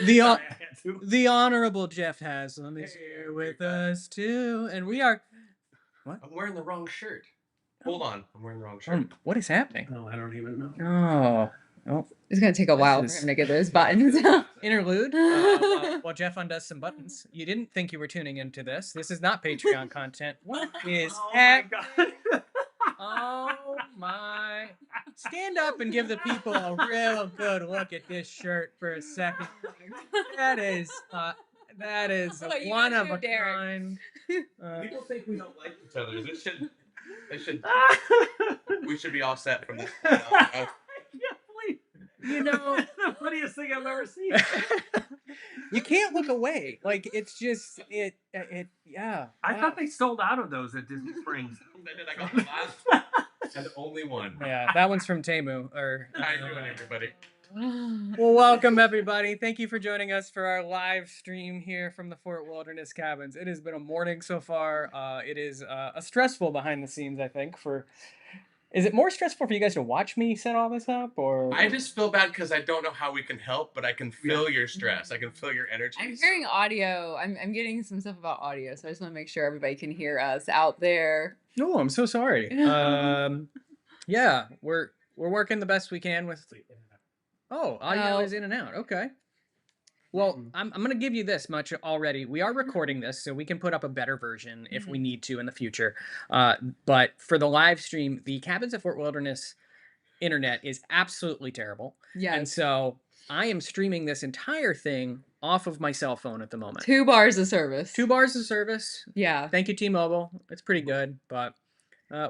The Honorable Jeff Haslam is here with us too, and we are. What? I'm wearing the wrong shirt. Hold on, I'm wearing the wrong shirt. What is happening? Oh, I don't even know. Oh, it's gonna take a while for him to get those buttons. Interlude. While Jeff undoes some buttons. You didn't think you were tuning into this. This is not Patreon content. What is happening? Oh my! Stand up and give the people a real good look at this shirt for a second. That is one of a kind. People think we don't like each other. We should be all set from this. You know, the funniest thing I've ever seen. You can't look away. Like it's just yeah. I thought they sold out of those at Disney Springs. I got the last and only one. Yeah, that one's from Temu. How you doing, everybody? Well, welcome everybody. Thank you for joining us for our live stream here from the Fort Wilderness Cabins. It has been a morning so far. It is a stressful behind the scenes, I think. Is it more stressful for you guys to watch me set all this up, or? I just feel bad because I don't know how we can help, but I can feel your stress. I can feel your energy. I'm hearing audio. I'm getting some stuff about audio, so I just want to make sure everybody can hear us out there. No, I'm so sorry. Yeah, we're working the best we can with. Oh, audio is in and out. Okay. Well, I'm going to give you this much already. We are recording this, so we can put up a better version if we need to in the future. But for the live stream, the Cabins at Fort Wilderness internet is absolutely terrible. Yeah. And so I am streaming this entire thing off of my cell phone at the moment. 2 bars of service. 2 bars of service. Yeah. Thank you, T-Mobile. It's pretty good, but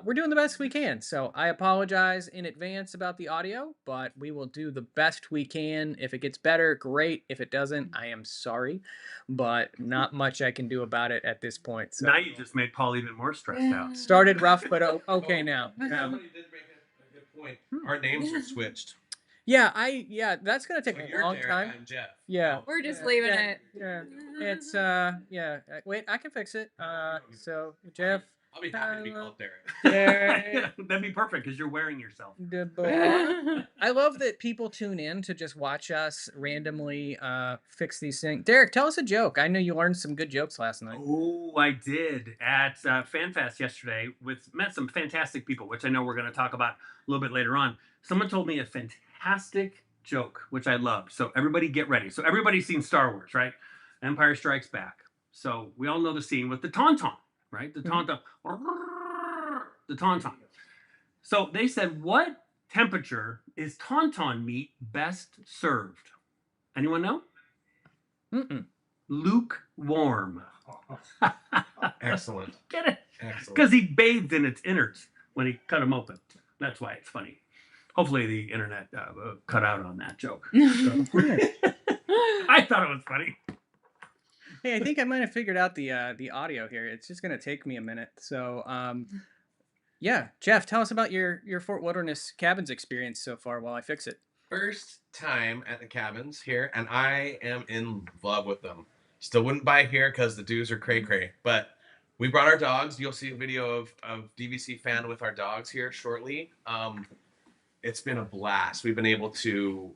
we're doing the best we can. So I apologize in advance about the audio, but we will do the best we can. If it gets better, great. If it doesn't, I am sorry, but not much I can do about it at this point. So now you just made Paul even more stressed out. Started rough, but okay now. Somebody did make a good point. Our names are switched. Yeah, that's gonna take So a long Derek, time. I'm Jeff. Yeah, we're just leaving it. Yeah, it's Wait, I can fix it. So Jeff. I'll be happy to be called Derek. That'd be perfect because you're wearing yourself. Good boy. I love that people tune in to just watch us randomly fix these things. Derek, tell us a joke. I know you learned some good jokes last night. Oh, I did at FanFest yesterday. Met some fantastic people, which I know we're going to talk about a little bit later on. Someone told me a fantastic joke, which I loved. So everybody get ready. So everybody's seen Star Wars, right? Empire Strikes Back. So we all know the scene with the Tauntaun. Right? The Tauntaun. The Tauntaun. So they said, what temperature is Tauntaun meat best served? Anyone know? Lukewarm. Excellent. Get it? Excellent. Because he bathed in its innards when he cut them open. That's why it's funny. Hopefully the internet cut out on that joke. I thought it was funny. Hey, I think I might have figured out the audio here. It's just gonna take me a minute. So, yeah, Jeff, tell us about your Fort Wilderness Cabins experience so far while I fix it. First time at the cabins here, and I am in love with them. Still wouldn't buy here because the dues are cray-cray, but we brought our dogs. You'll see a video of DVC Fan with our dogs here shortly. It's been a blast. We've been able to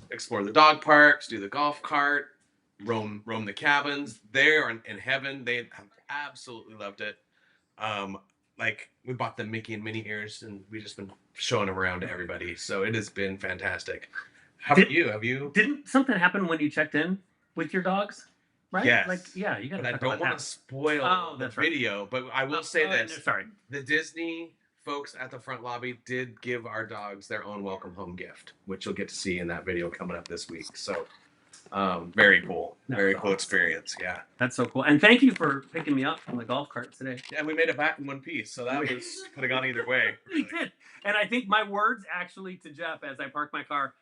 explore the dog parks, do the golf cart, roam the cabins. They're in heaven. They have absolutely loved it. Like we bought them Mickey and Minnie ears, and we've just been showing them around to everybody. So it has been fantastic. How about you? Have you? Didn't something happen when you checked in with your dogs? Right? Yes. You got to. But I don't want to spoil the video. But I will say this: sorry, the Disney folks at the front lobby did give our dogs their own welcome home gift, which you'll get to see in that video coming up this week. So. Very cool. Very cool experience. Yeah. That's so cool. And thank you for picking me up on the golf cart today. Yeah, we made it back in one piece, so that was could have gone either way. We did. And I think my words actually to Jeff as I parked my car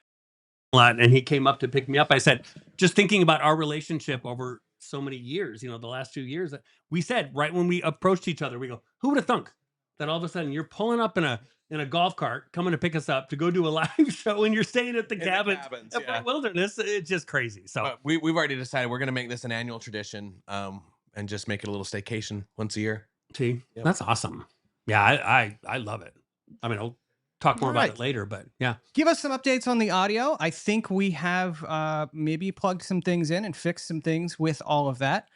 and he came up to pick me up, I said, just thinking about our relationship over so many years, the last few years, that we said right when we approached each other, we go, who would have thunk that all of a sudden you're pulling up in a golf cart, coming to pick us up to go do a live show, and you're staying at the cabins at Fort Wilderness. It's just crazy. So but we've already decided we're going to make this an annual tradition, and just make it a little staycation once a year. See, that's awesome. Yeah, I love it. I mean, talk more All about right. it later. But yeah. Give us some updates on the audio. I think we have maybe plugged some things in and fixed some things with all of that.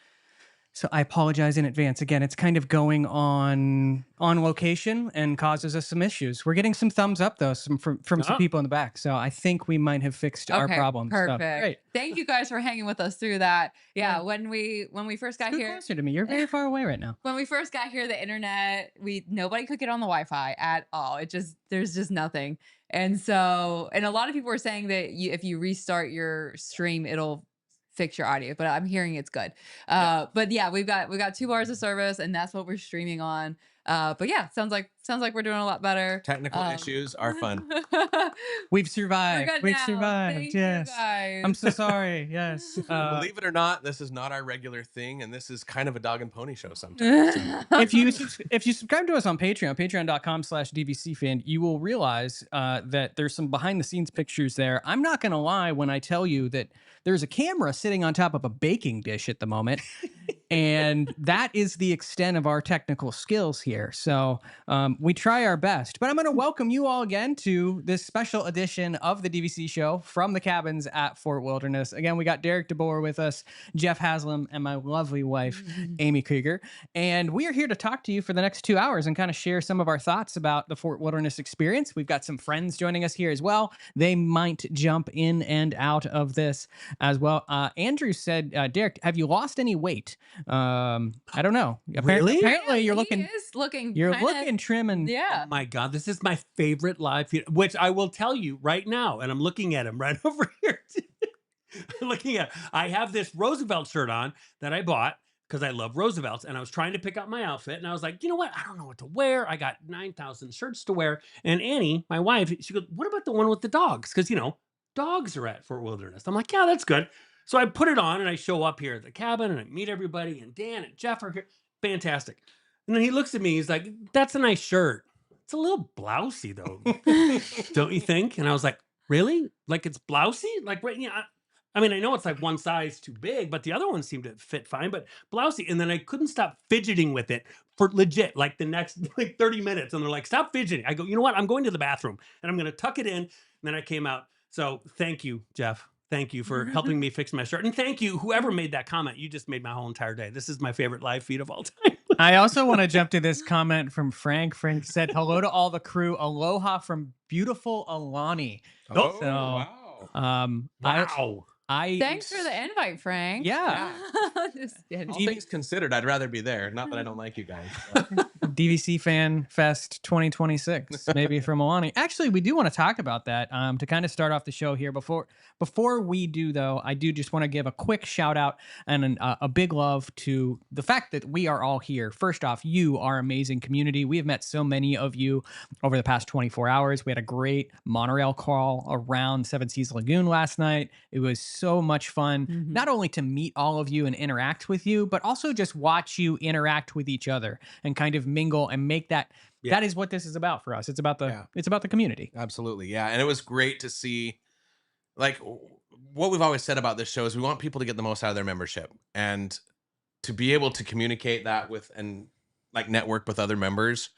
So I apologize in advance. Again, it's kind of going on location and causes us some issues. We're getting some thumbs up though, from some people in the back. So I think we might have fixed our problems. Perfect. So, great. Thank you guys for hanging with us through that. Yeah, when we first got Scoot here, closer to me. You're very far away right now. when we first got here, the internet, nobody could get on the Wi-Fi at all. There's just nothing. And so, and a lot of people were saying that if you restart your stream, it'll fix your audio, but I'm hearing it's good. But yeah, we've got 2 bars of service, and that's what we're streaming on. But yeah, sounds like we're doing a lot better. Technical issues are fun. We've survived. We're good We've now. survived. Thank yes. you guys. I'm so sorry. Yes. Believe it or not, this is not our regular thing, and this is kind of a dog and pony show sometimes. if you subscribe to us on Patreon, patreon.com/DVC Fan, you will realize that there's some behind the scenes pictures there. I'm not going to lie when I tell you that there's a camera sitting on top of a baking dish at the moment. And that is the extent of our technical skills here. So we try our best. But I'm going to welcome you all again to this special edition of the DVC show from the cabins at Fort Wilderness. Again, we got Derek DeBoer with us, Jeff Haslam, and my lovely wife, Amy Krieger. And we are here to talk to you for the next 2 hours and kind of share some of our thoughts about the Fort Wilderness experience. We've got some friends joining us here as well. They might jump in and out of this as well. Andrew said, Derek, have you lost any weight? I don't know. Really? Apparently you're He looking is looking you're kinda- looking trim and Yeah. Oh my God, this is my favorite live feed, which I will tell you right now. And I'm looking at him right over here. Looking at, I have this Roosevelt shirt on that I bought because I love Roosevelts. And I was trying to pick out my outfit. And I was like, you know what? I don't know what to wear. I got 9,000 shirts to wear. And Annie, my wife, she goes, what about the one with the dogs? Because, you know, dogs are at Fort Wilderness. I'm like, yeah, that's good. So I put it on and I show up here at the cabin and I meet everybody. And Dan and Jeff are here. Fantastic. And then he looks at me. He's like, that's a nice shirt. It's a little blousy, though. Don't you think? And I was like, really? Like it's blousy? Like, right? Yeah. I mean, I know it's like one size too big, but the other one seemed to fit fine, but blousy. And then I couldn't stop fidgeting with it for legit, like the next like 30 minutes. And they're like, stop fidgeting. I go, you know what? I'm going to the bathroom and I'm going to tuck it in. And then I came out. So thank you, Jeff. Thank you for helping me fix my shirt. And thank you, whoever made that comment. You just made my whole entire day. This is my favorite live feed of all time. I also want to jump to this comment from Frank. Frank said, hello to all the crew. Aloha from beautiful Alani. Oh, So, wow. Wow. Thanks for the invite, Frank. Yeah. Just kidding. All things considered, I'd rather be there. Not that I don't like you guys. DVC Fan Fest 2026, maybe from Alani. Actually, we do want to talk about that to kind of start off the show here. Before we do, though, I do just want to give a quick shout out and a big love to the fact that we are all here. First off, you are amazing community. We have met so many of you over the past 24 hours. We had a great monorail crawl around Seven Seas Lagoon last night. It was so much fun, not only to meet all of you and interact with you, but also just watch you interact with each other and kind of mingle and make that. Yeah. That is what this is about for us. It's about the community. Absolutely. Yeah. And it was great to see, like, what we've always said about this show is we want people to get the most out of their membership and to be able to communicate that with and like network with other members.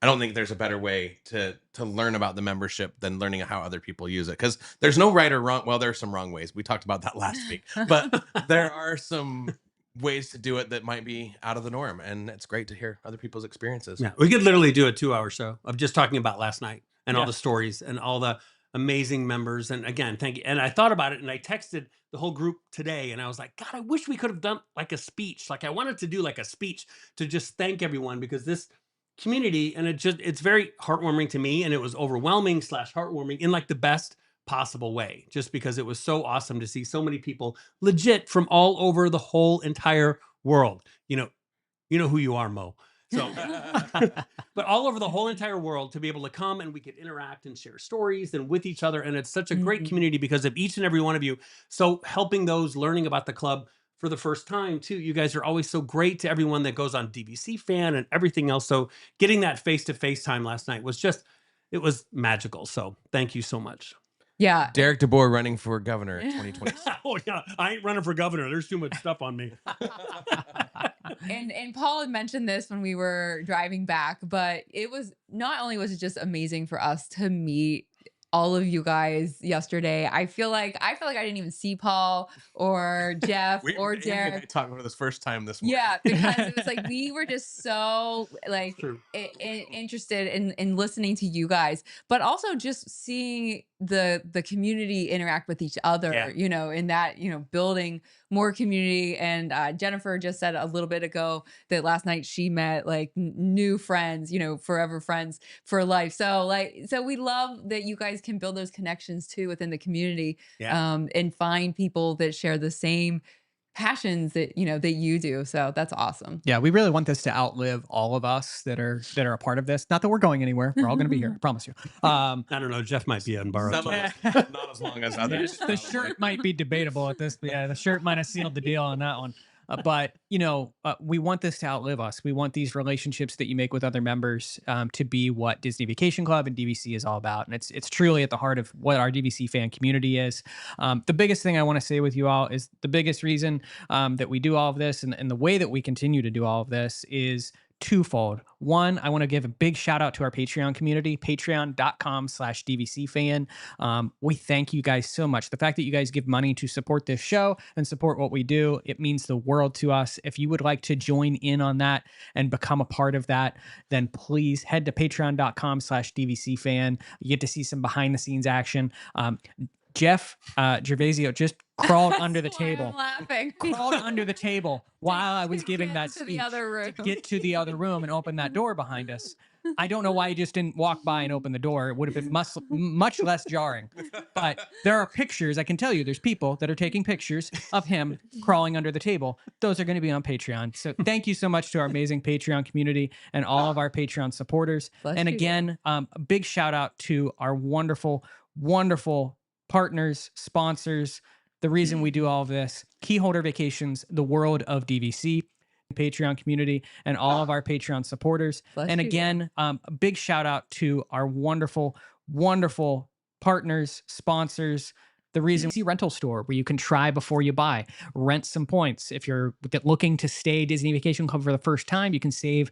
I don't think there's a better way to learn about the membership than learning how other people use it. Because there's no right or wrong. Well, there are some wrong ways. We talked about that last week. But there are some ways to do it that might be out of the norm. And it's great to hear other people's experiences. Yeah, we could literally do a 2-hour show of just talking about last night and all the stories and all the amazing members. And again, thank you. And I thought about it and I texted the whole group today and I was like, God, I wish we could have done like a speech. Like I wanted to do like a speech to just thank everyone because this community, and it's very heartwarming to me, and it was overwhelming / heartwarming in like the best possible way, just because it was so awesome to see so many people legit from all over the whole entire world. You know who you are, Mo. So, but all over the whole entire world to be able to come and we could interact and share stories and with each other. And it's such a great community because of each and every one of you. So helping those learning about the club for the first time too. You guys are always so great to everyone that goes on DVC Fan and everything else. So getting that face-to-face time last night was it was magical. So thank you so much. Yeah. Derek DeBoer running for governor in 2020. Oh yeah, I ain't running for governor. There's too much stuff on me. and Paul had mentioned this when we were driving back, but it was not only was it just amazing for us to meet all of you guys yesterday. I feel like I didn't even see Paul or Jeff or Derek. Talking for this first time this morning. Yeah, because it was like we were just so like True. interested in listening to you guys, but also just seeing the community interact with each other. Yeah. You know, in that building more community. And Jennifer just said a little bit ago that last night she met like new friends. Forever friends for life. So we love that you guys can build those connections too within the community. Yeah. And find people that share the same passions that you do. So that's awesome. Yeah, we really want this to outlive all of us that are a part of this. Not that we're going anywhere. We're all going to be here. I promise you. I don't know. Jeff might be on borrowed Some of time. us, not as long as others. The shirt might be debatable at this. Yeah, the shirt might have sealed the deal on that one. But we want this to outlive us. We want these relationships that you make with other members to be what Disney Vacation Club and DVC is all about, and it's truly at the heart of what our DVC fan community is. The biggest thing I want to say with you all is the biggest reason that we do all of this, and the way that we continue to do all of this is twofold. One, I want to give a big shout out to our Patreon community, patreon.com/DVC fan. We thank you guys so much. The fact that you guys give money to support this show and support what we do, it means the world to us. If you would like to join in on that and become a part of that, then please head to patreon.com/DVC fan. You get to see some behind the scenes action. Jeff Gervasio just crawled under the That's why I'm table. laughing. Crawled under the table while I was To giving get that to the speech other room. to get to the other room and open that door behind us. I don't know why he just didn't walk by and open the door. It would have been much less jarring. But there are pictures. I can tell you there's people that are taking pictures of him crawling under the table. Those are going to be on Patreon. So thank you so much to our amazing Patreon community and all of our Patreon supporters. Bless And you. again, a big shout out to our wonderful, wonderful partners, sponsors, the reason we do all of this, Keyholder Vacations, the world of DVC, Patreon community, and all of our Patreon supporters. Bless And you. again, a big shout out to our wonderful, wonderful partners, sponsors, the reason DVC rental store where you can try before you buy, rent some points. If you're looking to stay Disney Vacation Club for the first time, you can save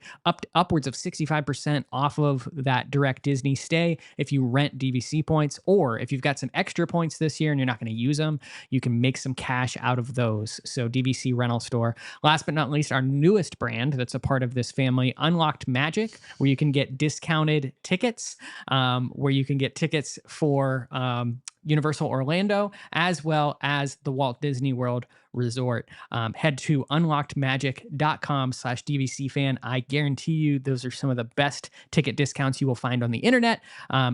upwards of 65% off of that direct Disney stay if you rent DVC points, or if you've got some extra points this year and you're not going to use them, you can make some cash out of those. So DVC rental store. Last but not least, our newest brand that's a part of this family, Unlocked Magic, where you can get discounted tickets, where you can get tickets for Universal Orlando, as well as the Walt Disney World Resort. Head to unlockedmagic.com/DVC fan. I guarantee you those are some of the best ticket discounts you will find on the internet.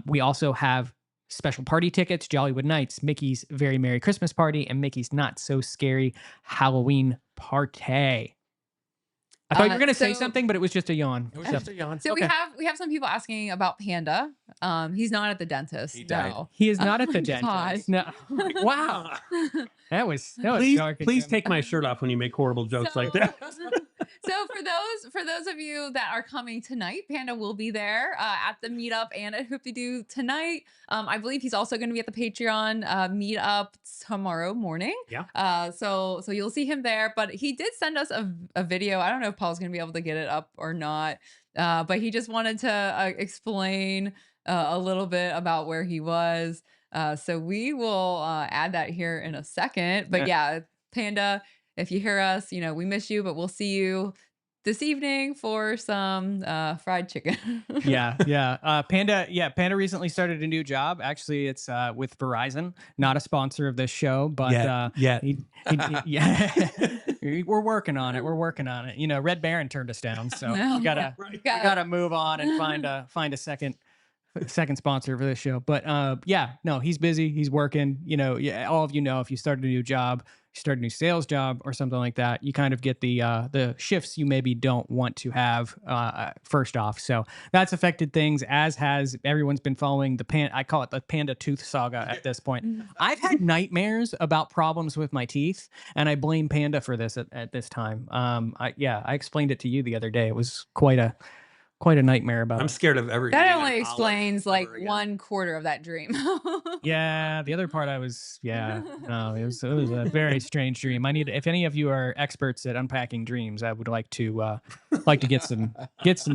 We also have special party tickets, Jollywood Nights, Mickey's Very Merry Christmas Party, and Mickey's Not So Scary Halloween Party. I thought you were going to say so- something, but it was just a yawn. It was just a yawn. So Okay. we have some people asking about Panda. He's not at the dentist. He died. No. He is not at the Oh my dentist. No. Wow. That was Please, dark. please again. take my shirt off when you make horrible jokes like that. So for those of you that are coming tonight, Panda will be there at the meetup and at Hoop-de-Doo tonight. I believe he's also going to be at the Patreon meetup tomorrow morning. Yeah. So you'll see him there. But he did send us a video. I don't know if Paul's going to be able to get it up or not. But he just wanted to explain a little bit about where he was. So we will add that here in a second. But yeah, Panda, if you hear us, we miss you, but we'll see you this evening for some fried chicken. Yeah. Panda recently started a new job. Actually, it's with Verizon, not a sponsor of this show, but Yeah. yeah, we're working on it. Red Baron turned us down, so No. we gotta move on and find a second sponsor for this show. But he's busy. He's working. All of if you start a new job, you start a new sales job or something like that, you kind of get the shifts you maybe don't want to have first off. So that's affected things, as has everyone's been following I call it the Panda tooth saga at this point. I've had nightmares about problems with my teeth, and I blame Panda for this at this time. I explained it to you the other day. It was quite a quite a nightmare about I'm it. scared of every. That eating only an explains olive like ever again. 1/4 of that dream. Yeah, the other part no, it was a very strange dream. I need if any of you are experts at unpacking dreams, I would like to get some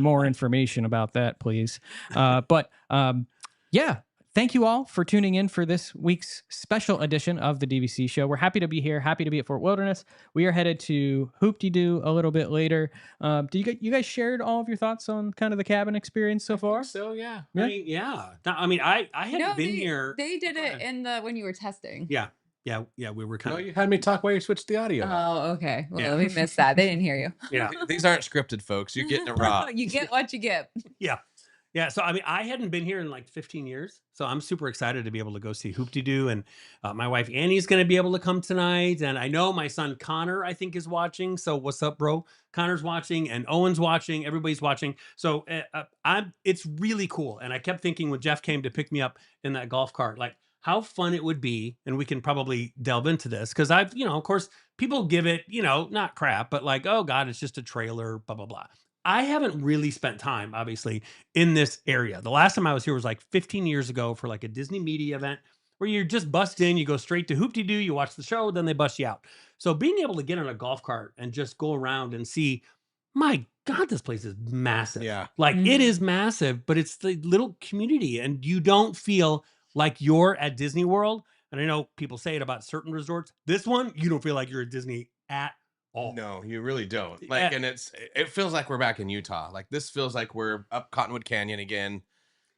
more information about that, please. Yeah, thank you all for tuning in for this week's special edition of the DVC show. We're happy to be here, happy to be at Fort Wilderness. We are headed to Hoop-de-Doo a little bit later. Do you guys shared all of your thoughts on kind of the cabin experience so far? So yeah. I mean, yeah. No, I mean, I hadn't No, been here. They did Go it ahead. in when you were testing. Yeah. We were kind No, of. you had me talk while you switched the audio. Oh, okay. Well, Yeah. we missed that. They didn't hear you. Yeah. These aren't scripted, folks. You're getting it raw. You get what you get. Yeah. Yeah. So, I mean, I hadn't been here in like 15 years. So I'm super excited to be able to go see Hoop-de-Doo. And my wife Annie's going to be able to come tonight. And I know my son Connor, I think, is watching. So what's up, bro? Connor's watching and Owen's watching. Everybody's watching. So it's really cool. And I kept thinking when Jeff came to pick me up in that golf cart, like how fun it would be. And we can probably delve into this because I've, of course, people give it, not crap, but like, oh God, it's just a trailer, blah, blah, blah. I haven't really spent time, obviously, in this area. The last time I was here was like 15 years ago for like a Disney media event where you're just bust in, you go straight to Hoop-de-Doo, you watch the show, then they bust you out. So being able to get on a golf cart and just go around and see, my God, this place is massive. Yeah. Like it is massive, but it's the little community and you don't feel like you're at Disney World. And I know people say it about certain resorts. This one, you don't feel like you're at Disney at all. No, you really don't. Like, and it feels like we're back in Utah. Like this feels like we're up Cottonwood Canyon again.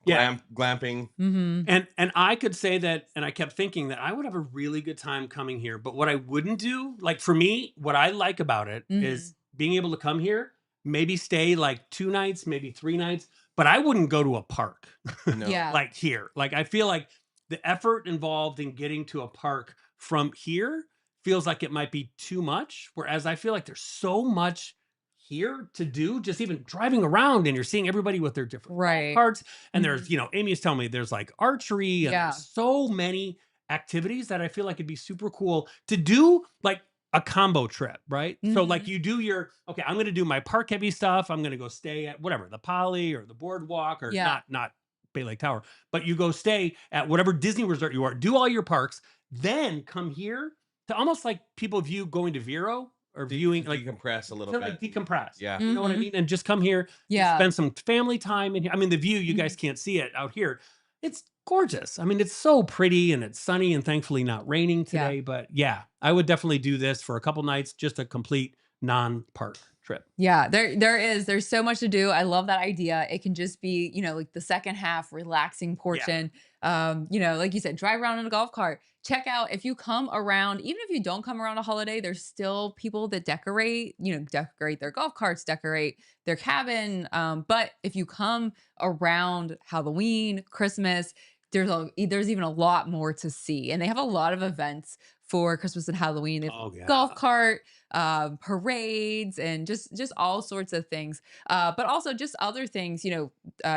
Glamping. Mm-hmm. And I could say that, and I kept thinking that I would have a really good time coming here. But what I wouldn't do, like for me, what I like about it is being able to come here, maybe stay like 2 nights, maybe 3 nights, but I wouldn't go to a park. No. Yeah. Like here. Like I feel like the effort involved in getting to a park from here feels like it might be too much. Whereas I feel like there's so much here to do, just even driving around and you're seeing everybody with their different parts. And there's, Amy is telling me there's like archery and there's so many activities that I feel like it'd be super cool to do like a combo trip, right? So like you do okay, I'm going to do my park heavy stuff. I'm going to go stay at whatever, the Poly or the Boardwalk or not Bay Lake Tower, but you go stay at whatever Disney resort you are, do all your parks, then come here to almost like people view going to Vero or viewing like decompress a little to bit. like decompress. Yeah. You know what I mean? And just come here, spend some family time in here. I mean, the view, you guys can't see it out here. It's gorgeous. I mean, it's so pretty and it's sunny and thankfully not raining today. But yeah, I would definitely do this for a couple nights, just a complete non-park trip. Yeah, there's so much to do. I love that idea. It can just be, like the second half relaxing portion. Like you said, drive around in a golf cart. Check out if you come around, even if you don't come around a holiday, there's still people that decorate their golf carts, decorate their cabin. But if you come around Halloween, Christmas, there's even a lot more to see. And they have a lot of events for Christmas and Halloween. They have golf cart, parades, and just all sorts of things. But also just other things,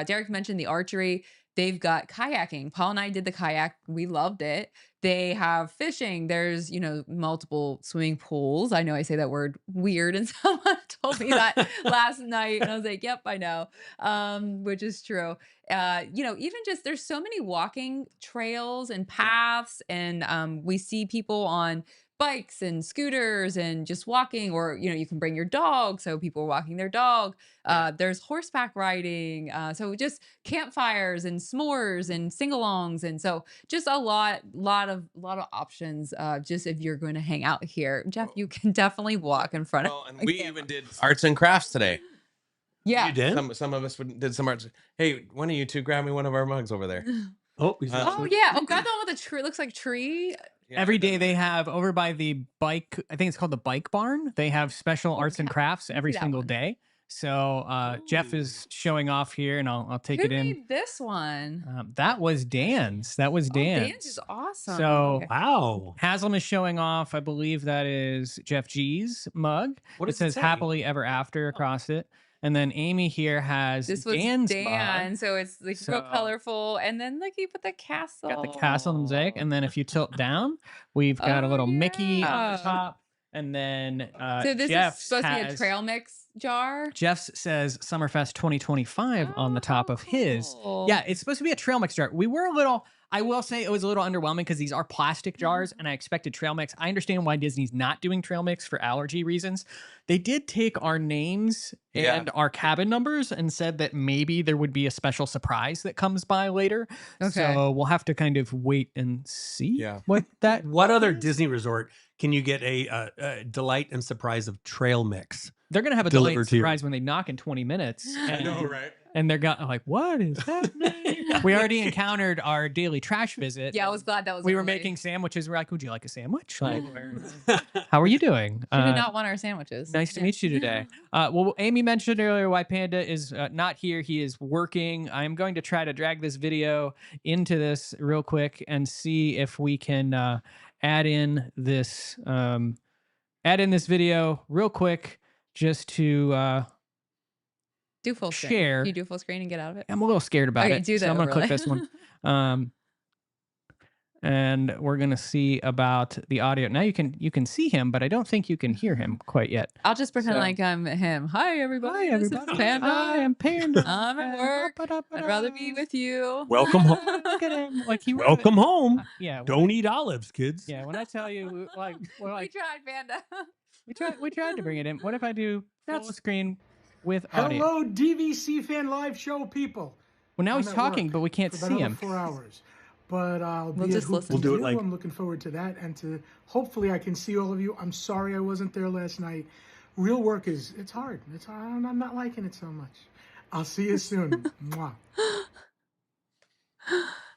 Derek mentioned the archery. They've got kayaking. Paul and I did the kayak. We loved it. They have fishing. There's, multiple swimming pools. I know I say that word weird and someone told me that last night and I was like, yep, I know. Which is true. Even just there's so many walking trails and paths and we see people on bikes and scooters and just walking, or you can bring your dog, so people are walking their dog. There's horseback riding, so just campfires and s'mores and sing-alongs, and so just a lot of options. Just if you're going to hang out here, Jeff, you can definitely walk in front of. And we even did arts and crafts today. Yeah, you did. Some of us did some arts. Hey, one of you two grab me one of our mugs over there. Oh, yeah. Oh, grab the one with the tree. Looks like tree. Yeah. Every day they have over by the bike, I think it's called the Bike Barn. They have special arts and crafts every single day. So Jeff is showing off here, and I'll take it in. Who made this one? That was Dan's. Dan's is awesome. So wow. Haslam is showing off. I believe that is Jeff G's mug. What it says say? "Happily Ever After" across it. And then Amy here has this was Dan's Dan, mug. so it's like real colorful. And then look, you put the castle. Got the castle mosaic, and then if you tilt down, we've got a little Mickey on the top. And then So this Jeff's is supposed to be a has- trail mix jar. Jeff's says SummerFest 2025 on the top of his. Cool. Yeah, it's supposed to be a trail mix jar. We were a little, I will say it was a little underwhelming because these are plastic jars and I expected trail mix. I understand why Disney's not doing trail mix for allergy reasons. They did take our names and our cabin numbers and said that maybe there would be a special surprise that comes by later. Okay. So we'll have to kind of wait and see Yeah. what that. What other Disney resort can you get a delight and surprise of trail mix? They're going to have a delayed Delivered to you. surprise when they knock in 20 minutes. I know, right? And they're like, what is happening? We already encountered our daily trash visit. Yeah, I was glad that was. We were early. making sandwiches. We're like, would you like a sandwich? Like, how are you doing? She did not want our sandwiches. Nice to Yeah. meet you today. Well, Amy mentioned earlier why Panda is not here. He is working. I'm going to try to drag this video into this real quick and see if we can add in this video real quick just to Do full screen. share. Can you do full screen and get out of it? I'm a little scared about Okay, it. do So that I'm going to click overlay. this one. And we're going to see about the audio. Now you can see him, but I don't think you can hear him quite yet. I'll just pretend So- like I'm him. Hi, everybody. Hi, This is everybody. Panda. I am Panda. I'm at work. I'd rather be with you. Welcome home. Look at him. Like he Welcome home. Yeah. Don't eat olives, kids. Yeah. When I tell you, we're We like tried, Panda. we tried to bring it in. What if I do full screen with audio? Hello, DVC Fan Live Show people. Well, now I'm he's at talking, work but we can't for about see another him. 4 hours. But I'll We'll be just at listen. We'll do it Hoop like- I'm looking forward to that, and to hopefully I can see all of you. I'm sorry I wasn't there last night. Real work it's hard. It's hard. I'm not liking it so much. I'll see you soon. Mwah.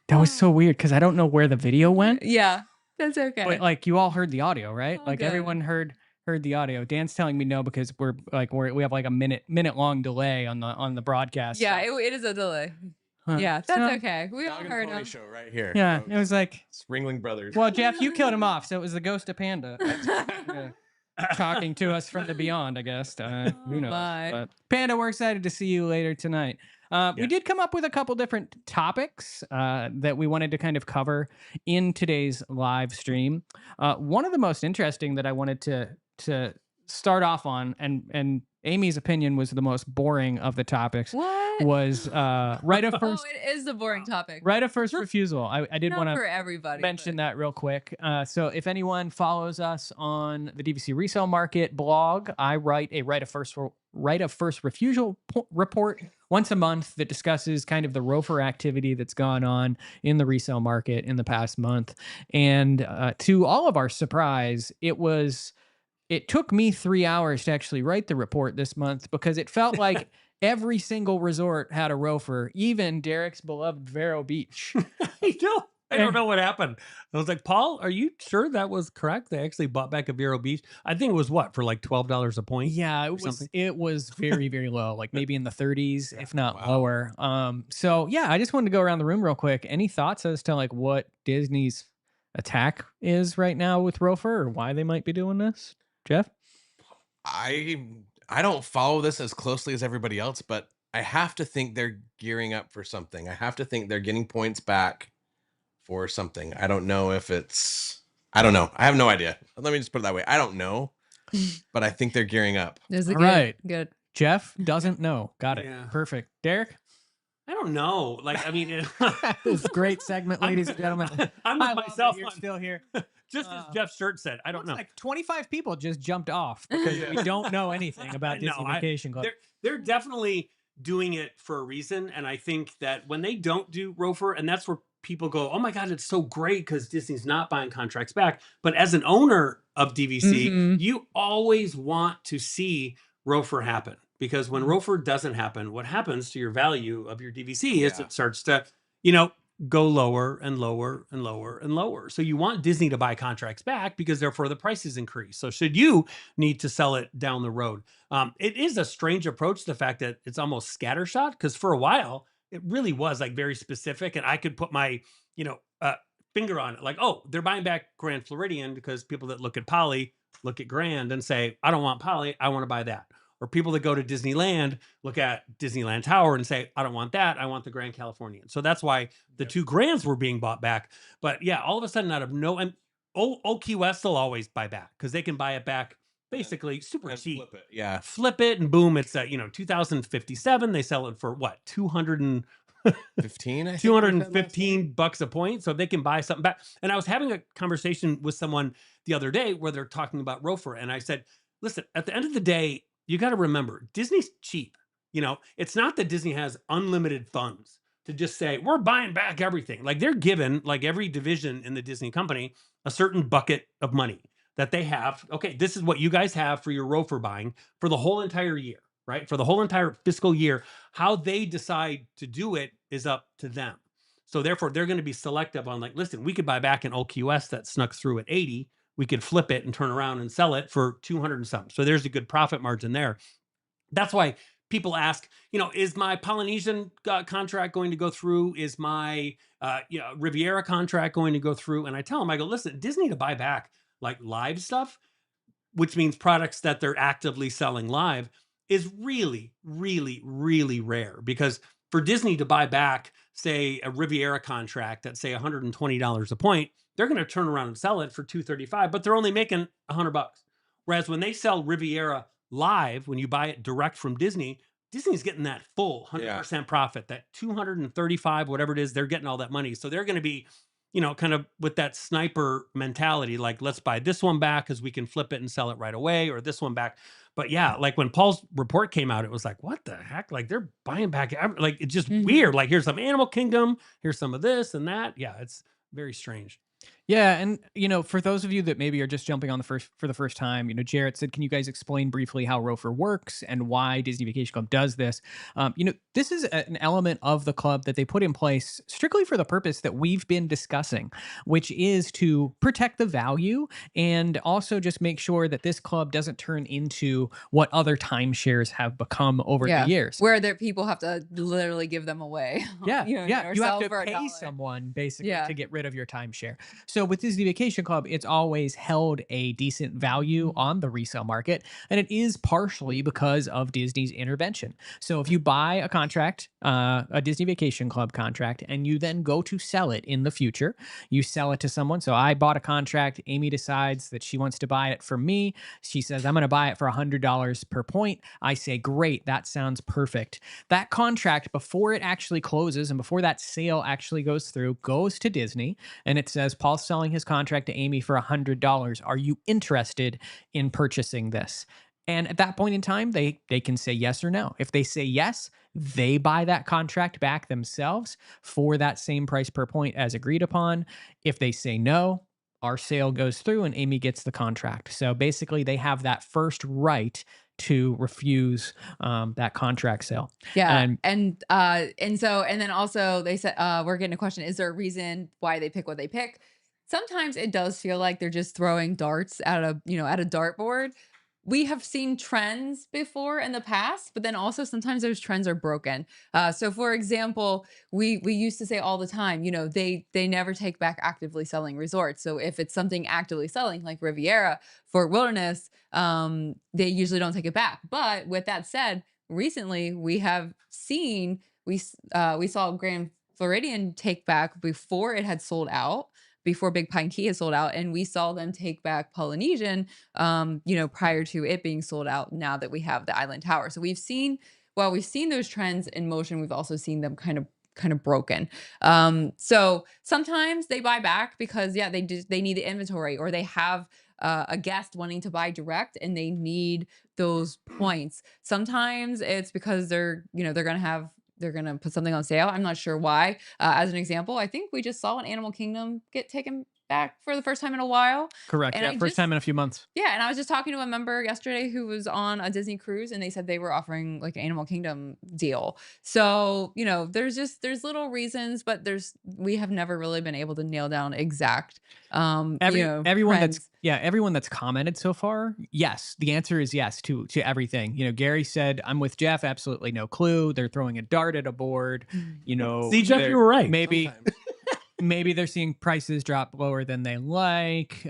That was so weird because I don't know where the video went. Yeah, that's okay. But like you all heard the audio, right? All Like good. everyone heard the audio. Dan's telling me no because we have like a minute long delay on the broadcast. yeah, so- it is a delay. Huh. Yeah, So- that's okay. We all Dog and heard Pony him. show right here. Yeah, folks. it was like, It's Ringling Brothers. well, Jeff, you killed him off, so it was the ghost of Panda talking to us from the beyond, I guess. Who knows? my. But Panda, we're excited to see you later tonight. We did come up with a couple different topics that we wanted to kind of cover in today's live stream. One of the most interesting that I wanted to start off on, and Amy's opinion was the most boring of the topics, What? was right of first Oh, it is the boring topic. right of first refusal. I did Not want to for everybody. mention but- that real quick. So if anyone follows us on the DVC resale market blog, I write a right of first refusal report once a month that discusses kind of the ROFR activity that's gone on in the resale market in the past month. And to all of our surprise, it took me 3 hours to actually write the report this month because it felt like every single resort had a ROFR, even Derek's beloved Vero Beach. I don't know what happened. I was like, Paul, are you sure that was correct? They actually bought back a Vero Beach. I think it was what, for like $12 a point? Yeah, something? it was very, very low, like maybe in the 30s, if not Wow. lower. So yeah, I just wanted to go around the room real quick. Any thoughts as to like what Disney's attack is right now with ROFR or why they might be doing this? Jeff? I don't follow this as closely as everybody else, but I have to think they're gearing up for something. I have to think they're getting points back for something. I don't know if I don't know. I have no idea. Let me just put it that way. I don't know, but I think they're gearing up. There's a All good, right. good. Jeff doesn't know. Got it. Yeah. Perfect. Derek? I don't know. Like, I mean, This is a great segment, ladies and gentlemen. I'm I with love that myself. you're on- still here. just as Jeff's shirt said. I don't Looks know. Like 25 people just jumped off because we don't know anything about No, Disney Vacation Club. They're definitely doing it for a reason, and I think that when they don't do ROFR, and that's where people go, "Oh my God, it's so great because Disney's not buying contracts back." But as an owner of DVC, Mhm. you always want to see ROFR happen because when ROFR doesn't happen, what happens to your value of your DVC is Yeah. it starts to, go lower and lower and lower and lower. So you want Disney to buy contracts back because therefore the prices increase. So should you need to sell it down the road? It is a strange approach, the fact that it's almost scattershot, because for a while it really was like very specific, and I could put my, finger on it, like, oh, they're buying back Grand Floridian because people that look at Poly look at Grand and say, I don't want Poly, I want to buy that. Or people that go to Disneyland look at Disneyland Tower and say, I don't want that, I want the Grand Californian. So that's why the two Grands were being bought back. But yeah, all of a sudden out of no, and Old Key West will always buy back because they can buy it back basically super And cheap. flip it. Yeah. Flip it and boom, it's 2057. They sell it for what, 15, I think. 215 bucks a point. So they can buy something back. And I was having a conversation with someone the other day where they're talking about ROFR. And I said, listen, at the end of the day, you got to remember Disney's cheap. It's not that Disney has unlimited funds to just say, we're buying back everything. Like they're given, like every division in the Disney company, a certain bucket of money that they have. Okay, this is what you guys have for your ROFR buying for the whole entire year, right? For the whole entire fiscal year. How they decide to do it is up to them. So therefore, they're going to be selective on like, listen, we could buy back an OQS that snuck through at 80. We could flip it and turn around and sell it for 200 and something. So there's a good profit margin there. That's why people ask, is my Polynesian contract going to go through? Is my Riviera contract going to go through? And I tell them, I go, listen, Disney to buy back like live stuff, which means products that they're actively selling live, is really, really, really rare. Because for Disney to buy back, say, a Riviera contract at say $120 a point, they're going to turn around and sell it for $235, but they're only making $100. Whereas when they sell Riviera live, when you buy it direct from Disney, Disney's getting that full 100% profit, that 235, whatever it is, they're getting all that money. So they're going to be, kind of with that sniper mentality, like, let's buy this one back because we can flip it and sell it right away, or this one back. But yeah, like when Paul's report came out, it was like, what the heck? Like they're buying back, like it's just weird. Like here's some Animal Kingdom, here's some of this and that. Yeah, it's very strange. Yeah, and for those of you that maybe are just jumping on for the first time, Jarrett said, "Can you guys explain briefly how ROFR works and why Disney Vacation Club does this?" This is an element of the club that they put in place strictly for the purpose that we've been discussing, which is to protect the value and also just make sure that this club doesn't turn into what other timeshares have become over the years, where people have to literally give them away. Yeah, you have to for pay someone basically to get rid of your timeshare. So with Disney Vacation Club, it's always held a decent value on the resale market, and it is partially because of Disney's intervention. So if you buy a contract, a Disney Vacation Club contract, and you then go to sell it in the future, you sell it to someone. So I bought a contract. Amy decides that she wants to buy it from me. She says, I'm going to buy it for $100 per point. I say, great, that sounds perfect. That contract, before it actually closes and before that sale actually goes through, goes to Disney, and it says, Paul's selling his contract to Amy for $100. Are you interested in purchasing this? And at that point in time, they can say yes or no. If they say yes, they buy that contract back themselves for that same price per point as agreed upon. If they say no, our sale goes through and Amy gets the contract. So basically, they have that first right to refuse that contract sale. Yeah. And then also they said, we're getting a question, is there a reason why they pick what they pick? Sometimes it does feel like they're just throwing darts at a dartboard. We have seen trends before in the past, but then also sometimes those trends are broken. So for example, we used to say all the time, they never take back actively selling resorts. So if it's something actively selling like Riviera, Fort Wilderness, they usually don't take it back. But with that said, recently we have seen, we saw Grand Floridian take back before it had sold out, before Big Pine Key had sold out, and we saw them take back Polynesian, prior to it being sold out. Now that we have the Island Tower, so we've seen those trends in motion, we've also seen them kind of broken. So sometimes they buy back because they need the inventory, or they have a guest wanting to buy direct and they need those points. Sometimes it's because they're going to put something on sale. I'm not sure why. As an example, I think we just saw an Animal Kingdom get taken back for the first time in a while. Correct. And first time in a few months. Yeah. And I was just talking to a member yesterday who was on a Disney cruise, and they said they were offering like an Animal Kingdom deal. So, there's little reasons, but we have never really been able to nail down exact, everyone trends. Everyone that's commented so far, yes, the answer is yes to everything. Gary said, I'm with Jeff, absolutely no clue. They're throwing a dart at a board. See, Jeff, you were right. Maybe they're seeing prices drop lower than they like.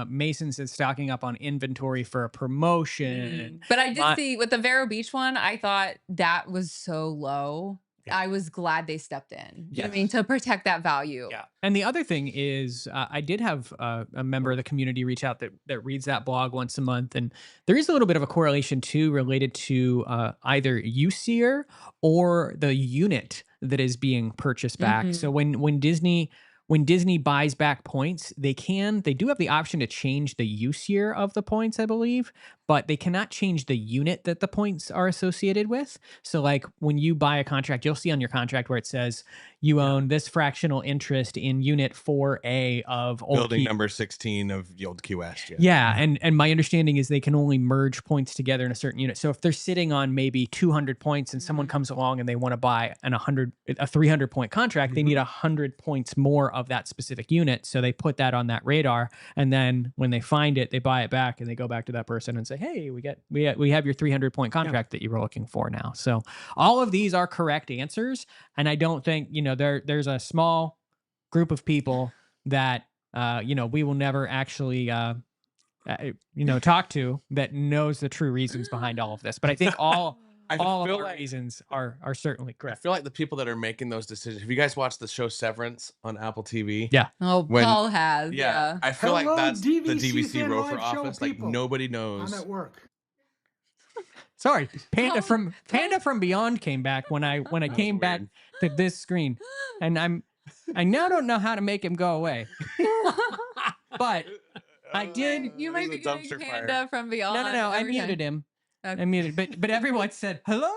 Mason says stocking up on inventory for a promotion. But I did see with the Vero Beach one, I thought that was so low I was glad they stepped in. You know what I Yes. mean? To protect that value. Yeah. And the other thing is, I did have a member of the community reach out that reads that blog once a month, and there is a little bit of a correlation too related to either use year or the unit that is being purchased back. So when Disney buys back points, they do have the option to change the use year of the points, I believe, but they cannot change the unit that the points are associated with. So like when you buy a contract, you'll see on your contract where it says you own this fractional interest in unit 4A of Old Building Key. number 16 of the Old Key West. Yeah, and my understanding is they can only merge points together in a certain unit. So if they're sitting on maybe 200 points and someone comes along and they want to buy a 300 point contract, they need 100 points more of that specific unit. So they put that on that radar, and then when they find it, they buy it back and they go back to that person and say, "Hey, we have your 300 point contract that you were looking for now." So all of these are correct answers, and I don't think there's a small group of people that we will never actually talk to that knows the true reasons behind all of this. But I think all of our reasons are certainly I correct. feel like the people that are making those decisions. Have you guys watched the show Severance on Apple TV? Yeah. Oh, Paul has. Yeah. Yeah. I feel like Hello, that's the DVC DVC Fan ROFR Live Show office. Like people. nobody I'm knows. at work. Sorry, Panda Oh, from Beyond came back when I That was came back weird. to this screen, and I now don't know how to make him go away. But I did. You might be He's a getting dumpster Panda fire. from Beyond. No. I every time. muted him. Okay. I muted, but everyone said hello.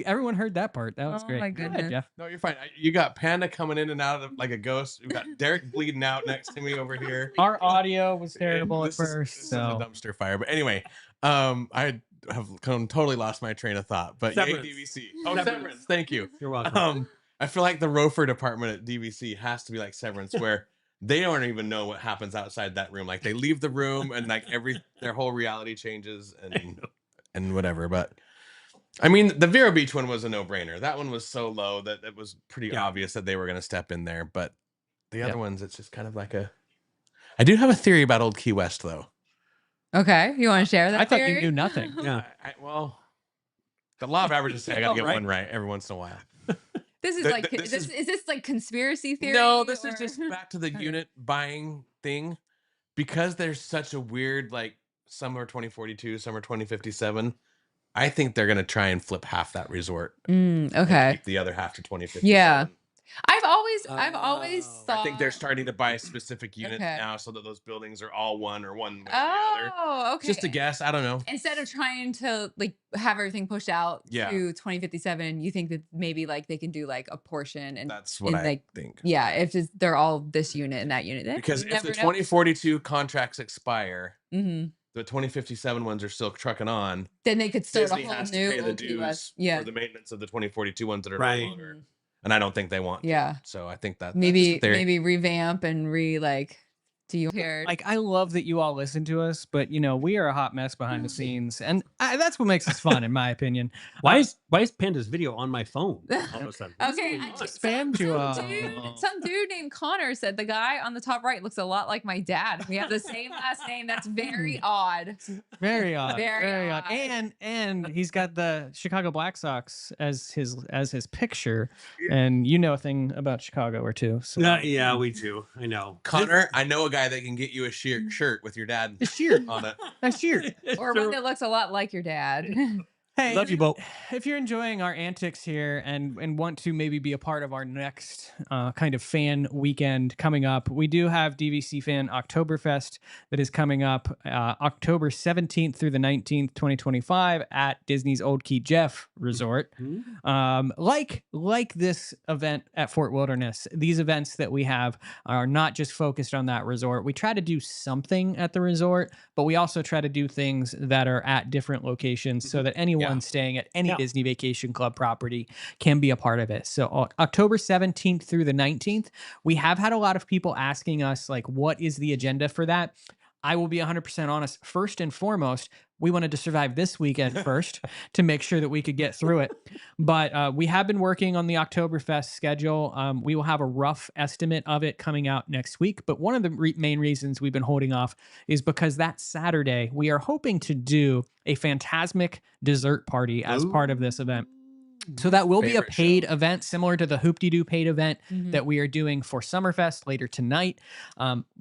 Everyone heard that part. That was Oh great. my Go ahead, goodness. Jeff. No, you're fine. You got Panda coming in and out of like a ghost. We've got Derek bleeding out next to me over here. Our audio was terrible at This is- first, this is so a dumpster fire. But anyway, I have totally lost my train of thought. But yay, Severance. DVC. Oh, Severance. Severance. Thank you. You're welcome. I feel like the ROFR department at DVC has to be like Severance, where they don't even know what happens outside that room. Like they leave the room and like their whole reality changes and whatever. But I mean, the Vero Beach one was a no-brainer. That one was so low that it was pretty obvious that they were going to step in there. But the other ones, it's just kind of like I do have a theory about Old Key West, though. Okay, you want to share that? I thought you theory? knew nothing. Yeah. Well, the law of averages say I got to get Right. one right every once in a while. This is Th- like th- this is this like conspiracy theory? No, this is or- just back to the unit buying thing. Because there's such a weird, like, summer 2042, summer 2057, I think they're going to try and flip half that resort. and Okay. keep the other half to 2057. Yeah. I've always Oh. thought. I think they're starting to buy specific units Okay. now so that those buildings are all one or one with the other. Oh, okay. Just a guess. I don't know. Instead of trying to like have everything pushed out Yeah. to 2057, you think that maybe like they can do like a portion and That's what and, I like, think. yeah, if they're all this unit and that unit. Because you if the never know. 2042 contracts expire, Mhm. the 2057 ones are still trucking on. Then they could start Disney a whole has new to pay the Old Key West. dues Yeah. for the maintenance of the 2042 ones that are Right. no longer. And I don't think they want. to. Yeah. So I think that Maybe that's maybe revamp and do you hear? Like, I love that you all listen to us, but we are a hot mess behind the scenes, and that's what makes us fun, in my opinion. Why is Panda's video on my phone all of a sudden? Okay, What's going on? Spammed you all. Some dude named Connor said the guy on the top right looks a lot like my dad. We have the same last name. That's very odd. Very odd. Very odd. odd. And he's got the Chicago Black Sox as his picture, and you know a thing about Chicago or two. So. Yeah, we do. I know. Connor, I know a guy that can get you a shirt with your dad A shirt. on it. That's weird. Or one that looks a lot like your dad. Hey, Love you both. If you're enjoying our antics here and want to maybe be a part of our next kind of fan weekend coming up, we do have DVC Fan Oktoberfest that is coming up October 17th through the 19th, 2025 at Disney's Old Key Jeff Resort. Like this event at Fort Wilderness, these events that we have are not just focused on that resort. We try to do something at the resort, but we also try to do things that are at different locations so that anyone staying at any Disney Vacation Club property can be a part of it. So October 17th through the 19th, we have had a lot of people asking us, like, what is the agenda for that? I will be 100% honest. First and foremost, we wanted to survive this weekend first to make sure that we could get through it. But we have been working on the Oktoberfest schedule. We will have a rough estimate of it coming out next week. But one of the main reasons we've been holding off is because that Saturday, we are hoping to do a Phantasmic dessert party as part of this event. So that will be a Favorite paid show. event similar to the Hoop-de-Doo paid event Mhm. that we are doing for SummerFest later tonight.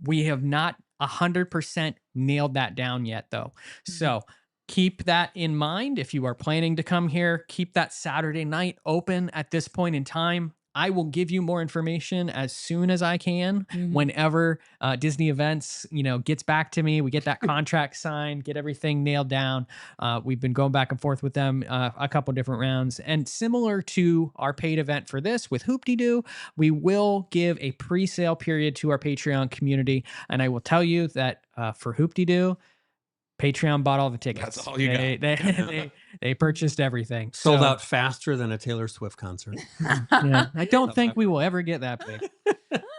We have not 100% nailed that down yet, though. So keep that in mind. If you are planning to come here, keep that Saturday night open at this point in time. I will give you more information as soon as I can. Mhm. Whenever Disney Events, gets back to me, we get that contract signed, get everything nailed down. We've been going back and forth with them a couple different rounds. And similar to our paid event for this with Hoop-de-Doo, we will give a pre-sale period to our Patreon community. And I will tell you that for Hoop-de-Doo, Patreon bought all the tickets. That's all you got. They purchased everything. Sold So, out faster than a Taylor Swift concert. Yeah, I don't think we will ever get that big.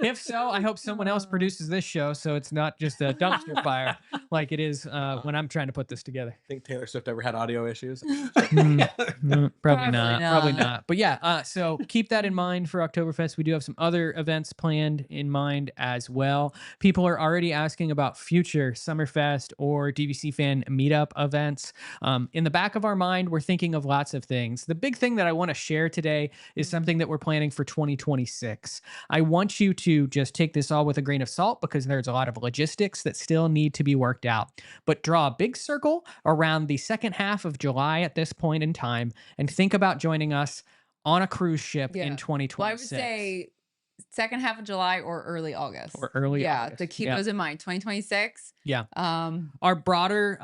If so, I hope someone else produces this show so it's not just a dumpster fire like it is when I'm trying to put this together. Think Taylor Swift ever had audio issues? Probably Probably not. Probably not. not. But yeah, so keep that in mind for Oktoberfest. We do have some other events planned in mind as well. People are already asking about future SummerFest or DVC Fan meetup events. In the back of our mind, we're thinking of lots of things. The big thing that I want to share today is something that we're planning for 2026. I want you to just take this all with a grain of salt because there's a lot of logistics that still need to be worked out. But draw a big circle around the second half of July at this point in time and think about joining us on a cruise ship Yeah. in 2026. Well, I would say second half of July or early August. Or early yeah, August. to keep Yeah. those in mind. 2026. Yeah. Um, Our broader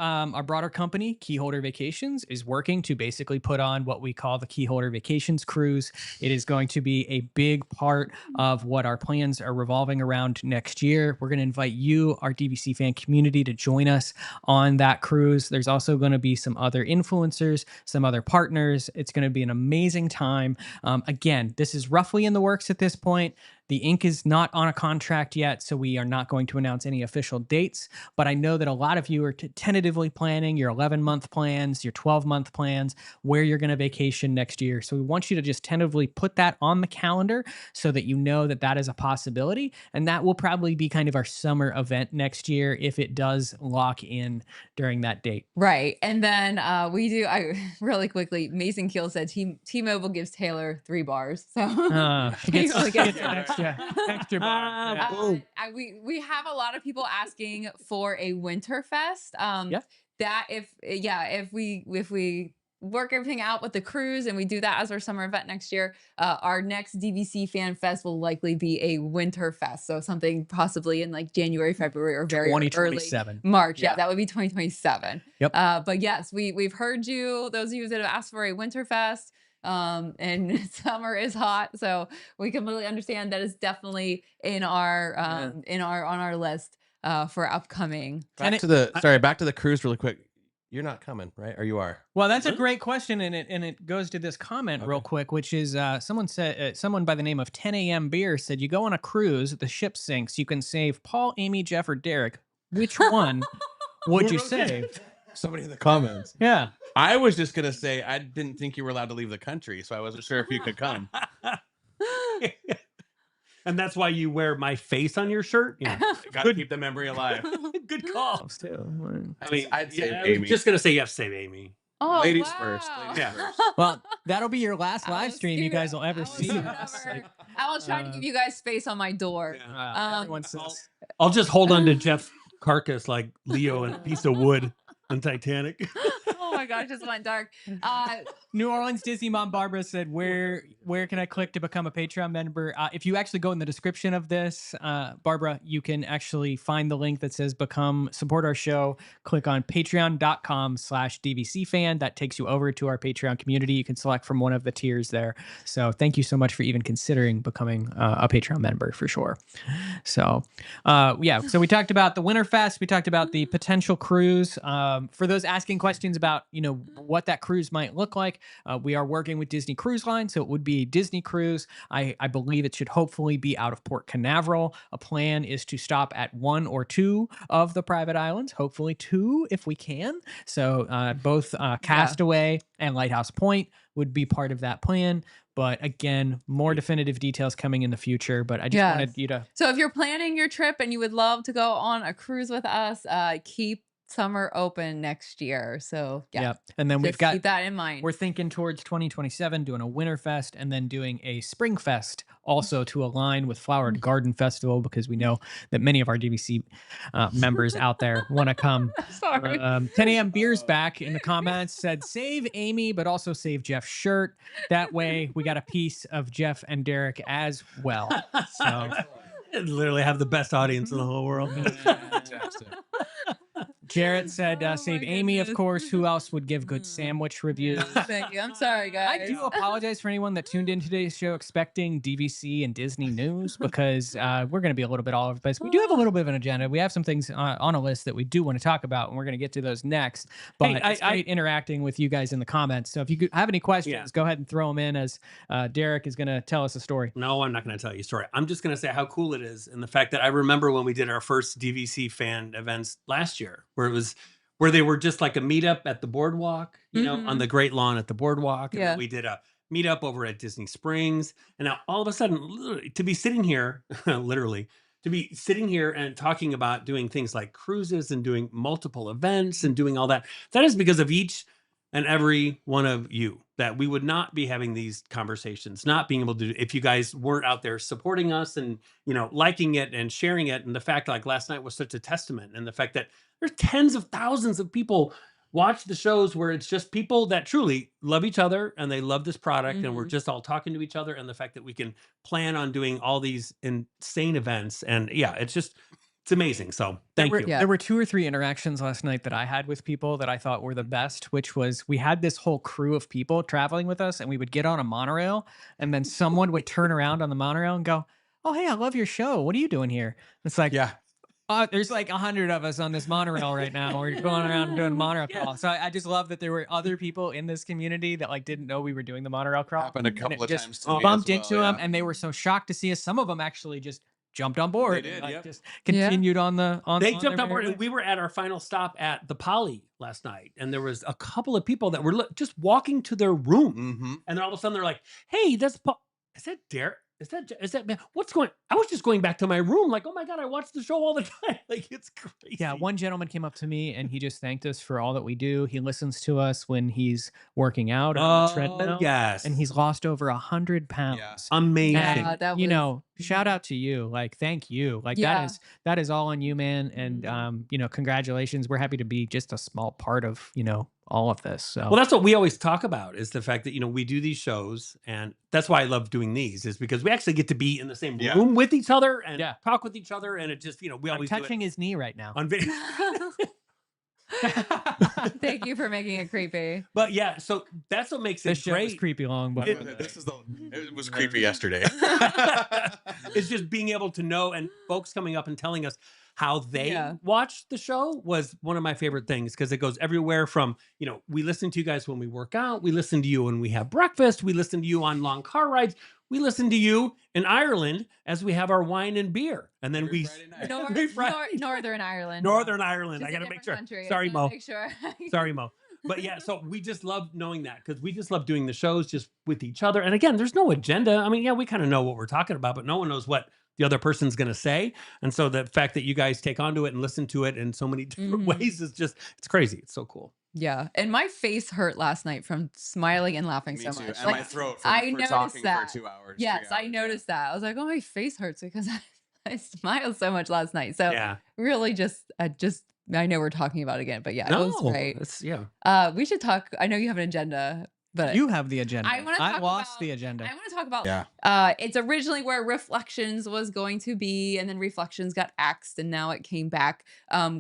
company, Keyholder Vacations, is working to basically put on what we call the Keyholder Vacations Cruise. It is going to be a big part of what our plans are revolving around next year. We're going to invite you, our DVC fan community, to join us on that cruise. There's also going to be some other influencers, some other partners. It's going to be an amazing time. Again, this is roughly in the works at this point. The ink is not on a contract yet, so we are not going to announce any official dates. But I know that a lot of you are tentatively planning your 11-month plans, your 12-month plans, where you're going to vacation next year. So we want you to just tentatively put that on the calendar so that you know that that is a possibility. And that will probably be kind of our summer event next year if it does lock in during that date. right. And then we do, really quickly, Mason Keel said T-Mobile gives Taylor 3 bars. So She gets, Basically she gets an extra bar. Yeah. Oh. we have a lot of people asking for a Winterfest. Yeah. That if we work everything out with the cruise and we do that as our summer event next year, our next DVC Fan Fest will likely be a Winterfest. So something possibly in like January, February, or very early 2027. March. Yeah, Yeah. that would be 2027. Yep. But yes, we've heard you, those of you that have asked for a Winterfest. And summer is hot, so we completely understand that is definitely in our on our list for upcoming. Back to the cruise really quick. You're not coming, right? Or you are? Well, that's a great question, and it goes to this comment real quick, which is someone by the name of 10 a.m. Beer said, you go on a cruise, the ship sinks, you can save Paul, Amy, Jeff, or Derek. Which one would you save? Somebody in the comments. Yeah. I was just gonna say I didn't think you were allowed to leave the country, so I wasn't sure if you could come. And that's why you wear my face on your shirt? Yeah. Got to keep the memory alive. Good call. I mean, I'd say Yeah, Amy. just going to say you have to save Amy. Oh, Ladies wow. first. Ladies Yeah. first. Well, that'll be your last I live will stream you scoot- guys will I ever will see. scoot us. over. I will try to give you guys space on my door. Everyone says, I'll just hold on to Jeff's carcass like Leo and a piece of wood on Titanic. Oh my gosh, this went dark. New Orleans Disney Mom Barbara said, where can I click to become a Patreon member? If you actually go in the description of this, Barbara, you can actually find the link that says support our show. Click on patreon.com/DVC fan. That takes you over to our Patreon community. You can select from one of the tiers there. So thank you so much for even considering becoming a Patreon member for sure. So so we talked about the Winterfest. We talked about the potential cruise. For those asking questions about, what that cruise might look like, we are working with Disney Cruise Line, so it would be a Disney cruise. I believe it should hopefully be out of Port Canaveral. A plan is to stop at 1 or 2 of the private islands, hopefully 2 if we can. So both Castaway and Lighthouse Point would be part of that plan. But again, more definitive details coming in the future. But I just wanted you to... So if you're planning your trip and you would love to go on a cruise with us, keep summer open next year. So yeah, Yep. And then we've just got keep that in mind. we're thinking towards 2027 doing a winter fest and then doing a spring fest also to align with Flower and Garden Festival, because we know that many of our DVC members out there want to come. Sorry. 10 a.m. Beers back in the comments said save Amy, but also save Jeff's shirt. That way we got a piece of Jeff and Derek as well. So Literally have the best audience in the whole world. Fantastic. Jarrett said Oh save my Amy, of goodness. course. Who else would give good sandwich reviews? Thank you. I'm sorry, guys. I do apologize for anyone that tuned in today's show expecting DVC and Disney news, because we're going to be a little bit all over the place. We do have a little bit of an agenda. We have some things on a list that we do want to talk about, and we're going to get to those next. But Hey, it's great interacting with you guys in the comments. So if you have any questions, Yeah. go ahead and throw them in, as Derek is going to tell us a story. No, I'm not going to tell you a story. I'm just going to say how cool it is, and the fact that I remember when we did our first DVC fan events last year, where they were just like a meetup at the boardwalk, you know, on the Great Lawn at the boardwalk. And Yeah. then we did a meetup over at Disney Springs. And now all of a sudden, literally, to be sitting here, literally, to be sitting here and talking about doing things like cruises and doing multiple events and doing all that, that is because of each and every one of you. That we would not be having these conversations, not being able to, if you guys weren't out there supporting us and, you know, liking it and sharing it. And the fact, like last night was such a testament, and the fact that there's tens of thousands of people watch the shows where it's just people that truly love each other and they love this product, and we're just all talking to each other, and the fact that we can plan on doing all these insane events. And yeah, it's amazing. So thank you. Yeah. There were 2 or 3 interactions last night that I had with people that I thought were the best, which was we had this whole crew of people traveling with us, and we would get on a monorail, and then someone would turn around on the monorail and go, "Oh, hey, I love your show. What are you doing here?" It's like, Yeah. there's like 100 of us on this monorail right now. We're going around doing a monorail crawl. So I just love that there were other people in this community that like didn't know we were doing the monorail crawl. Happened a And couple it of just times to me as bumped well, into them, yeah. and they were so shocked to see us. Some of them actually just jumped on board. They did, and, like, yep. just continued on They on jumped their on board, merry and we were at our final stop at the Poly last night, and there was a couple of people that were just walking to their room, Mm-hmm. and then all of a sudden they're like, "Hey, is that Derek? Is that man? What's going?" I was just going back to my room, like, "Oh my god, I watch the show all the time." Like, it's crazy. Yeah, one gentleman came up to me and he just thanked us for all that we do. He listens to us when he's working out on the treadmill. yes, And he's lost over 100 pounds. Yeah. amazing. Yeah, that You was- know, shout out to you. Like, thank you. Like Yeah. that is all on you, man. And you know, congratulations. We're happy to be just a small part of, you know, all of this. So Well, that's what we always talk about, is the fact that, you know, we do these shows, and that's why I love doing these, is because we actually get to be in the same Yeah. room with each other and Yeah. talk with each other, and it just, you know, we I'm always touching do it his knee right now. on video. Thank you for making it creepy. But yeah, so that's what makes This it show was great. creepy long, but It was creepy yesterday. It's just being able to know, and folks coming up and telling us how they Yeah. watched the show was one of my favorite things, because it goes everywhere from, you know, we listen to you guys when we work out, we listen to you when we have breakfast, we listen to you on long car rides, we listen to you in Ireland as we have our wine and beer, and then Every Friday night. Every Friday. Northern Ireland. Northern Ireland. Just I a gotta make different sure. country. I Sorry, just wanna Mo. Make sure. Sorry, Mo. But yeah, so we just love knowing that, because we just love doing the shows just with each other. And again, there's no agenda. I mean, yeah, we kind of know what we're talking about, but no one knows what the other person's going to say. And so the fact that you guys take onto it and listen to it in so many different ways is just, it's crazy. It's so cool. Yeah, and my face hurt last night from smiling and laughing Me so too. much. And like, my throat I for noticed talking that. for 2 hours. Yes, 3 I hours, noticed that. I was like, oh, my face hurts because I smiled so much last night. So Yeah. really I know we're talking about it again, but yeah, it was great. It's, yeah. We should talk. I know you have an agenda, but you have the agenda. I wanna talk lost about- the agenda. I want to talk about Yeah. it's originally where Reflections was going to be, and then Reflections got axed, and now it came back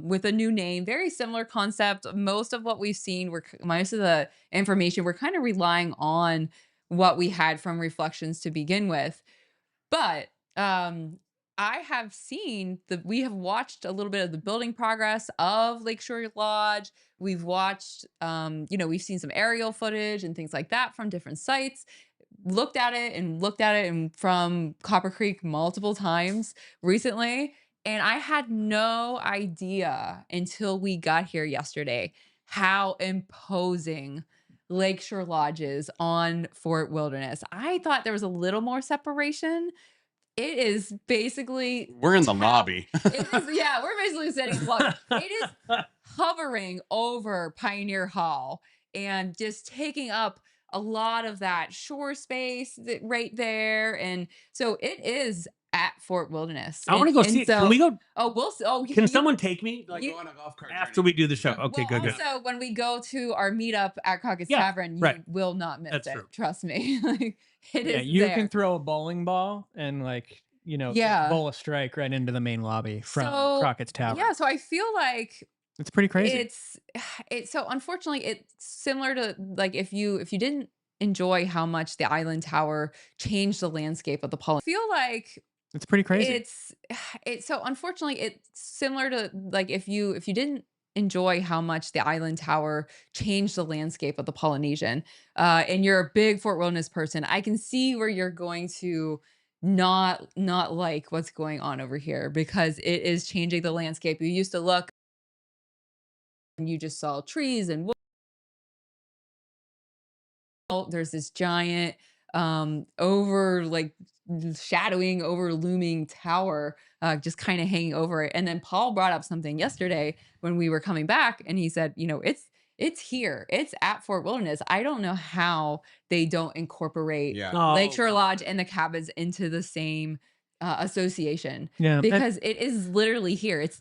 with a new name. Very similar concept. Most of what we've seen, most of the information, we're kind of relying on what we had from Reflections to begin with. But I have seen we have watched a little bit of the building progress of Lakeshore Lodge. We've watched, we've seen some aerial footage and things like that from different sites. Looked at it and from Copper Creek multiple times recently. And I had no idea until we got here yesterday how imposing Lakeshore Lodge is on Fort Wilderness. I thought there was a little more separation. It is basically We're in the lobby. it is, yeah, we're basically sitting close. It is hovering over Pioneer Hall and just taking up a lot of that shore space right there. And so it is at Fort Wilderness. I want to go see it. Can we go? Oh, Can someone take me Like You- go on a golf cart after journey. we do the show? Yeah. Okay, well, good. also, when we go to our meetup at Crockett's Yeah, Tavern, you right. will not miss That's it. true. Trust me. Like, it Yeah, is you there. can throw a bowling ball and like Yeah. bowl a strike right into the main lobby from So, Crockett's Tavern. Yeah, so I feel like It's pretty crazy. it's so unfortunately it's similar to like if you didn't enjoy how much the Island Tower changed the landscape of the Poly. I feel like It's pretty crazy. it's so unfortunately it's similar to like if you didn't enjoy how much the Island Tower changed the landscape of the Polynesian and you're a big Fort Wilderness person, I can see where you're going to not like what's going on over here because it is changing the landscape. You used to look and you just saw trees and there's this giant over like shadowing over looming tower just kind of hanging over it. And then Paul brought up something yesterday when we were coming back and he said, it's here, it's at Fort Wilderness. I don't know how they don't incorporate Oh, Lakeshore Lodge and the cabins into the same association Yeah, because it is literally here. It's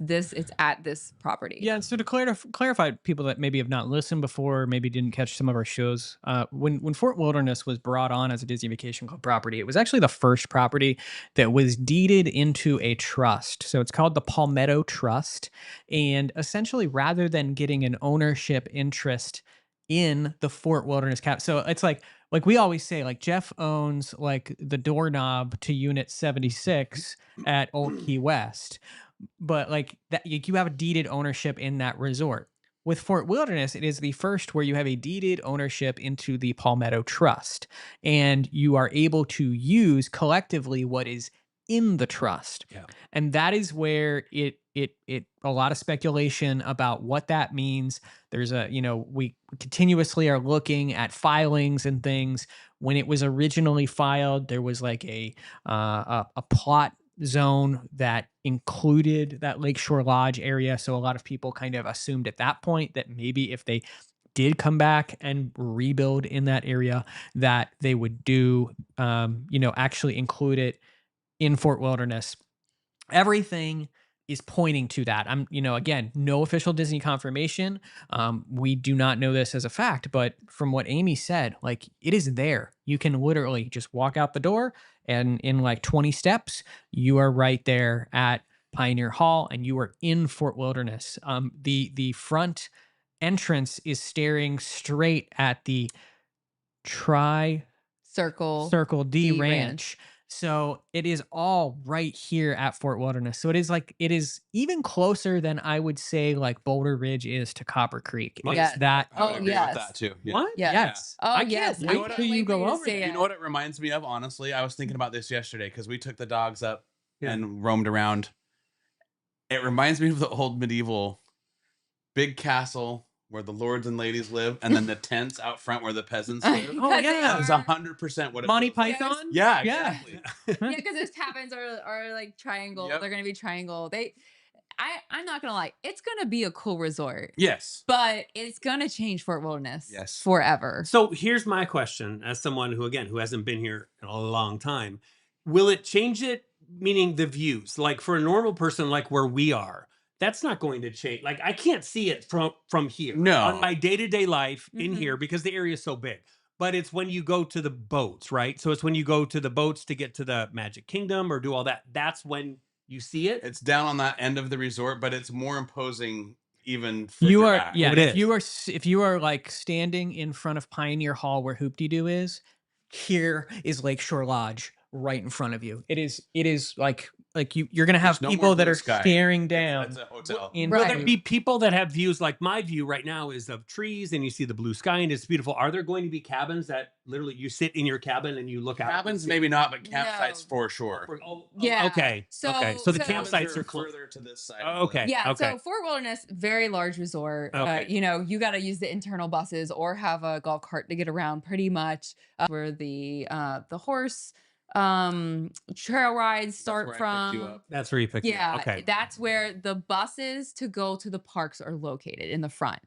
at this property. Yeah, so to clarify, people that maybe have not listened before, maybe didn't catch some of our shows, when Fort Wilderness was brought on as a Disney Vacation Club property, it was actually the first property that was deeded into a trust. So it's called the Palmetto Trust, and essentially, rather than getting an ownership interest in the Fort Wilderness cap, so it's like we always say, like Jeff owns like the doorknob to Unit 76 at Old Key West. But like that, you have a deeded ownership in that resort. With Fort Wilderness, it is the first where you have a deeded ownership into the Palmetto Trust, and you are able to use collectively what is in the trust. Yeah. And that is where it a lot of speculation about what that means. There's we continuously are looking at filings and things. When it was originally filed, there was like a plot zone that included that Lakeshore Lodge area. So a lot of people kind of assumed at that point that maybe if they did come back and rebuild in that area, that they would do, actually include it in Fort Wilderness. Everything is pointing to that. Again, no official Disney confirmation. We do not know this as a fact, but from what Amy said, like it is there. You can literally just walk out the door and in like 20 steps, you are right there at Pioneer Hall and you are in Fort Wilderness. The front entrance is staring straight at the Circle D Ranch. So it is all right here at Fort Wilderness. So it is even closer than I would say like Boulder Ridge is to Copper Creek. It's Yes. that. I would Oh, agree yes. with that too. Yeah. What? Yes. Yes. Oh, I yes. can't I wait can't till you wait go for you to over see there. it. You know what it reminds me of? Honestly, I was thinking about this yesterday because we took the dogs up Yeah. and roamed around. It reminds me of the old medieval big castle where the lords and ladies live, and then the tents out front where the peasants live. Oh, yeah. It's 100% what it Monty feels like. Python? Yeah, Yeah. exactly. Yeah, because those cabins are like triangle. Yep. They're gonna be triangle. I'm not gonna lie, it's gonna be a cool resort, Yes. but it's gonna change Fort Wilderness Yes. forever. So here's my question as someone who hasn't been here in a long time. Will it change it? Meaning the views, like for a normal person, like where we are, that's not going to change. Like I can't see it from here. No. On my day-to-day life in Mhm. here because the area is so big. But it's when you go to the boats, right? So it's when you go to the boats to get to the Magic Kingdom or do all that. That's when you see it. It's down on that end of the resort, but it's more imposing even further You are, back. yeah. It If you are like standing in front of Pioneer Hall where Hoop-Dee-Doo is, here is Lakeshore Lodge right in front of you. It is like you're gonna have There's no more people that blue are sky. staring down. It's a hotel. in Will front there of be you. people that have views like my view right now is of trees and you see the blue sky and it's beautiful? Are there going to be cabins that literally you sit in your cabin and you look out? Cabins, maybe not, but No. campsites for sure. Yeah. Okay. So- okay. So the so- campsites are further to this side. Oh, okay. Yeah, okay. so Fort Wilderness, very large resort. Okay. You got to use the internal buses or have a golf cart to get around pretty much. Where the horse trail rides start where I picked you from. up. That's where you pick me up. Okay. That's where the buses to go to the parks are located in the front.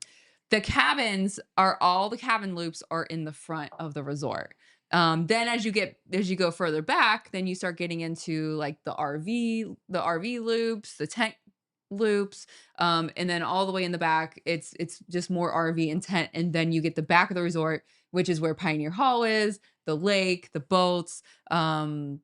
The cabins are all the cabin loops are in the front of the resort. Then as you go further back, then you start getting into like the RV loops, the tent loops, and then all the way in the back, it's just more RV and tent, and then you get the back of the resort, which is where Pioneer Hall is, the lake, the boats, the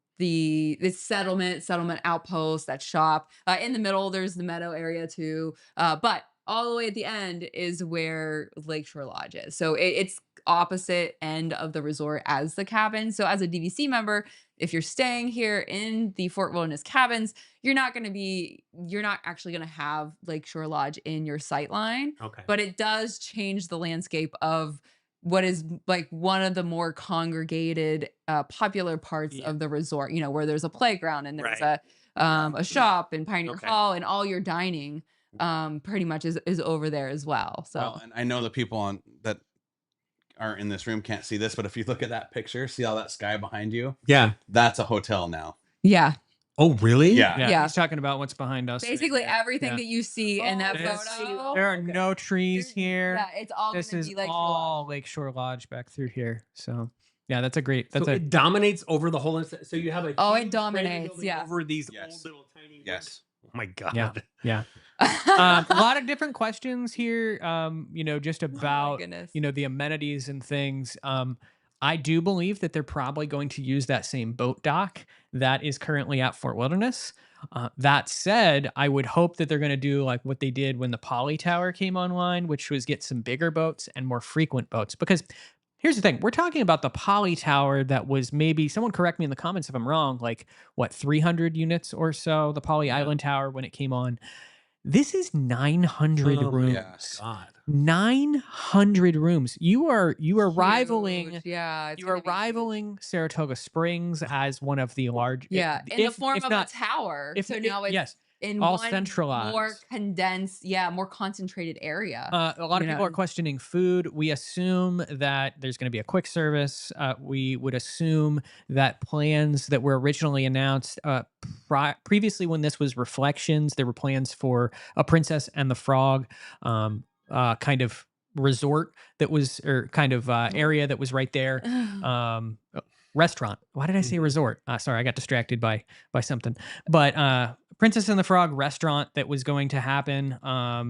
settlement outpost, that shop. In the middle, there's the meadow area too. But all the way at the end is where Lakeshore Lodge is. So it's opposite end of the resort as the cabin. So as a DVC member, if you're staying here in the Fort Wilderness cabins, you're not actually going to have Lakeshore Lodge in your sight line. Okay. But it does change the landscape of what is like one of the more congregated, popular parts of the resort, where there's a playground and there's a shop and Pioneer Hall, and all your dining pretty much is over there as well. So, well, and I know the people that are in this room can't see this, but if you look at that picture, see all that sky behind you? Yeah. That's a hotel now. yeah. Oh, really? Yeah. He's talking about what's behind us. Basically everything that you see in that photo. There are no trees here. Yeah, it's all This gonna is be Lakeshore all Lodge. Lakeshore Lodge back through here. So yeah, that's a great. So it dominates over the whole. So you have a. Oh, it huge dominates, building yeah. Over these Yes. old little tiny. Yes. Oh my god. Yeah. A lot of different questions here. Just about goodness. the amenities and things. I do believe that they're probably going to use that same boat dock that is currently at Fort Wilderness. That said, I would hope that they're going to do like what they did when the Poly Tower came online, which was get some bigger boats and more frequent boats. Because here's the thing, we're talking about the Poly Tower that was maybe, someone correct me in the comments if I'm wrong, like what, 300 units or so, the Poly Island Tower when it came on. This is 900 rooms. Yes. God. 900 rooms. You are rivaling. Huge. Yeah. It's You are gonna be huge. rivaling Saratoga Springs as one of the large. Yeah, in the form of a tower. If, So now it's yes, in all one centralized. more condensed, more concentrated area. A lot of people are questioning food. We assume that there's going to be a quick service. We would assume that plans that were originally announced previously, when this was Reflections, there were plans for a Princess and the Frog kind of resort that was, or kind of area that was right there. Restaurant. Why did I say resort? Sorry, I got distracted by something. But Princess and the Frog restaurant that was going to happen.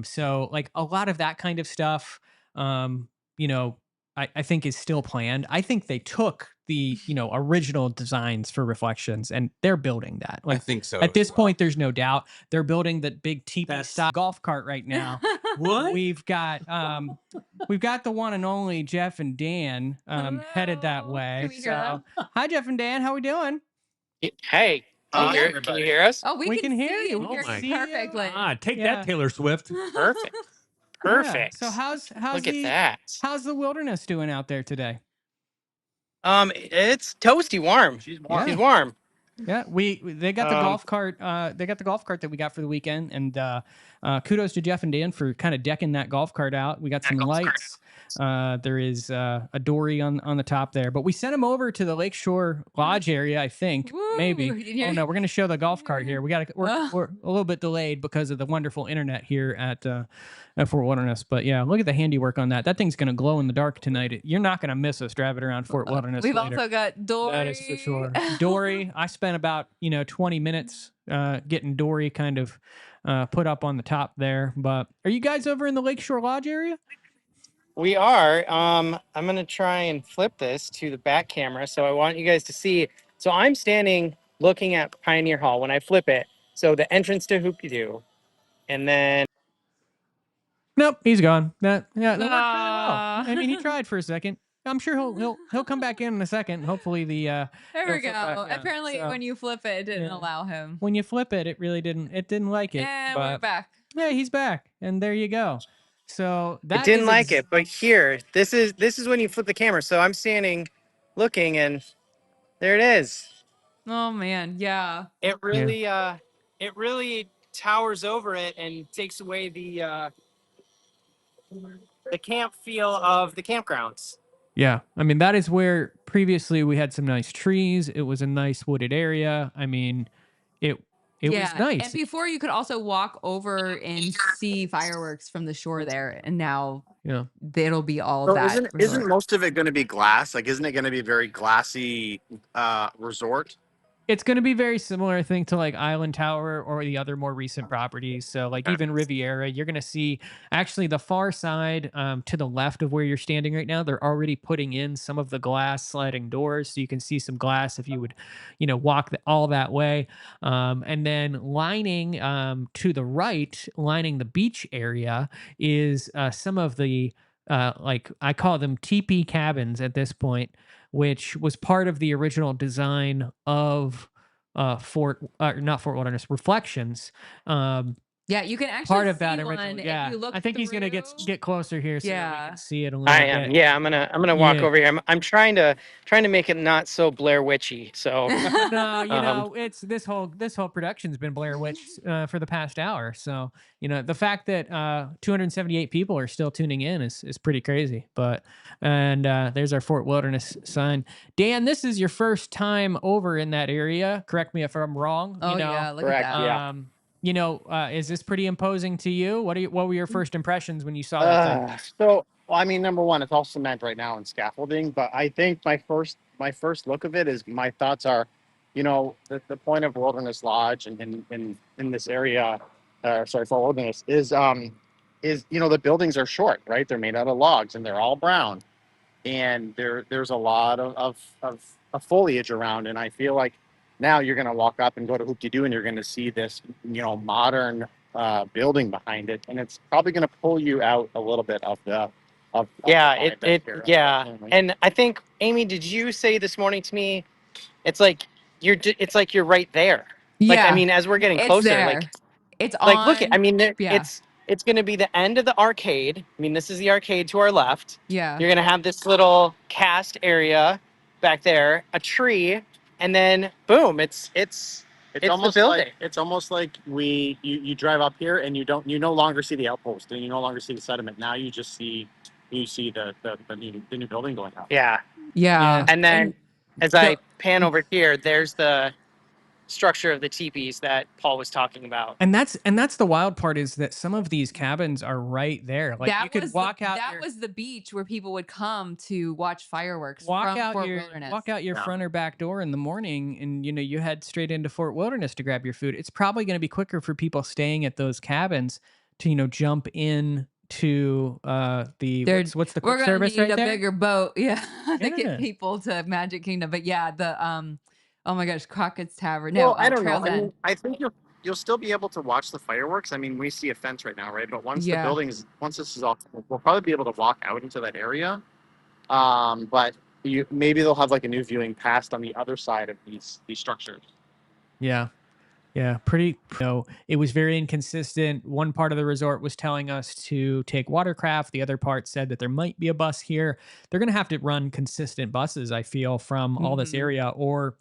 So like a lot of that kind of stuff, I think is still planned. I think they took the original designs for Reflections and they're building that. I think so. At this point, there's no doubt they're building that big teepee style golf cart right now. What? We've got the one and only Jeff and Dan headed that way. Can we hear them? Hi Jeff and Dan, how we doing? Hey, can you hear us? Oh, we can hear see you. you. We Hear can you see you. perfectly. Take Yeah. that, Taylor Swift. Perfect. Yeah. Perfect. So how's Look at that. How's the wilderness doing out there today? It's toasty warm. She's warm. She's warm. Yeah, they got the golf cart. They got the golf cart that we got for the weekend, and kudos to Jeff and Dan for kind of decking that golf cart out. We got some lights. There is a dory on the top there, but we sent them over to the Lakeshore Lodge area. I think maybe. Oh no, we're gonna show the golf cart here. We're a little bit delayed because of the wonderful internet here at Fort Wilderness. But yeah, look at the handiwork on that. That thing's gonna glow in the dark tonight. You're not gonna miss us driving around Fort Wilderness. We've later. also got Dory. That is for sure. Dory, I spent about 20 minutes getting Dory kind of put up on the top there. But are you guys over in the Lakeshore Lodge area? We are. I'm gonna try and flip this to the back camera, so I want you guys to see. So I'm standing looking at Pioneer Hall when I flip it. So the entrance to Hoop-de-Doo, and then Nope, he's gone. That worked pretty well. I mean, he tried for a second. I'm sure he'll come back in a second. Hopefully the There we It'll flip go. back, yeah. Apparently, So- when you flip it, it didn't Yeah. allow him. when you flip it, it really didn't like it. And we're but back. yeah, he's back, and there you go. So that it didn't is like it. But here, this is when you flip the camera. So I'm standing, looking, and there it is. Oh man, yeah. It really towers over it and takes away the camp feel of the campgrounds. Yeah, I mean that is where previously we had some nice trees. It was a nice wooded area. I mean, it it was Yeah, and nice. before you could also walk over and see fireworks from the shore there, and now Yeah. it'll be all So that isn't resort. most of it going to be glass? Like, isn't it going to be a very glassy resort? It's going to be very similar, I think, to like Island Tower or the other more recent properties. So, like Okay. even Riviera, you're going to see actually the far side to the left of where you're standing right now. They're already putting in some of the glass sliding doors, so you can see some glass if you would, walk all that way. And then lining to the right, lining the beach area, is some of the like I call them teepee cabins at this point, which was part of the original design of not Fort Wilderness Reflections. Yeah, you can actually Part of that see original, one if yeah. you look I think he's gonna through. get closer here so that we Yeah. can see it a little I am. bit. Yeah, I'm gonna walk Yeah. over here. I'm trying to make it not so Blair Witchy. So No, um, it's this whole production's been Blair Witch for the past hour. So the fact that 278 people are still tuning in is pretty crazy. But and there's our Fort Wilderness sign. Dan, this is your first time over in that area. Correct me if I'm wrong. Oh yeah, look Correct, at that. yeah. Is this pretty imposing to you? What were your first impressions when you saw that thing? So, well, I mean, number one, it's all cement right now and scaffolding. But I think my first look of it is my thoughts are, the point of Wilderness Lodge and in this area, sorry, for Wilderness is the buildings are short, right? They're made out of logs and they're all brown, and there's a lot of foliage around, and I feel like now you're going to walk up and go to Hoop-de-Doo and you're going to see this modern building behind it, and it's probably going to pull you out a little bit of the yeah, vibe it that's it here. yeah. And I think, Amy, did you say this morning to me, it's like it's like you're right there. Like, I Yeah, mean, as we're getting it's closer, there. It's look at, I on. mean, Yeah. it's going to be the end of the arcade. I mean, this is the arcade to our left. Yeah. You're going to have this little cast area back there, a tree, and then boom, it's the almost building. like you drive up here and you no longer see the outpost and you no longer see the sediment. Now you just see the new building going up. Yeah. Yeah. And then as so- I pan over here, there's the structure of the teepees that Paul was talking about. And that's the wild part, is that some of these cabins are right there. Like you could walk out. That was the beach where people would come to watch fireworks walk from out Fort your Wilderness. walk out your Yeah. front or back door in the morning, and you head straight into Fort Wilderness to grab your food. It's probably going to be quicker for people staying at those cabins to jump in to They're- what's the We're quick gonna service need right a there? bigger boat, yeah, to Yeah. get people to Magic Kingdom. But yeah, the oh my gosh, Crockett's Tavern. Well, No, I don't know. Trail's I mean, End. I think you'll still be able to watch the fireworks. I mean, we see a fence right now, right? But once Yeah. once this is all, we'll probably be able to walk out into that area. But maybe they'll have like a new viewing past on the other side of these structures. Yeah. Yeah, pretty. It was very inconsistent. One part of the resort was telling us to take watercraft. The other part said that there might be a bus here. They're going to have to run consistent buses, I feel, from all this Mhm. area, or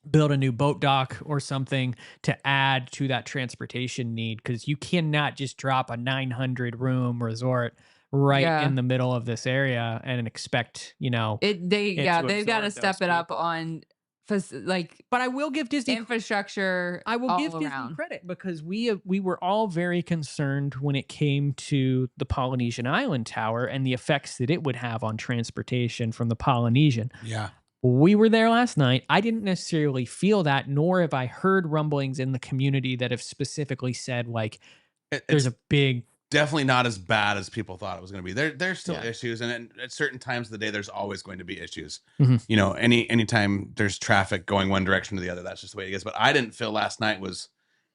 build a new boat dock or something to add to that transportation need, because you cannot just drop a 900 room resort right Yeah. in the middle of this area and expect They've got to to absorb step those it up people. on But I will give Disney infrastructure. I will all give Disney around. credit, because we were all very concerned when it came to the Polynesian Island Tower and the effects that it would have on transportation from the Polynesian. Yeah. We were there last night. I didn't necessarily feel that, nor have I heard rumblings in the community that have specifically said like there's It's a big. definitely not as bad as people thought it was going to be. There's still Yeah. issues, and at certain times of the day, there's always going to be issues. Mhm. Anytime there's traffic going one direction to the other, that's just the way it is. But I didn't feel last night was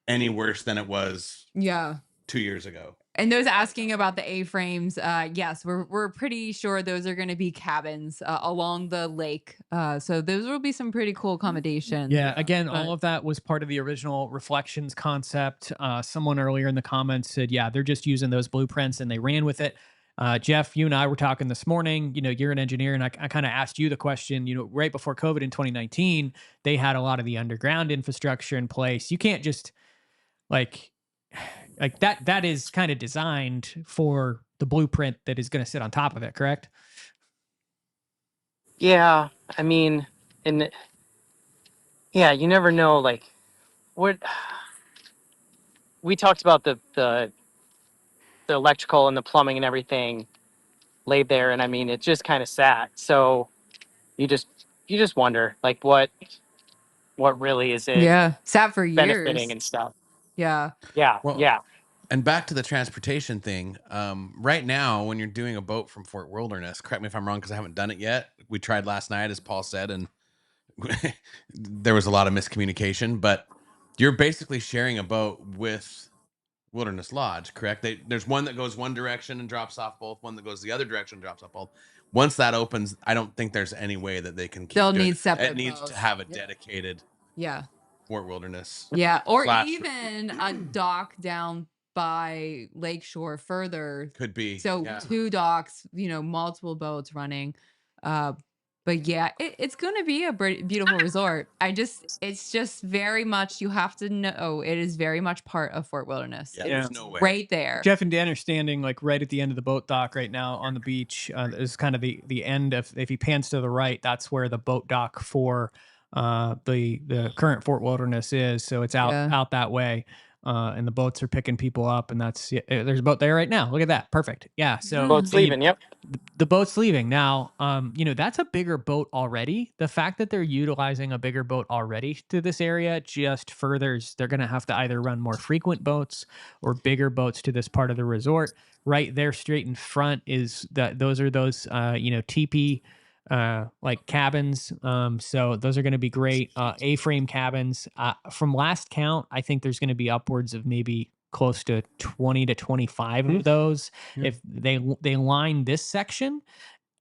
any worse than it was Yeah. 2 years ago. And those asking about the A-frames, yes, we're pretty sure those are going to be cabins along the lake. So those will be some pretty cool accommodations. Yeah, again, but- all of that was part of the original Reflections concept. Someone earlier in the comments said, yeah, they're just using those blueprints and they ran with it. Jeff, you and I were talking this morning. You're an engineer, and I kind of asked you the question. Right before COVID in 2019, they had a lot of the underground infrastructure in place. You can't just like that. That is kind of designed for the blueprint that is going to sit on top of it, correct? Yeah, I mean, and yeah, you never know. Like, what we talked about the electrical and the plumbing and everything laid there, and I mean, it just kind of sat. So you just wonder, like, what really is it Yeah. Sat for benefiting years. and stuff. Yeah. Yeah, Well, yeah. and back to the transportation thing. Right now, when you're doing a boat from Fort Wilderness, correct me if I'm wrong because I haven't done it yet. We tried last night, as Paul said, and there was a lot of miscommunication. But you're basically sharing a boat with Wilderness Lodge, correct? There's one that goes one direction and drops off both, one that goes the other direction and drops off both. Once that opens, I don't think there's any way that they can keep They'll doing need it. separate It needs boats. to have a Yep. dedicated Yeah. Fort Wilderness. Yeah. Or Slash- even a dock down by Lakeshore further. Could be. So yeah. 2 docks, multiple boats running. But yeah, it's going to be a beautiful resort. It's just very much, you have to know, it is very much part of Fort Wilderness. Yeah, Yeah. there's no way. Right there. Jeff and Dan are standing like right at the end of the boat dock right now on the beach. Is kind of the end of, if he pans to the right, that's where the boat dock for the current Fort Wilderness is. So it's out that way. And the boats are picking people up, and there's a boat there right now. Look at that. Perfect. Yeah. So Boat's leaving. Yep. the boat's leaving now. That's a bigger boat already. The fact that they're utilizing a bigger boat already to this area just furthers, they're going to have to either run more frequent boats or bigger boats to this part of the resort. Right there, straight in front is those teepee like cabins. So those are going to be great. A-frame cabins. From last count, I think there's going to be upwards of maybe close to 20 to 25 of those. Yeah. If they line this section,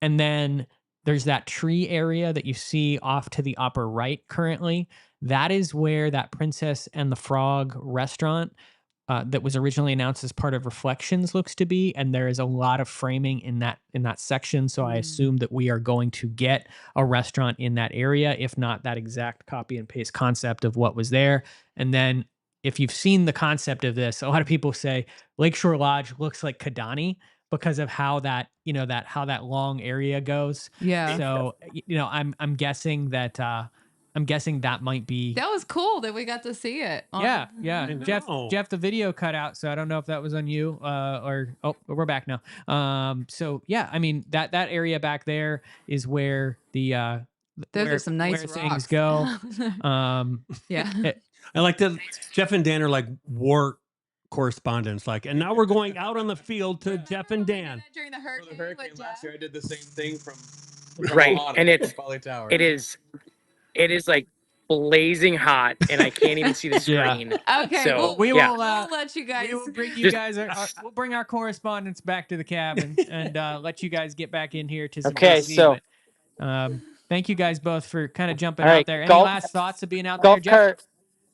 and then there's that tree area that you see off to the upper right currently. That is where that Princess and the Frog restaurant that was originally announced as part of Reflections looks to be, and there is a lot of framing in that section. So I assume that we are going to get a restaurant in that area, if not that exact copy and paste concept of what was there. And then if you've seen the concept of this, a lot of people say Lakeshore Lodge looks like Kidani because of how that how that long area goes. Yeah. So I'm guessing that that might be. That was cool that we got to see it. Yeah. I know. Jeff, the video cut out, so I don't know if that was on you we're back now. So yeah, I mean that area back there is where the Those are some nice where things rocks. go. Yeah. I like that Jeff and Dan are like war correspondents. Like, and now we're going out on the field to Jeff and Dan. During the hurricane, with Jeff. I did the same thing from Right, Ohana, and it's- from Folly Tower. It is like blazing hot, and I can't even see the Yeah. screen. Okay, So, well, we yeah. will let you guys. we will bring you Just- guys we'll bring our correspondents back to the cabin and let you guys get back in here to some Okay, DC, so- but, thank you guys both for kind of jumping All out right, there. Any golf- last thoughts of being out there, Golf Jeff? cart,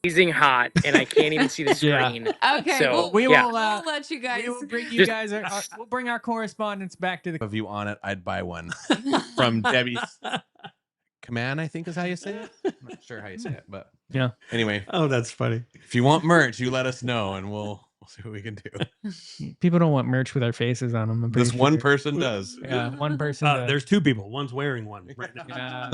blazing hot, and I can't even see the Yeah. screen. Okay, So, well, we yeah. will we'll let you guys. we will bring you Just- guys we'll bring our correspondents back to the of you on it, I'd buy one from Debbie's Command, I think is how you say it. I'm not sure how you say it, but Yeah. Anyway, Oh, that's funny. if you want merch, you let us know, and we'll see what we can do. People don't want merch with our faces on them. I'm This pretty one sure. person does. Yeah, one person. does. There's 2 people. One's wearing one right now.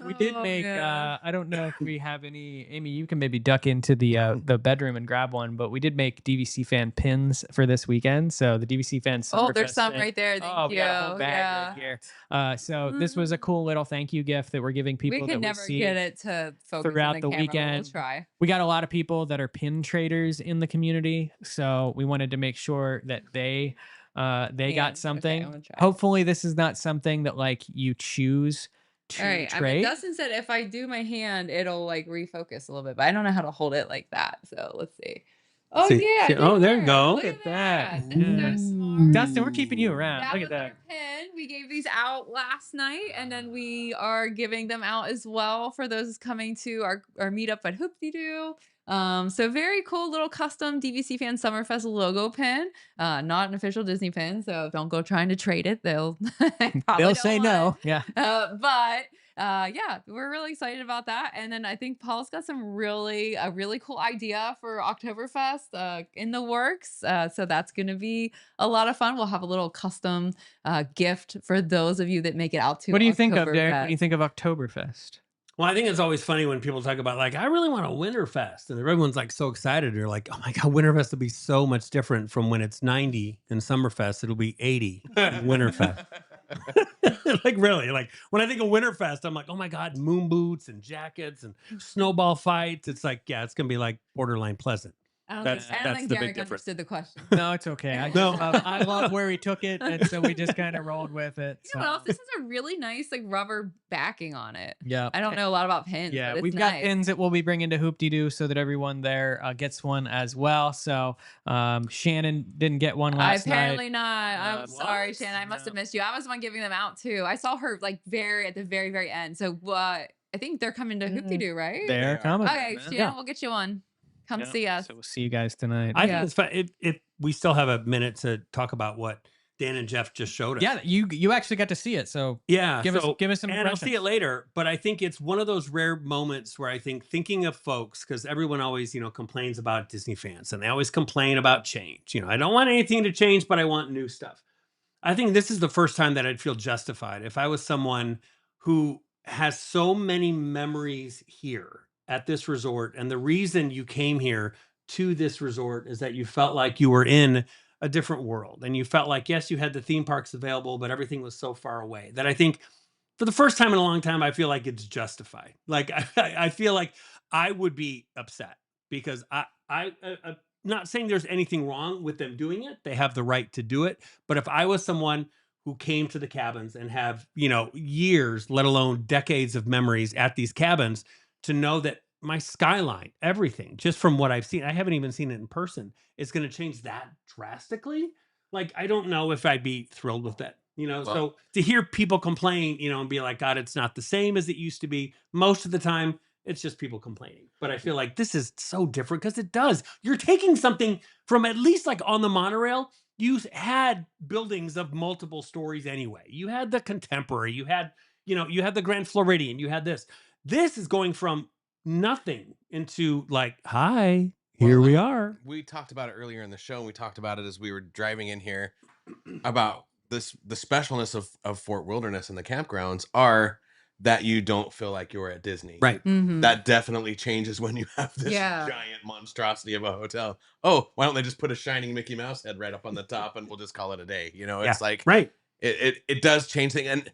We did Oh, make. yeah. I don't know if we have any. Amy, you can maybe duck into the bedroom and grab one. But we did make DVC fan pins for this weekend. So the DVC fan. Oh, there's SummerFest some thing. right there. Thank Oh, you. we got a whole bag Yeah. right here. So this was a cool little thank you gift that we're giving people. We that could never see get it to focus throughout on the the camera, but weekend. We'll try. We got a lot of people that are pin traders in the community, so we wanted to make sure that they Okay, got something. I'm gonna try. Hopefully, this is not something that like you choose to All right. I mean, trade. Dustin said if I do my hand, it'll like refocus a little bit, but I don't know how to hold it like that. So let's see. Oh See- yeah. see- oh, there you go. Look Look at that. That's so Yes. smart. Dustin, we're keeping you around. That Look was at our that. pin. We gave these out last night, and then we are giving them out as well for those coming to our meetup at Hoop-de-Doo. So very cool little custom DVC Fan SummerFest logo pin. Not an official Disney pin, so don't go trying to trade it. They'll They'll say no. Yeah. but yeah, we're really excited about that. And then I think Paul's got a really cool idea for Oktoberfest in the works. So that's going to be a lot of fun. We'll have a little custom gift for those of you that make it out to What do you think of, Derek? Oktoberfest. What do you think of Oktoberfest? Well, I think it's always funny when people talk about like, I really want a Winterfest, and everyone's like so excited. They're like, oh my God, Winterfest will be so much different from when it's 90 in Summerfest. It'll be 80 in Winterfest. Like really, like when I think of Winterfest, I'm like, oh my God, moon boots and jackets and snowball fights. It's like, yeah, it's gonna be like borderline pleasant. I don't That's think the big Derek difference. understood the question. No, it's okay. I love where we took it, and so we just kind of rolled with it. You know what else? This is a really nice like rubber backing on it. Yeah. I don't know a lot about pins. Yeah, but it's we've got nice. pins that we'll be bringing to Hoop-de-Doo so that everyone there gets one as well. So Shannon didn't get one last Apparently night. not. I'm sorry, what? Shannon. I must have missed you. I was the one giving them out too. I saw her like at the very end. So I think they're coming to Hoop-de-Doo, right? They're coming. Okay, Shannon, we'll get you one. Come see us. So we'll see you guys tonight. I Yeah. think it's fun. If we still have a minute to talk about what Dan and Jeff just showed us. Yeah, you actually got to see it. So Yeah. give us some and I'll impressions. see it later, but I think it's one of those rare moments where I think thinking of folks, because everyone always, complains about Disney fans and they always complain about change. I don't want anything to change, but I want new stuff. I think this is the first time that I'd feel justified if I was someone who has so many memories here at this resort. And the reason you came here to this resort is that you felt like you were in a different world. And you felt like, yes, you had the theme parks available, but everything was so far away that I think for the first time in a long time, I feel like it's justified. Like I feel like I would be upset because I'm not saying there's anything wrong with them doing it. They have the right to do it. But if I was someone who came to the cabins and have, years, let alone decades of memories at these cabins, to know that my skyline, everything, just from what I've seen, I haven't even seen it in person, is going to change that drastically. Like, I don't know if I'd be thrilled with that, so to hear people complain, and be like, God, it's not the same as it used to be. Most of the time, it's just people complaining. But I feel like this is so different because it does. You're taking something from at least like on the monorail. You had buildings of multiple stories anyway. You had the Contemporary, you had the Grand Floridian, you had this. This is going from nothing into like, hi, here we are. We talked about it earlier in the show, and we talked about it as we were driving in here about the specialness of Fort Wilderness and the campgrounds are that you don't feel like you're at Disney. Right. Mhm. That definitely changes when you have this Yeah. giant monstrosity of a hotel. Oh, why don't they just put a shining Mickey Mouse head right up on the top and we'll just call it a day? It's like, right. It does change things. And,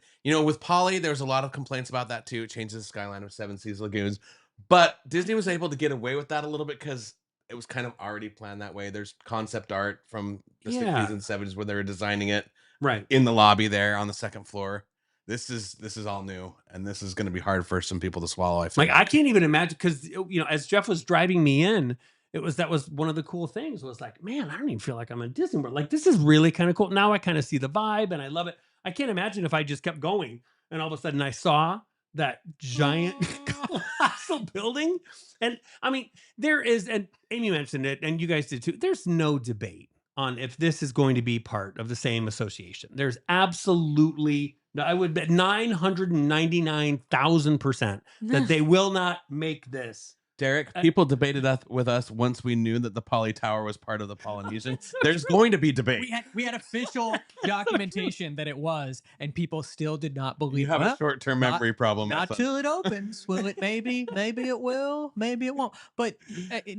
with Polly, there's a lot of complaints about that too. It changes the skyline of Seven Seas Lagoons. But Disney was able to get away with that a little bit because it was kind of already planned that way. There's concept art from the 60s and 70s where they were designing it Right. in the lobby there on the second floor. This is all new, and this is going to be hard for some people to swallow. I feel Like I can't even imagine because as Jeff was driving me in, that was one of the cool things was like, man, I don't even feel like I'm in Disney World. Like this is really kind of cool. Now I kind of see the vibe and I love it. I can't imagine if I just kept going and all of a sudden I saw that giant colossal building. And I mean, there is, and Amy mentioned it, and you guys did too. There's no debate on if this is going to be part of the same association. There's absolutely no, I would bet 999,000% that they will not make this. Derek, people debated with us once we knew that the Poly Tower was part of the Polynesian. There's going to be debate. We had official documentation that it was, and people still did not believe. You have a short-term memory problem. Not till it opens. Will it? Maybe it will. Maybe it won't. But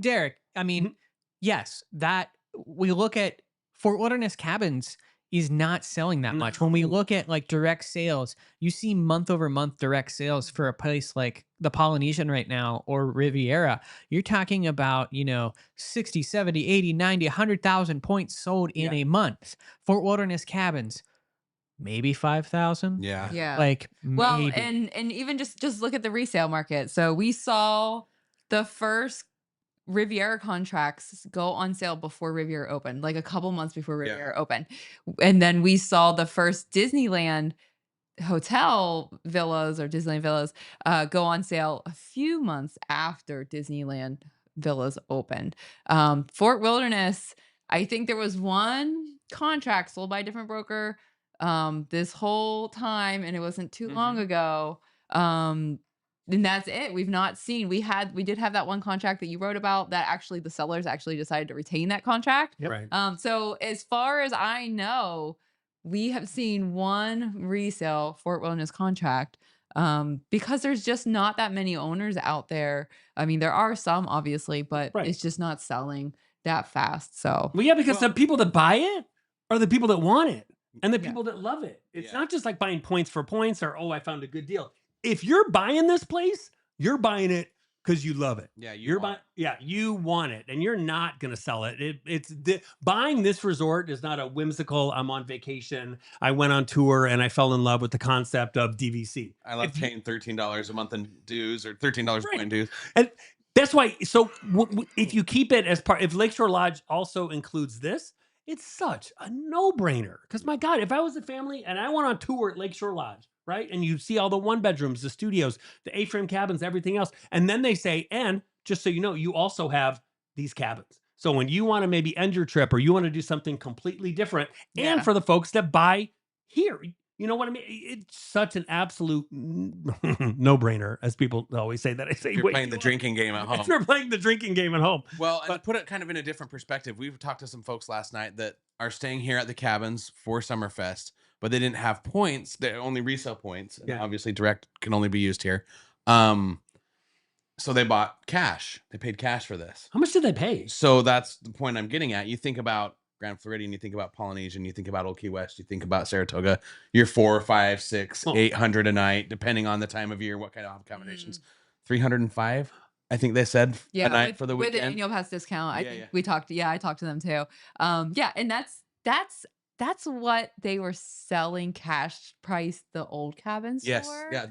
Derek, I mean, yes, that we look at Fort Wilderness Cabins is not selling that much. When we look at like direct sales, you see month over month direct sales for a place like the Polynesian right now or Riviera. You're talking about, 60, 70, 80, 90, 100,000 points sold in a month. Fort Wilderness Cabins, maybe 5,000. Yeah. Yeah. Like, well, maybe. and even just look at the resale market. So we saw the first Riviera contracts go on sale before Riviera opened, like a couple months before Riviera opened. And then we saw the first Disneyland hotel villas or Disneyland villas go on sale a few months after Disneyland villas opened. Fort Wilderness, I think there was one contract sold by a different broker this whole time, and it wasn't too long ago. And that's it. We've not seen. We did have that one contract that you wrote about that actually the sellers actually decided to retain that contract. Yep. Right. So as far as I know, we have seen one resale Fort Wilderness contract because there's just not that many owners out there. I mean, there are some obviously, but Right. it's just not selling that fast. So Well, yeah, because the people that buy it are the people that want it and the people that love it. It's not just like buying points for points or, oh, I found a good deal. If you're buying this place, you're buying it because you love it. Yeah, You're buying. Yeah, you want it, and you're not going to sell it. Buying this resort is not a whimsical. I'm on vacation. I went on tour and I fell in love with the concept of DVC. I love paying $13 a month in dues or $13 a point in dues. And that's why. So if you keep it as part, if Lakeshore Lodge also includes this, it's such a no-brainer. Because my God, if I was a family and I went on tour at Lakeshore Lodge, right, and you see all the one bedrooms, the studios, the A-frame cabins, everything else, and then they say, and just so you know, you also have these cabins. So when you want to maybe end your trip or you want to do something completely different, and for the folks that buy here, you know what I mean? It's such an absolute no-brainer, as people always say that. I say, If you're playing the drinking game at home. If you're playing the drinking game at home. Well, and to put it kind of in a different perspective, we've talked to some folks last night that are staying here at the cabins for SummerFest, but they didn't have points. They only resale points. And obviously, direct can only be used here. So they bought cash. They paid cash for this. How much did they pay? So that's the point I'm getting at. You think about Grand Floridian, you think about Polynesian, you think about Old Key West, you think about Saratoga. You're 400, 500, 600, 800 a night, depending on the time of year, what kind of accommodations. 305, I think they said a night for the weekend. With the annual pass discount, I think we talked. Yeah, I talked to them too. And that's what they were selling cash price the old cabins for. Yeah,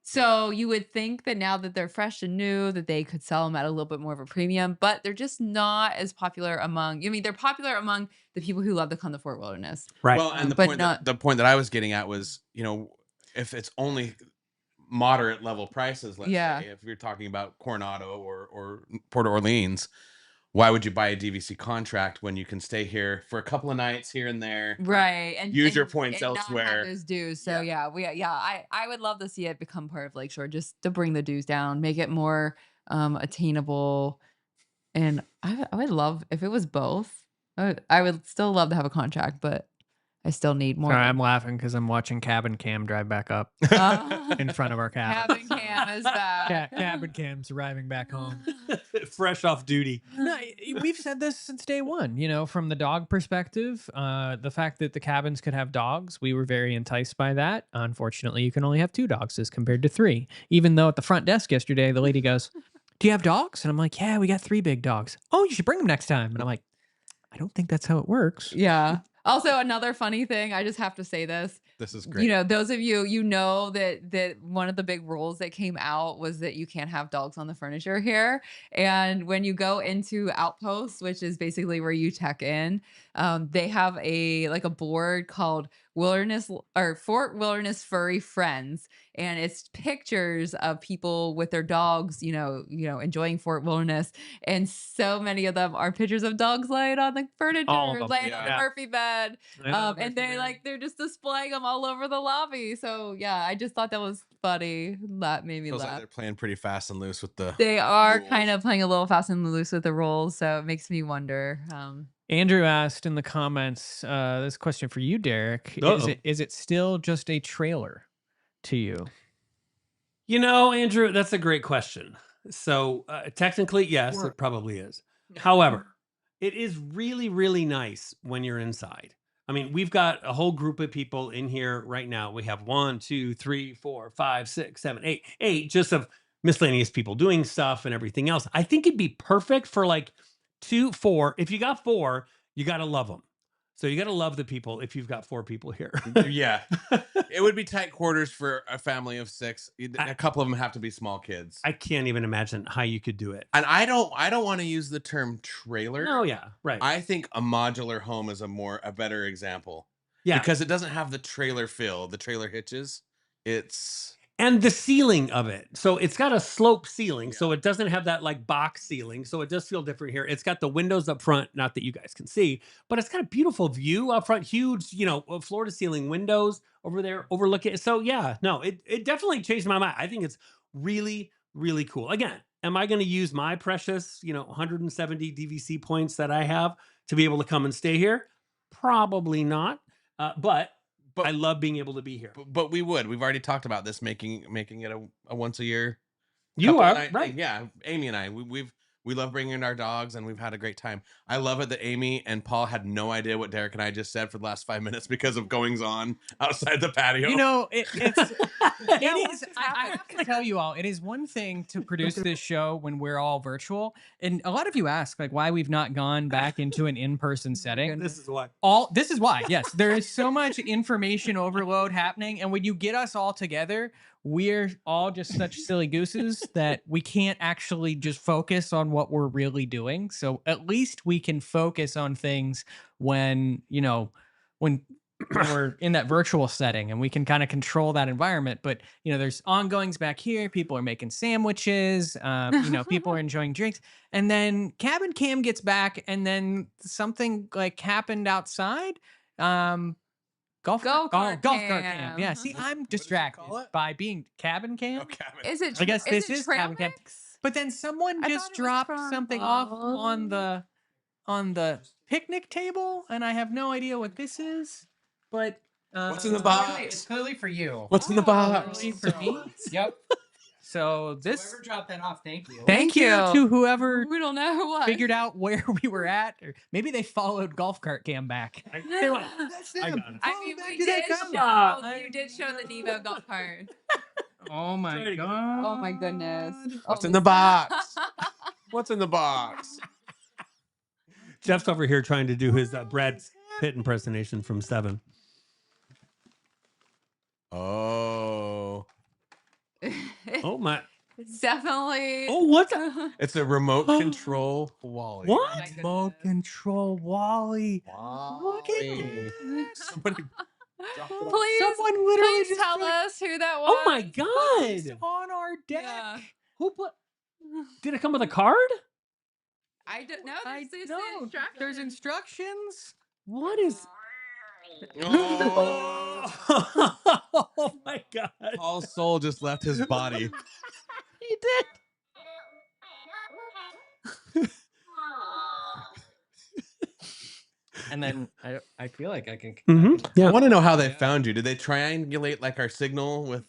So you would think that now that they're fresh and new, that they could sell them at a little bit more of a premium, but they're just not as popular among. I mean, they're popular among the people who love to come to Fort Wilderness, right? Well, and the point that I was getting at was, you know, if it's only moderate level prices, let's say, if you're talking about Coronado or Port Orleans, why would you buy a DVC contract when you can stay here for a couple of nights here and there, right? And use your points elsewhere. Not have those dues. So I would love to see it become part of Lakeshore, just to bring the dues down, make it more attainable. And I would love if it was both. I would still love to have a contract, but I still need more. Sorry, I'm laughing because I'm watching Cabin Cam drive back up in front of our cabin. Cabin Cam is back. Cabin Cam's arriving back home. Fresh off duty. No, we've said this since day one, you know, from the dog perspective, the fact that the cabins could have dogs, we were very enticed by that. Unfortunately, you can only have 2 dogs as compared to 3, even though at the front desk yesterday, the lady goes, "Do you have dogs?" And I'm like, "Yeah, we got 3 big dogs." "Oh, you should bring them next time." And I'm like, I don't think that's how it works. Yeah. Also, another funny thing, I just have to say this. This is great. You know, those of you, you know that one of the big rules that came out was that you can't have dogs on the furniture here. And when you go into Outpost, which is basically where you check in, they have a board called Fort Wilderness Furry Friends, and it's pictures of people with their dogs, you know, enjoying Fort Wilderness, and so many of them are pictures of dogs laying on the furniture, laying on the Murphy bed, and they're just displaying them all over the lobby. So yeah, I just thought that was funny. That made me laugh. Like they're playing pretty fast and loose with the. They are rules. kind of playing a little fast and loose with the rules, so it makes me wonder. Andrew asked in the comments, this question for you, Derek. Is it still just a trailer to you? You know, Andrew, that's a great question. So technically, yes, it probably is. However, it is really, really nice when you're inside. I mean, we've got a whole group of people in here right now. We have 1, 2, 3, 4, 5, 6, 7, 8 just of miscellaneous people doing stuff and everything else. I think it'd be perfect for like 2, 4. If you got 4, you got to love them. So you got to love the people if you've got 4 people here. Yeah. It would be tight quarters for a family of 6. A couple of them have to be small kids. I can't even imagine how you could do it. And I don't want to use the term trailer. No, yeah, right. I think a modular home is a better example. Yeah. Because it doesn't have the trailer feel, the trailer hitches. and the ceiling of it. So it's got a slope ceiling, so it doesn't have that like box ceiling. So it does feel different here. It's got the windows up front, not that you guys can see, but it's got a beautiful view up front, huge, floor to ceiling windows over there overlooking. So yeah, no, it definitely changed my mind. I think it's really, really cool. Again, am I going to use my precious, 170 DVC points that I have to be able to come and stay here? Probably not. But I love being able to be here. But we would. We've already talked about this, making it a once a year. You are night right. thing. Yeah, Amy and I, we love bringing our dogs, and we've had a great time. I love it that Amy and Paul had no idea what Derek and I just said for the last 5 minutes because of goings on outside the patio. It is. I have to tell you all, it is one thing to produce this show when we're all virtual, and a lot of you ask like why we've not gone back into an in-person setting. This is why. This is why. Yes, there is so much information overload happening, and when you get us all together, we're all just such silly gooses that we can't actually just focus on what we're really doing. So at least we can focus on things when we're in that virtual setting, and we can kind of control that environment. But there's ongoings back here. People are making sandwiches. People are enjoying drinks, and then Cabin Cam gets back, and then something like happened outside. Golf cart cam. Yeah. See, I'm distracted by being cabin cam. Oh, cabin. Is it? I guess this it is trail cabin cam. mix? But then someone I just thought it was dropped from- something off on the picnic table, and I have no idea what this is. But What's in the box? It's clearly for you. What's in the box? Clearly for me. Yep. So this. Whoever dropped that off, thank you. Thank you to whoever We don't know who was. figured out where we were at, or maybe they followed Golf Cart Cam back. I got it. I mean, Back we to that did cover. show. You did show the Nevo golf cart. Oh my god! Oh my goodness! What's in the box? What's in the box? Jeff's over here trying to do his Brad Pitt impersonation from Seven. Oh. Oh my! It's definitely. Oh, what's It's a remote control Wally. what? Remote control Wally. Look at Wally. that. Somebody Please, Someone literally please just tell put us who that was. Oh my this god! on our deck. Yeah. Who put? Did it come with a card? I don't know. I There's know. There's instructions. What is? Oh. Oh my god! Paul's soul just left his body. He did. And then I feel like I can. Mm-hmm. I Yeah. want to know how they found you. Did they triangulate like our signal with?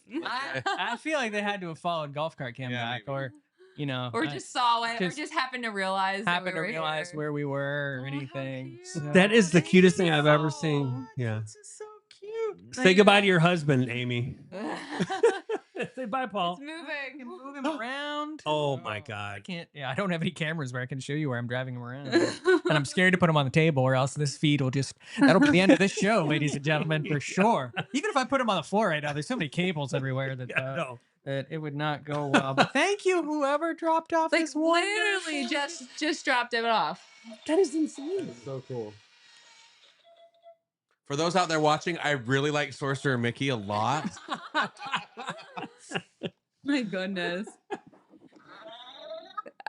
I feel like they had to have followed Golf Cart Cam Yeah, back, maybe. or Or just saw it, just or just happened to realize. that happened we to were realize here. where we were or Oh, how anything. cute. So- That is the Thank cutest thing you I've ever so seen. much. Yeah. This is so cute. Say goodbye to your husband, Amy. Say bye, It's Paul. moving. Move him around. Oh my I god. can't. Yeah, I don't have any cameras where I can show you where I'm driving him around, and I'm scared to put him on the table, or else this feed will just. That'll be the end of this show, ladies and gentlemen, for sure. Even if I put him on the floor right now, there's so many cables everywhere that No. that it would not go well. But thank you, whoever dropped off Like this one. literally just dropped it off. That is insane. So cool. For those out there watching, I really like Sorcerer Mickey a lot. My goodness.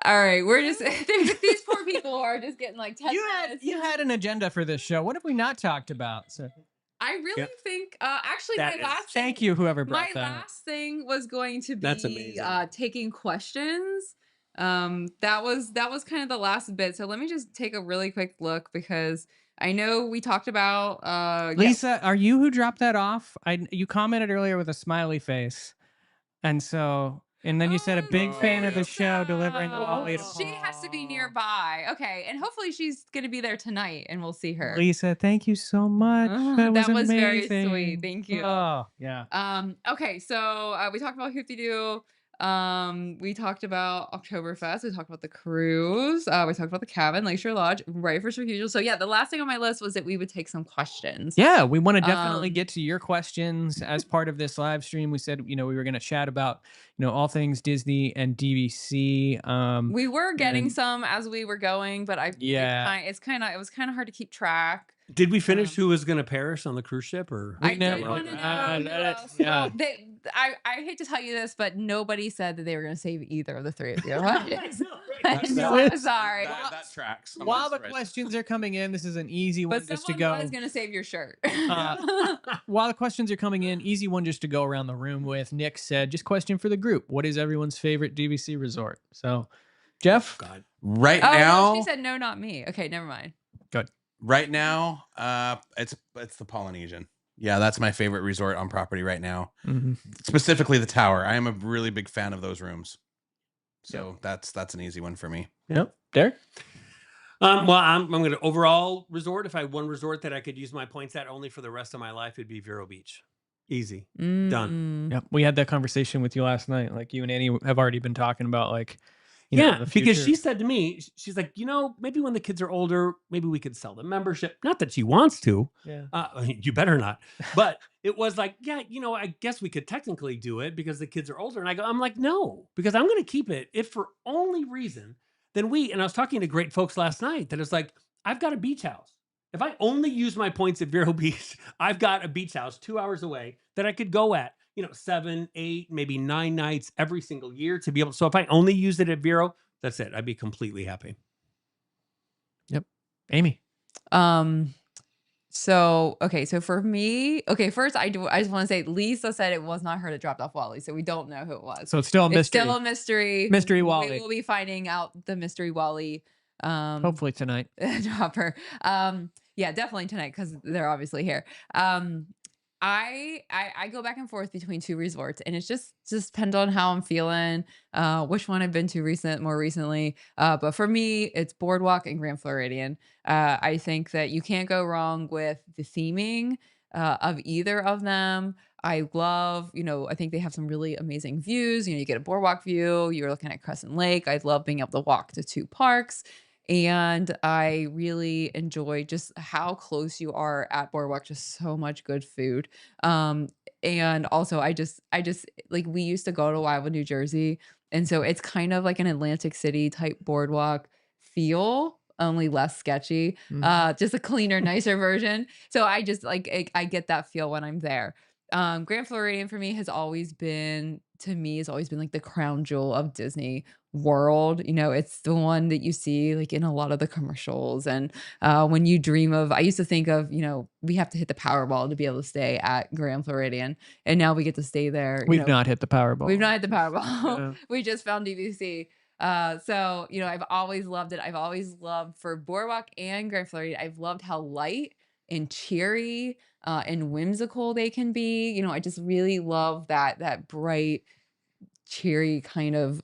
All right, we're just these poor people are just getting like 10 minutes. You had an agenda for this show. What have we not talked about? So I really Yep. think actually That my is- last thank thing, you, whoever brought my that. last thing was going to be That's amazing. taking questions. That was kind of the last bit. So let me just take a really quick look because I know we talked about Lisa, are you who dropped that off? You commented earlier with a smiley face, and then you said a big fan of the show, delivering the Wally to She has to be nearby. Okay, and hopefully she's gonna be there tonight, and we'll see her. Lisa, thank you so much. That was very amazing. sweet. Thank you. Oh yeah. Okay, so we talked about Hoop-de-Doo. We talked about Oktoberfest. We talked about the cruise. We talked about the cabin, Lakeshore Lodge, right for Refusal. So yeah, the last thing on my list was that we would take some questions. Yeah, we want to definitely Um, get to your questions as part of this live stream. We said, we were going to chat about, all things Disney and DVC. We were getting and- some as we were going, but Yeah. it was kind of hard to keep track. Did we finish who was going to perish on the cruise ship, or I know- did want to know. uh, who that- else. yeah. I hate to tell you this, but nobody said that they were going to save either of the three of you. So That- I'm sorry. That tracks. While the questions are coming in, this is an easy one But just to someone go. was going to save your shirt. While the questions are coming in, easy one just to go around the room with. Nick said, just question for the group. What is everyone's favorite DVC resort? So, Jeff? God. Right Oh, now, no, she said no, not me. Okay, never mind. Good. right now, it's the Polynesian. Yeah, that's my favorite resort on property right now. Mm-hmm. Specifically the tower. I am a really big fan of those rooms. So that's an easy one for me. Yep. Derek? Well, I'm going to overall resort. If I had one resort that I could use my points at only for the rest of my life, it'd be Vero Beach. Easy. Done. Yep. We had that conversation with you last night. Like you and Annie have already been talking about like, you know, the because future. she said to me, she's like, maybe when the kids are older, maybe we could sell the membership. Not that she wants to. Yeah. You better not. But it was like, yeah, I guess we could technically do it because the kids are older. And I'm like, no, because I'm going to keep it if for only reason then and I was talking to great folks last night that it's like, I've got a beach house. If I only use my points at Vero Beach, I've got a beach house 2 hours away that I could go at, 7, 8, maybe 9 nights every single year to be able. So if I only used it at Vero, that's it. I'd be completely happy. Yep. Amy. So for me, first I just want to say Lisa said it was not her that dropped off Wally, so we don't know who it was. So it's still a mystery. It's still a mystery. Mystery Wally. We will be finding out the mystery Wally. Hopefully tonight. Dropper. Yeah, definitely tonight because they're obviously here. I go back and forth between two resorts, and it's just depends on how I'm feeling, which one I've been to more recently. But for me, it's Boardwalk and Grand Floridian. I think that you can't go wrong with the theming of either of them. I love, I think they have some really amazing views. You get a boardwalk view. You're looking at Crescent Lake. I love being able to walk to two parks. And I really enjoy just how close you are at Boardwalk, just so much good food. And also I just like, we used to go to Wildwood, New Jersey. And so it's kind of like an Atlantic City type boardwalk feel, only less sketchy, just a cleaner, nicer version. So I just like, I get that feel when I'm there. Grand Floridian for me has always been like the crown jewel of Disney World. It's the one that you see like in a lot of the commercials. And when you dream of, I used to think of, we have to hit the Powerball to be able to stay at Grand Floridian. And now we get to stay there. We've not hit the Powerball. We've not hit the Powerball. Yeah. We just found DVC. So, I've always loved it. I've always loved for Boardwalk and Grand Floridian. I've loved how light and cheery and whimsical they can be. I just really love that bright, cheery kind of,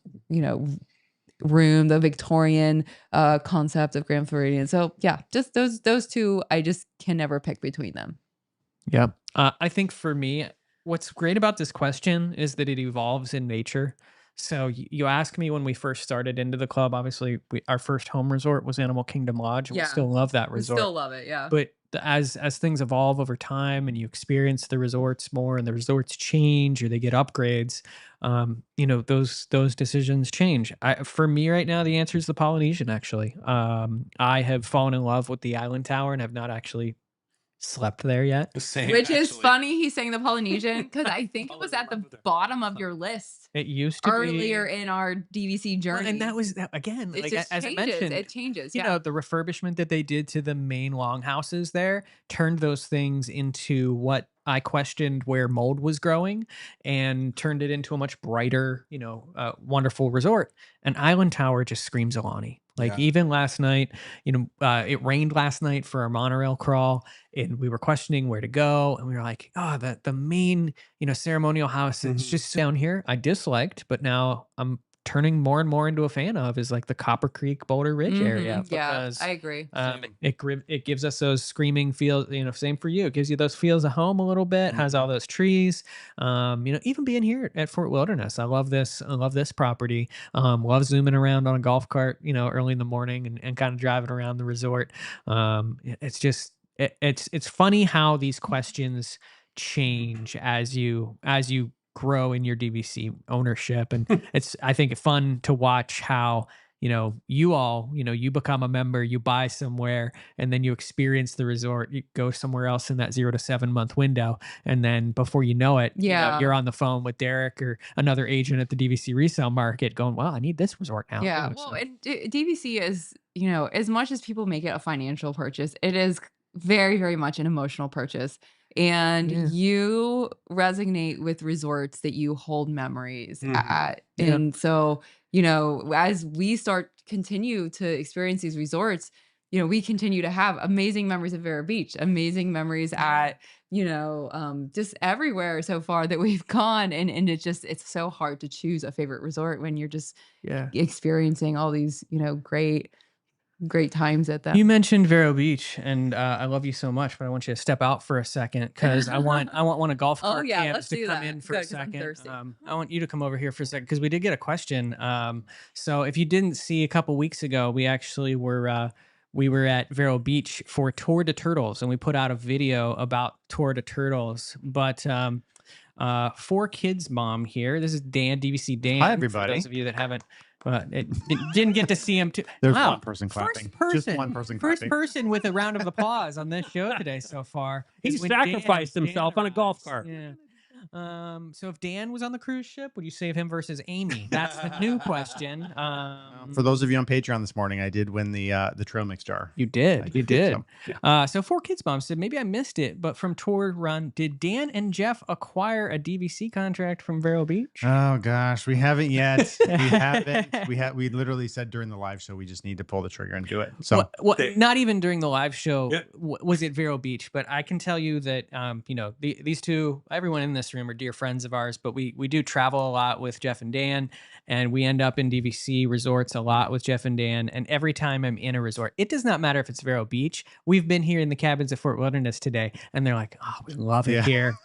room, the Victorian concept of Grand Floridian. So yeah, just those two, I just can never pick between them. Yeah. I think for me, what's great about this question is that it evolves in nature. So you asked me when we first started into the club, obviously our first home resort was Animal Kingdom Lodge. Yeah. We still love that resort. We still love it. Yeah. But as things evolve over time and you experience the resorts more and the resorts change or they get upgrades, those decisions change. For me right now, the answer is the Polynesian, actually. I have fallen in love with the Island Tower and have not actually slept there yet. Same, Which is actually. funny he's saying the Polynesian because I think it was at the bottom of your list It used to earlier be in our DVC journey. Well, and that was again, It like just as I changes. mentioned, It changes. you Yeah. know, the refurbishment that they did to the main longhouses there turned those things into what I questioned where mold was growing and turned it into a much brighter, wonderful resort. And Island Tower just screams Alani. Like even last night, it rained last night for our monorail crawl and we were questioning where to go. And we were like, oh, the main, ceremonial house is just down here. I disliked, but now I'm turning more and more into a fan of is like the Copper Creek, Boulder Ridge area. Yeah, Because, I agree. it gives us those screaming feels, same for you. It gives you those feels of home a little bit, has all those trees. Even being here at Fort Wilderness, I love this property. Love zooming around on a golf cart, early in the morning and kind of driving around the resort. It's just, it's funny how these questions change as you grow in your DVC ownership. And it's, I think, fun to watch how, you become a member, you buy somewhere, and then you experience the resort. You go somewhere else in that 0 to 7 month window, and then before you know it, Yeah. you're on the phone with Derek or another agent at the DVC resale market, going, "Well, I need this resort now." Yeah. too." Well, So- and DVC is, as much as people make it a financial purchase, it is very, very much an emotional purchase. And Yeah. you resonate with resorts that you hold memories Mhm. at. Yeah. And so, as we continue to experience these resorts, we continue to have amazing memories at Vero Beach, amazing memories at, just everywhere so far that we've gone. And it's so hard to choose a favorite resort when you're just Yeah. experiencing all these, great times at them. You mentioned Vero Beach, and I love you so much, but I want you to step out for a second because I want one of golf Oh, cart yeah, camps let's to do come that. in for Good, a 'cause I'm second. thirsty. I want you to come over here for a second because we did get a question. So if you didn't see, a couple weeks ago, we actually were at Vero Beach for Tour de Turtles, and we put out a video about Tour de Turtles. But Four Kids Mom here. This is Dan, DVC Dan. Hi, For everybody. those of you that haven't. Didn't get to see him too. There's Wow. one person clapping. First Just one person First clapping. person with a round of applause on this show today so far. He is when Dan- sacrificed himself on a golf arrives. cart. Yeah. So if Dan was on the cruise ship, would you save him versus Amy? That's the new question. For those of you on Patreon this morning, I did win the trail mix jar. You did. You did. So, yeah. So Four Kids Mom said, maybe I missed it, but from Tour Run, did Dan and Jeff acquire a DVC contract from Vero Beach? Oh gosh, we haven't yet. We haven't. We literally said during the live show we just need to pull the trigger and do it. So Not even during the live show Yeah. was it Vero Beach, but I can tell you that these two, everyone in this room are dear friends of ours, but we do travel a lot with Jeff and Dan, and we end up in DVC resorts a lot with Jeff and Dan. And every time I'm in a resort, it does not matter if it's Vero Beach. We've been here in the cabins at Fort Wilderness today, and they're like, "Oh, we love it Yeah. here.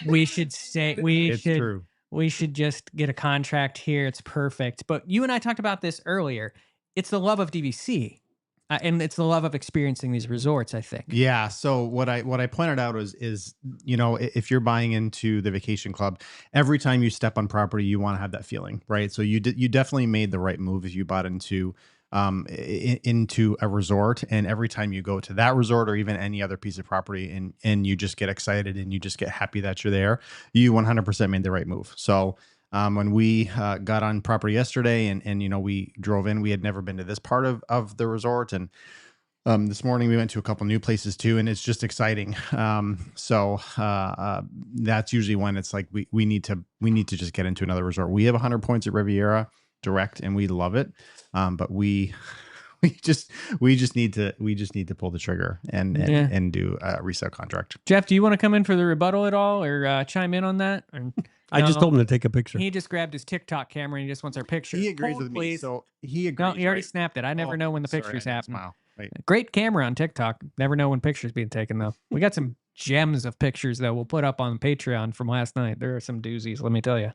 We should stay. it's true. We should just get a contract here. It's perfect." But you and I talked about this earlier. It's the love of DVC, and it's the love of experiencing these resorts, I think. Yeah. So what I pointed out is if you're buying into the vacation club, every time you step on property, you want to have that feeling, right? So you definitely made the right move if you bought into a resort, and every time you go to that resort or even any other piece of property and you just get excited and you just get happy that you're there, you 100% made the right move. So when we got on property yesterday and we drove in, we had never been to this part of the resort, and this morning we went to a couple new places too, and it's just exciting. So that's usually when it's like we need to just get into another resort. We have 100 points at Riviera direct, and we love it. But we just need to pull the trigger and do a resale contract. Jeff, do you want to come in for the rebuttal at all, or chime in on that? Or, I just told him to take a picture. He just grabbed his TikTok camera and he just wants our picture. He agrees Hold, with me, please. so he agrees. No, he already right? snapped it. I never know when the Sorry, pictures I didn't happen. smile. Right. Great camera on TikTok. Never know when pictures being taken though. We got some gems of pictures that we'll put up on Patreon from last night. There are some doozies, let me tell you.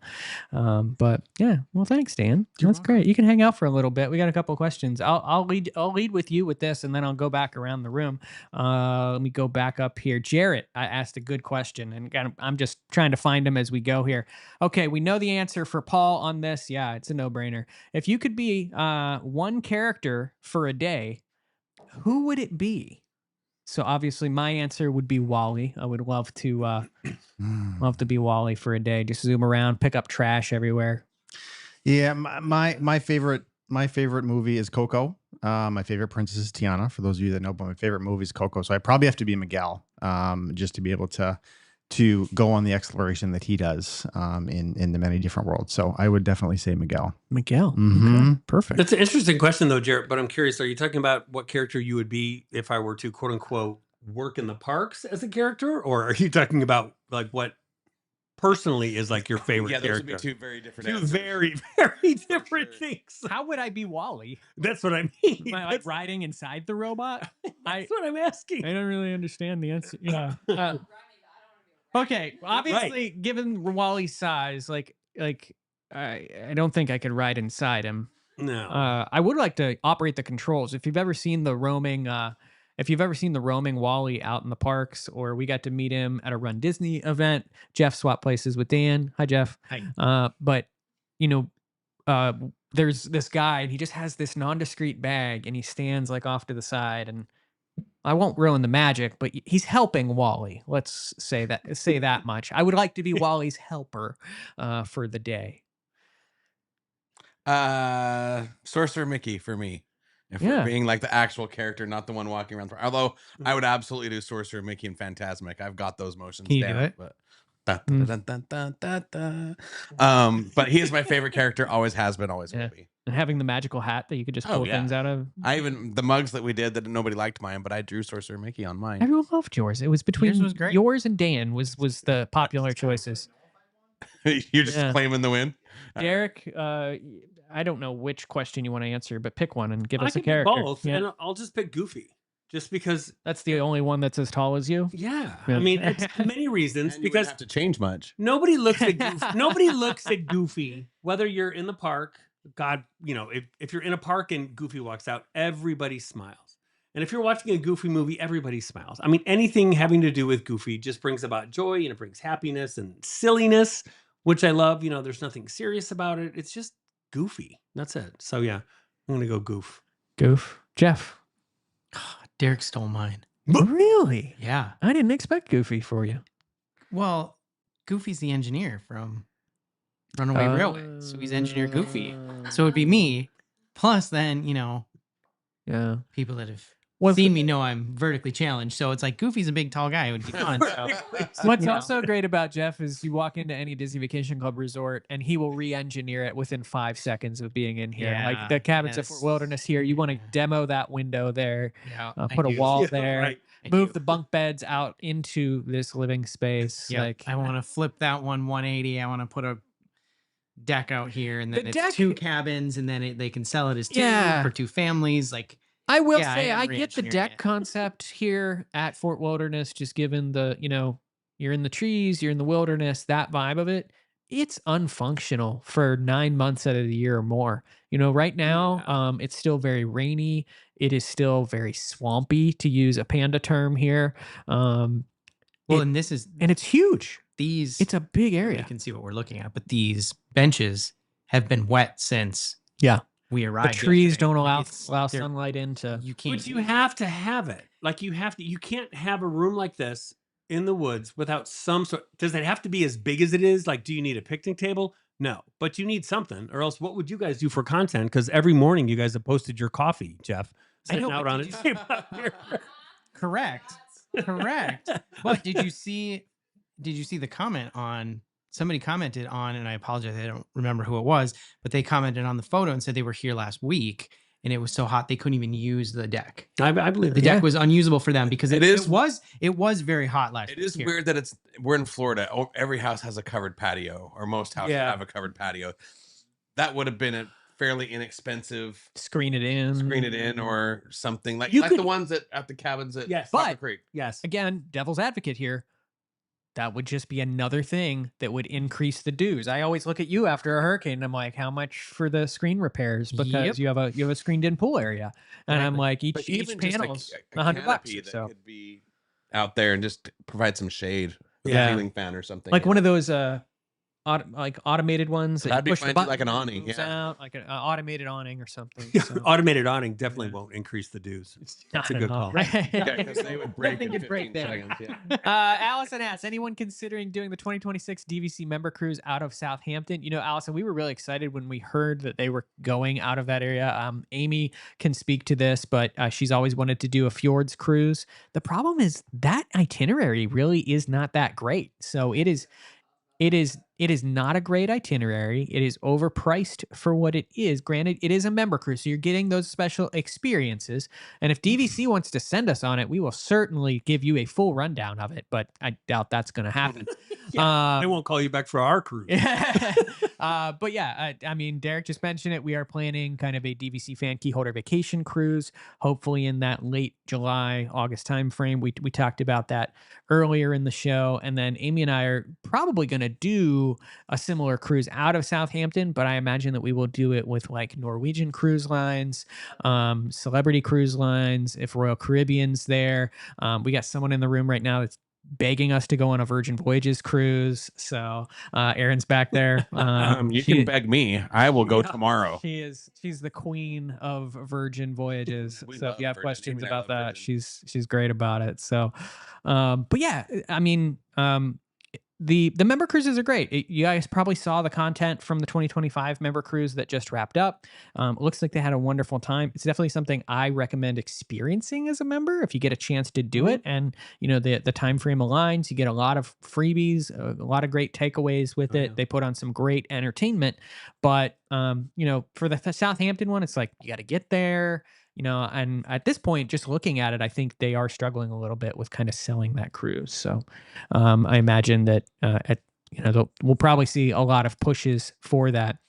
But yeah, well, thanks, Dan. That's great. You can hang out for a little bit. We got a couple of questions. I'll lead with you with this, and then I'll go back around the room. Let me go back up here. Jarrett, I asked a good question, and I'm just trying to find him as we go here. Okay, we know the answer for Paul on this. Yeah, it's a no-brainer. If you could be one character for a day, who would it be? So obviously my answer would be Wally. I would love to be Wally for a day. Just zoom around, pick up trash everywhere. Yeah, my favorite movie is Coco. My favorite princess is Tiana. For those of you that know, but my favorite movie is Coco. So I probably have to be Miguel, just to be able to go on the exploration that he does in the many different worlds. So I would definitely say Miguel. Miguel. Mhm. Okay. Perfect. That's an interesting question, though, Jarrett. But I'm curious: are you talking about what character you would be if I were to "quote unquote" work in the parks as a character, or are you talking about like what personally is like your favorite Yeah, those would character? be two very different Two answers. very, very different things. How would I be Wally? That's what I mean. Am I like riding inside the robot? That's what I'm asking. I don't really understand the answer. Yeah. Okay. Obviously, given Wally's size, like I don't think I could ride inside him. No. I would like to operate the controls. If you've ever seen the roaming Wally out in the parks, or we got to meet him at a Run Disney event. Jeff swapped places with Dan. Hi, Jeff. Hi. But there's this guy and he just has this nondiscreet bag and he stands like off to the side, and I won't ruin the magic, but he's helping Wally. Let's say that much. I would like to be Wally's helper for the day. Sorcerer Mickey for me. If Yeah. we're being like the actual character, not the one walking around. Although I would absolutely do Sorcerer Mickey and Phantasmic. I've got those motions Can you down. do it? But but he is my favorite character. Always has been. Always will be. And having the magical hat that you could just pull things out of. The mugs that we did that nobody liked mine, but I drew Sorcerer Mickey on mine. Everyone loved yours. It was between Yours was great. yours and Dan was the popular choices. You're just claiming the win. Derek, I don't know which question you want to answer, but pick one and give us a can pick character. both, and I'll just pick Goofy, just because that's the only one that's as tall as you. Yeah, I mean, it's many reasons And you because wouldn't have to change much. nobody looks at Goofy. Nobody looks at Goofy, whether you're in the park. God, if you're in a park and Goofy walks out, everybody smiles. And if you're watching a Goofy movie, everybody smiles. I mean, anything having to do with Goofy just brings about joy, and it brings happiness and silliness, which I love. There's nothing serious about it. It's just Goofy. That's it. So yeah, I'm gonna go Goof. Goof. Jeff. Derek stole mine. Really? Yeah. I didn't expect Goofy for you. Well, Goofy's the engineer from Runaway Railway, so he's engineer Goofy. So it'd be me. Plus, then yeah, people that have seen me know I'm vertically challenged. So it's like Goofy's a big, tall guy. It would be fun. So, What's also great about Jeff is you walk into any Disney Vacation Club resort and he will re-engineer it within 5 seconds of being in here. Like the cabins at Fort Wilderness here, you want to demo that window there, put a wall there, move the bunk beds out into this living space. Yeah, like I want to flip that 180. I want to put a deck out here, and then The it's deck- 2 cabins, and then they can sell it as 2 Yeah. for 2 families. Like, I will yeah, say, am I get the re-engineering deck it. concept here at Fort Wilderness, just given the, you're in the trees, you're in the wilderness, that vibe of it. It's unfunctional for 9 months out of the year or more. Right now, it's still very rainy. It is still very swampy, to use a Panda term here. and it's huge. It's a big area. You can see what we're looking at, but these benches have been wet since we The arrived. trees yesterday. don't allow They're- sunlight into. You can't. But you have to have it. Like you can't have a room like this in the woods without some sort. Does it have to be as big as it is? Like, do you need a picnic table? No, but you need something, or else what would you guys do for content? Because every morning you guys have posted your coffee, Jeff, sitting out on a table out here. Correct. But did you see the comment on? Somebody commented on, and I apologize, I don't remember who it was, but they commented on the photo and said they were here last week, and it was so hot they couldn't even use the deck. I believe The deck was unusable for them because It it was very hot last It week is here. weird that we're in Florida. Every house has a covered patio, or most houses have a covered patio. That would have been a fairly inexpensive Screen it in. or something like You the could- ones at the cabins at Yes. Copper But- Creek. Yes. Again, devil's advocate here. That would just be another thing that would increase the dues. I always look at you after a hurricane and I'm like, how much for the screen repairs? Because Yep. you have a screened in pool area. And I'm like, each But even just panel's a $100. canopy that So could be out there and just provide some shade with Yeah. a ceiling fan or something. like one of those automated ones that That'd be you push the fine, button, like an it awning, moves yeah. out, like an automated awning or something. So. Automated awning definitely won't increase the dues. That's a good call. Yeah, because they would break Nothing in could break 15 there. seconds. Yeah. Allison asks, anyone considering doing the 2026 DVC member cruise out of Southampton? Allison, we were really excited when we heard that they were going out of that area. Amy can speak to this, but she's always wanted to do a fjords cruise. The problem is that itinerary really is not that great. So it is not a great itinerary. It is overpriced for what it is. Granted, it is a member cruise, so you're getting those special experiences. And if DVC wants to send us on it, we will certainly give you a full rundown of it, but I doubt that's going to happen. They won't call you back for our cruise. But yeah, I mean, Derek just mentioned it. We are planning kind of a DVC fan key holder vacation cruise, hopefully in that late July, August timeframe. We talked about that earlier in the show. And then Amy and I are probably going to do a similar cruise out of Southampton, but I imagine that we will do it with like Norwegian Cruise Lines, Celebrity Cruise Lines, if Royal Caribbean's there. We got someone in the room right now that's begging us to go on a Virgin Voyages cruise. So Erin's back there. You can beg me. I will go tomorrow. She's the queen of Virgin Voyages. We So love if you have Virgin. questions Even I about love that, Virgin. she's great about it. So, but yeah, I mean, the member cruises are great. You guys probably saw the content from the 2025 member cruise that just wrapped up. It looks like they had a wonderful time. It's definitely something I recommend experiencing as a member if you get a chance to do it. And you know the time frame aligns. You get a lot of freebies, a lot of great takeaways with it. yeah. They put on some great entertainment, but you know, for the Southampton one, it's like you got to get there. You know, and at this point, just looking at it, I think they are struggling a little bit with kind of selling that cruise. So I imagine that we'll probably see a lot of pushes for that.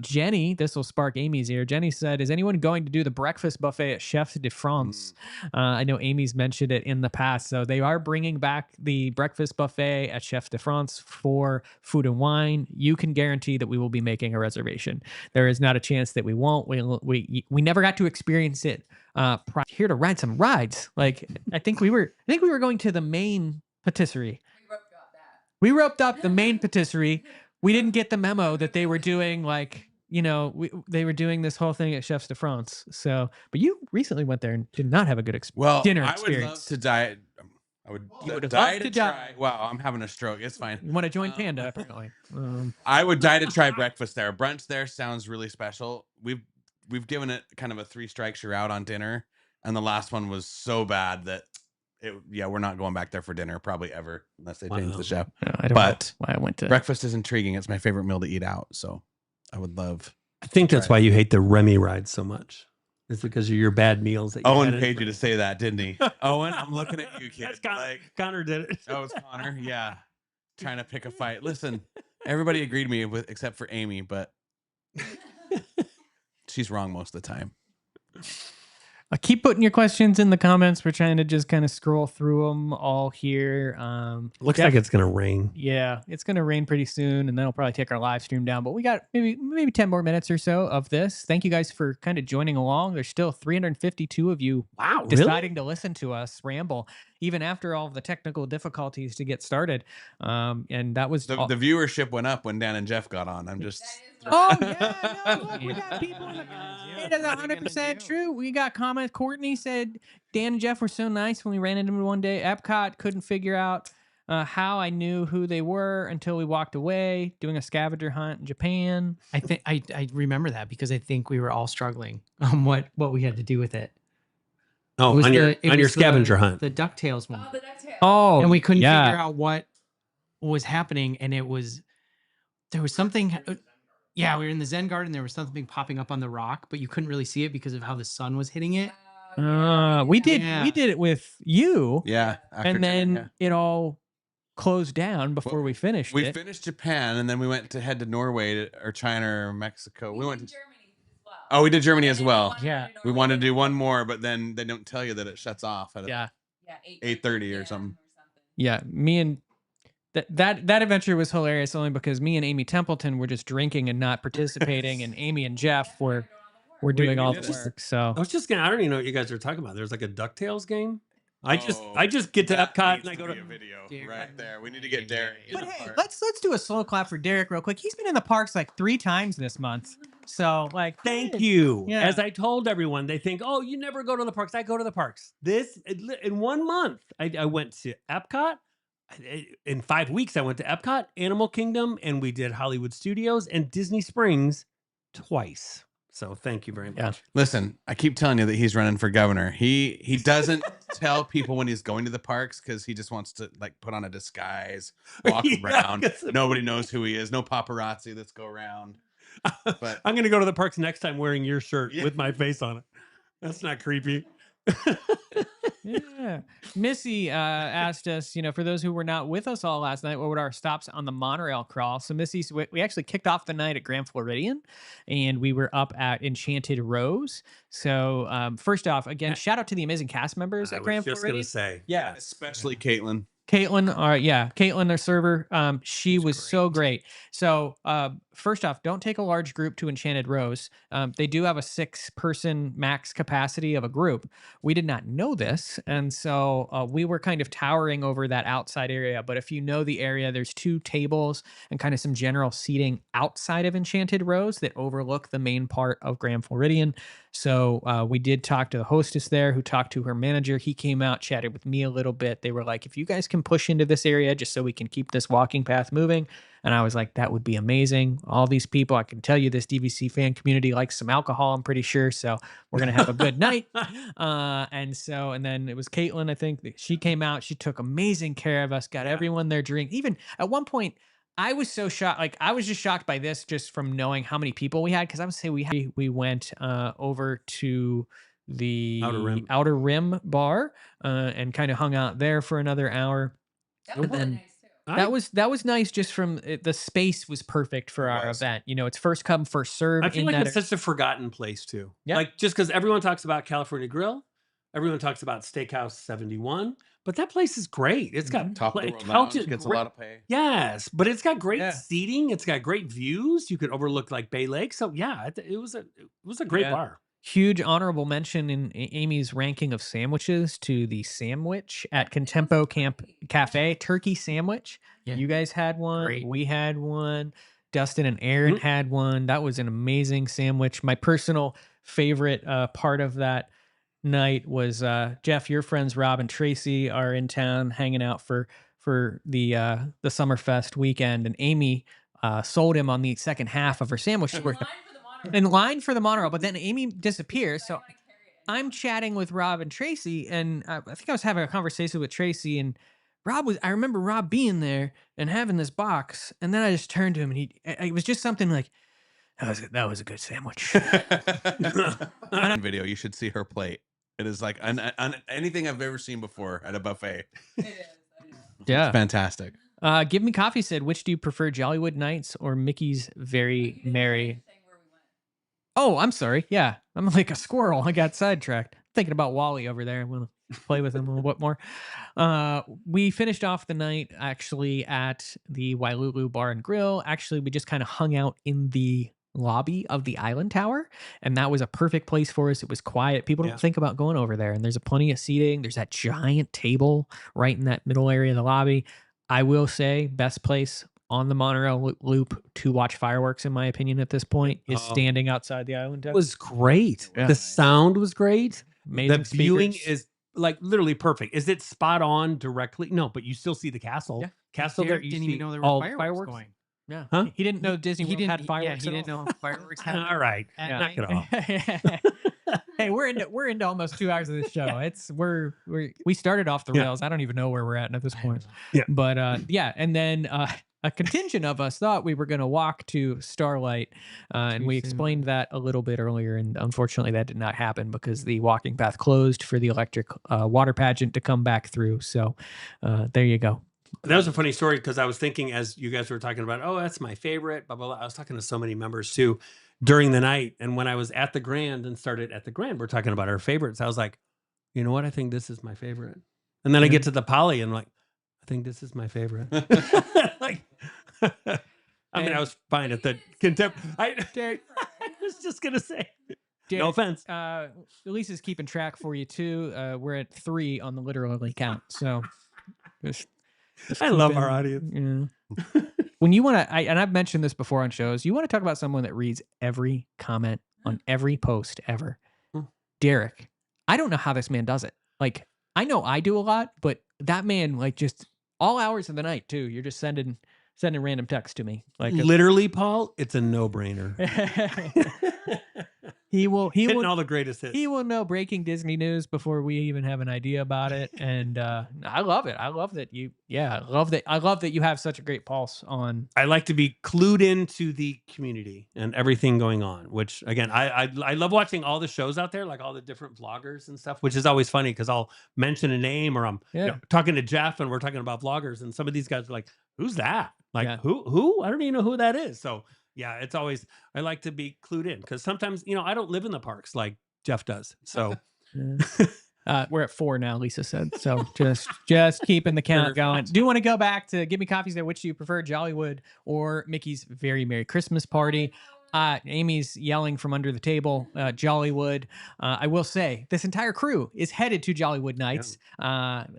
Jenny, this will spark Amy's ear. Jenny said, is anyone going to do the breakfast buffet at Chef de France? I know Amy's mentioned it in the past. So they are bringing back the breakfast buffet at Chef de France for Food and Wine. You can guarantee that we will be making a reservation. There is not a chance that we won't. We never got to experience it here to ride some rides. Like I think we were going to the main patisserie. We roped up the main patisserie. We didn't get the memo that they were doing they were doing this whole thing at Chefs de France. So, but you recently went there and did not have a good dinner I experience. would love to diet. I would would die love to to try. Wow, I'm having a stroke. It's fine. You want to join Panda, apparently. I would die to try breakfast there. Brunch there sounds really special. We've given it kind of a 3 strikes you're out on dinner, and the last one was so bad that we're not going back there for dinner probably ever unless they change the chef. I don't know why I went to breakfast is intriguing. It's my favorite meal to eat out, so I would love. I think that's why you hate the Remy ride so much. It's because of your bad meals. That Owen paid you to say that, didn't he? Owen, I'm looking at you, kid. Connor did it. Oh, it's Connor. Yeah, trying to pick a fight. Listen, everybody agreed with me except for Amy, but she's wrong most of the time. Keep putting your questions in the comments. We're trying to just kind of scroll through them all here. Looks like it's gonna rain. Yeah, it's gonna rain pretty soon, and then we'll probably take our live stream down. But we got maybe 10 more minutes or so of this. Thank you guys for kind of joining along. There's still 352 of you deciding to listen to us ramble, even after all of the technical difficulties to get started. And that was the viewership went up when Dan and Jeff got on. I'm just. Oh yeah, no, look, we got people. It is 100% true. We got comments. Courtney said Dan and Jeff were so nice when we ran into them one day. Epcot couldn't figure out how I knew who they were until we walked away doing a scavenger hunt in Japan. I think I remember that because I think we were all struggling on what we had to do with it. Oh, on your scavenger hunt, the DuckTales one. Oh, the DuckTales. Oh, and we couldn't figure out what was happening, and there was something. Yeah, we were in the Zen Garden. There was something popping up on the rock, but you couldn't really see it because of how the sun was hitting it. We did it with you. Yeah, and then it all closed down before we finished. We finished Japan, and then we went to head to Norway or China or Mexico. We went to Germany as well. Oh, we did Germany as well. Yeah, we wanted to do one more, but then they don't tell you that it shuts off at 8:30 or something. Yeah, me and that adventure was hilarious only because me and Amy Templeton were just drinking and not participating, and Amy and Jeff were doing all the work. So I was just gonna. I don't even know what you guys are talking about. There's like a DuckTales game. I just get to Epcot and I go to a video right there. We need to get Derek. But hey, let's do a slow clap for Derek real quick. He's been in the parks like 3 times this month. So like, thank you. Yeah. As I told everyone, they think, oh, you never go to the parks. I go to the parks. In 1 month, I went to Epcot. In 5 weeks, I went to Epcot, Animal Kingdom, and we did Hollywood Studios and Disney Springs twice. So thank you very much. Yeah. Listen, I keep telling you that he's running for governor. He doesn't tell people when he's going to the parks because he just wants to like put on a disguise, walk around. Nobody knows who he is. No paparazzi. Let's go around. But I'm gonna go to the parks next time wearing your shirt with my face on it. That's not creepy. Yeah. Missy asked us, for those who were not with us all last night, what were our stops on the monorail crawl? So Missy, we actually kicked off the night at Grand Floridian, and we were up at Enchanted Rose. So first off, again, shout out to the amazing cast members at Grand Floridian. Say, yeah, especially Caitlin. Caitlin, our server, she was so great. So first off, don't take a large group to Enchanted Rose. They do have a 6-person max capacity of a group. We did not know this, and so we were kind of towering over that outside area. But if you know the area, there's 2 tables and kind of some general seating outside of Enchanted Rose that overlook the main part of Grand Floridian. So we did talk to the hostess there, who talked to her manager. He came out, chatted with me a little bit. They were like, if you guys can push into this area just so we can keep this walking path moving. And I was like, that would be amazing. All these people, I can tell you this DVC fan community likes some alcohol, I'm pretty sure. So we're going to have a good night. And then it was Caitlin, I think. She came out. She took amazing care of us, got everyone their drink. Even at one point, I was so shocked. Like, I was just shocked by this just from knowing how many people we had. Because I would say we went over to the Outer Rim bar and kind of hung out there for another hour. That was really nice too. That was nice. Just from the space was perfect for our event. You know, it's first come, first serve. I feel like it's such a forgotten place too. Yeah. Like, just because everyone talks about California Grill, everyone talks about Steakhouse 71, but that place is great. It's got Top of the world lounge gets a lot of pay. Yes, but it's got great seating. It's got great views. You could overlook like Bay Lake. So yeah, it was a great bar. Huge honorable mention in Amy's ranking of sandwiches to the sandwich at Contempo Cafe, turkey sandwich. Yeah. You guys had one. Great. We had one. Dustin and Aaron had one. That was an amazing sandwich. My personal favorite part of that night was Jeff, your friends Rob and Tracy are in town hanging out for the SummerFest weekend, and Amy sold him on the second half of her sandwich. In line for the monorail, but then Amy disappears. So I'm chatting with Rob and Tracy, and I think I was having a conversation with Tracy, and I remember Rob being there and having this box, and then I just turned to him, and it was just something like, that was a good sandwich. Video, you should see her plate. It is like anything I've ever seen before at a buffet. It is. Yeah. It's fantastic. Give Me Coffee said, which do you prefer, Jollywood Nights or Mickey's Very Merry? Oh, I'm sorry. Yeah, I'm like a squirrel. I got sidetracked. Thinking about Wally over there. I'm going to play with him a little bit more. We finished off the night actually at the Wailulu Bar and Grill. Actually, we just kind of hung out in the lobby of the Island Tower, and that was a perfect place for us. It was quiet. People don't think about going over there, and there's plenty of seating. There's that giant table right in that middle area of the lobby. I will say, best place on the monorail loop to watch fireworks, in my opinion, at this point, is standing outside the Island Tower. It was great. Yeah. The sound was great. Amazing the viewing speakers. is like literally perfect. Is it spot on directly? No, but you still see the castle. Yeah. Castle there. Derek You didn't see even know there were all fireworks going. Yeah. Huh? He didn't know Disney World had fireworks. Yeah, he didn't know fireworks had. All right. At Knock night. it off. Hey, we're into almost 2 hours of this show. We started off the rails. I don't even know where we're at this point. Yeah. But and then a contingent of us thought we were going to walk to Starlight, and we explained that a little bit earlier, and unfortunately that did not happen because the walking path closed for the electric water pageant to come back through. So there you go. That was a funny story because I was thinking as you guys were talking about, oh, that's my favorite, blah, blah, blah. I was talking to so many members too during the night. And when I was at the Grand and started at the Grand, we're talking about our favorites. I was like, you know what? I think this is my favorite. And then I get to the Poly and I'm like, I think this is my favorite. Like, I mean, I was fine at the contempt. I was just going to say, no offense. Elisa's keeping track for you too. We're at 3 on the literally count. So I love our audience. Yeah. When you want to, and I've mentioned this before on shows, you want to talk about someone that reads every comment on every post ever. Derek, I don't know how this man does it. Like, I know I do a lot, but that man, like, just all hours of the night too. You're just sending random texts to me. Like, literally, Paul, it's a no-brainer. He will hitting all the greatest hits. He will know breaking Disney news before we even have an idea about it, and I love it. I love that you. Yeah, I love that you have such a great pulse on. I like to be clued into the community and everything going on. Which again, I love watching all the shows out there, like all the different vloggers and stuff. Which is always funny because I'll mention a name or I'm talking to Jeff and we're talking about vloggers, and some of these guys are like, "Who's that? Like who? I don't even know who that is." So. Yeah, it's always, I like to be clued in because sometimes, I don't live in the parks like Jeff does. So We're at 4 now, Lisa said. So just keeping the count going. Do you want to go back to Give Me Coffees there? Which do you prefer, Jollywood or Mickey's Very Merry Christmas Party? Amy's yelling from under the table, Jollywood. I will say this entire crew is headed to Jollywood Nights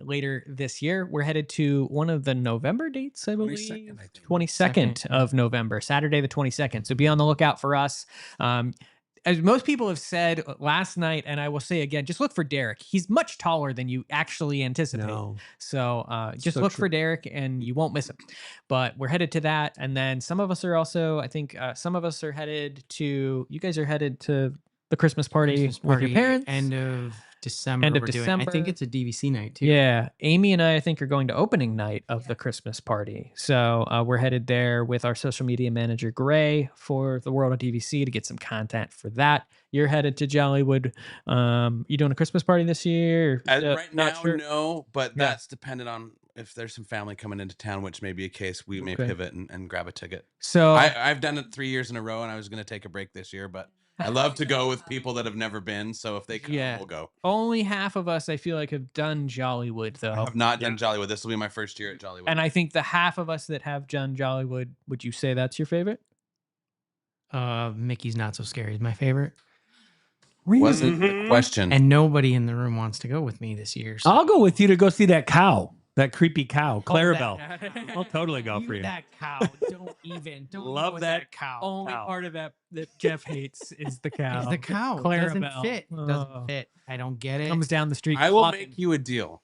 later this year. We're headed to one of the November dates, I believe. 22nd of November, Saturday the 22nd. So be on the lookout for us. As most people have said last night, and I will say again, just look for Derek. He's much taller than you actually anticipate. So just look for Derek and you won't miss him. But we're headed to that. And then some of us are also, I think some of us are headed to, you guys are headed to the Christmas party with your parents. End of December. I think it's a DVC night too. Yeah. Amy and I think are going to opening night of the Christmas party. So we're headed there with our social media manager, Gray, for the World of DVC to get some content for that. You're headed to Jollywood. You doing a Christmas party this year? Right now, no, but that's dependent on if there's some family coming into town, which may be a case, we may pivot and grab a ticket. So I've done it 3 years in a row, and I was going to take a break this year, but I love to go with people that have never been. So if they come, we'll go. Only half of us, I feel like, have done Jollywood, though. I have not done Jollywood. This will be my first year at Jollywood. And I think the half of us that have done Jollywood, would you say that's your favorite? Mickey's Not So Scary is my favorite. Wasn't the question. And nobody in the room wants to go with me this year. So. I'll go with you to go see that cow. That creepy cow, Clarabelle. I'll totally go for you. That cow, don't love that cow. Only part of that Jeff hates is the cow. The cow Clarabelle. doesn't fit. Doesn't fit. I don't get it. Comes down the street. I will make you a deal.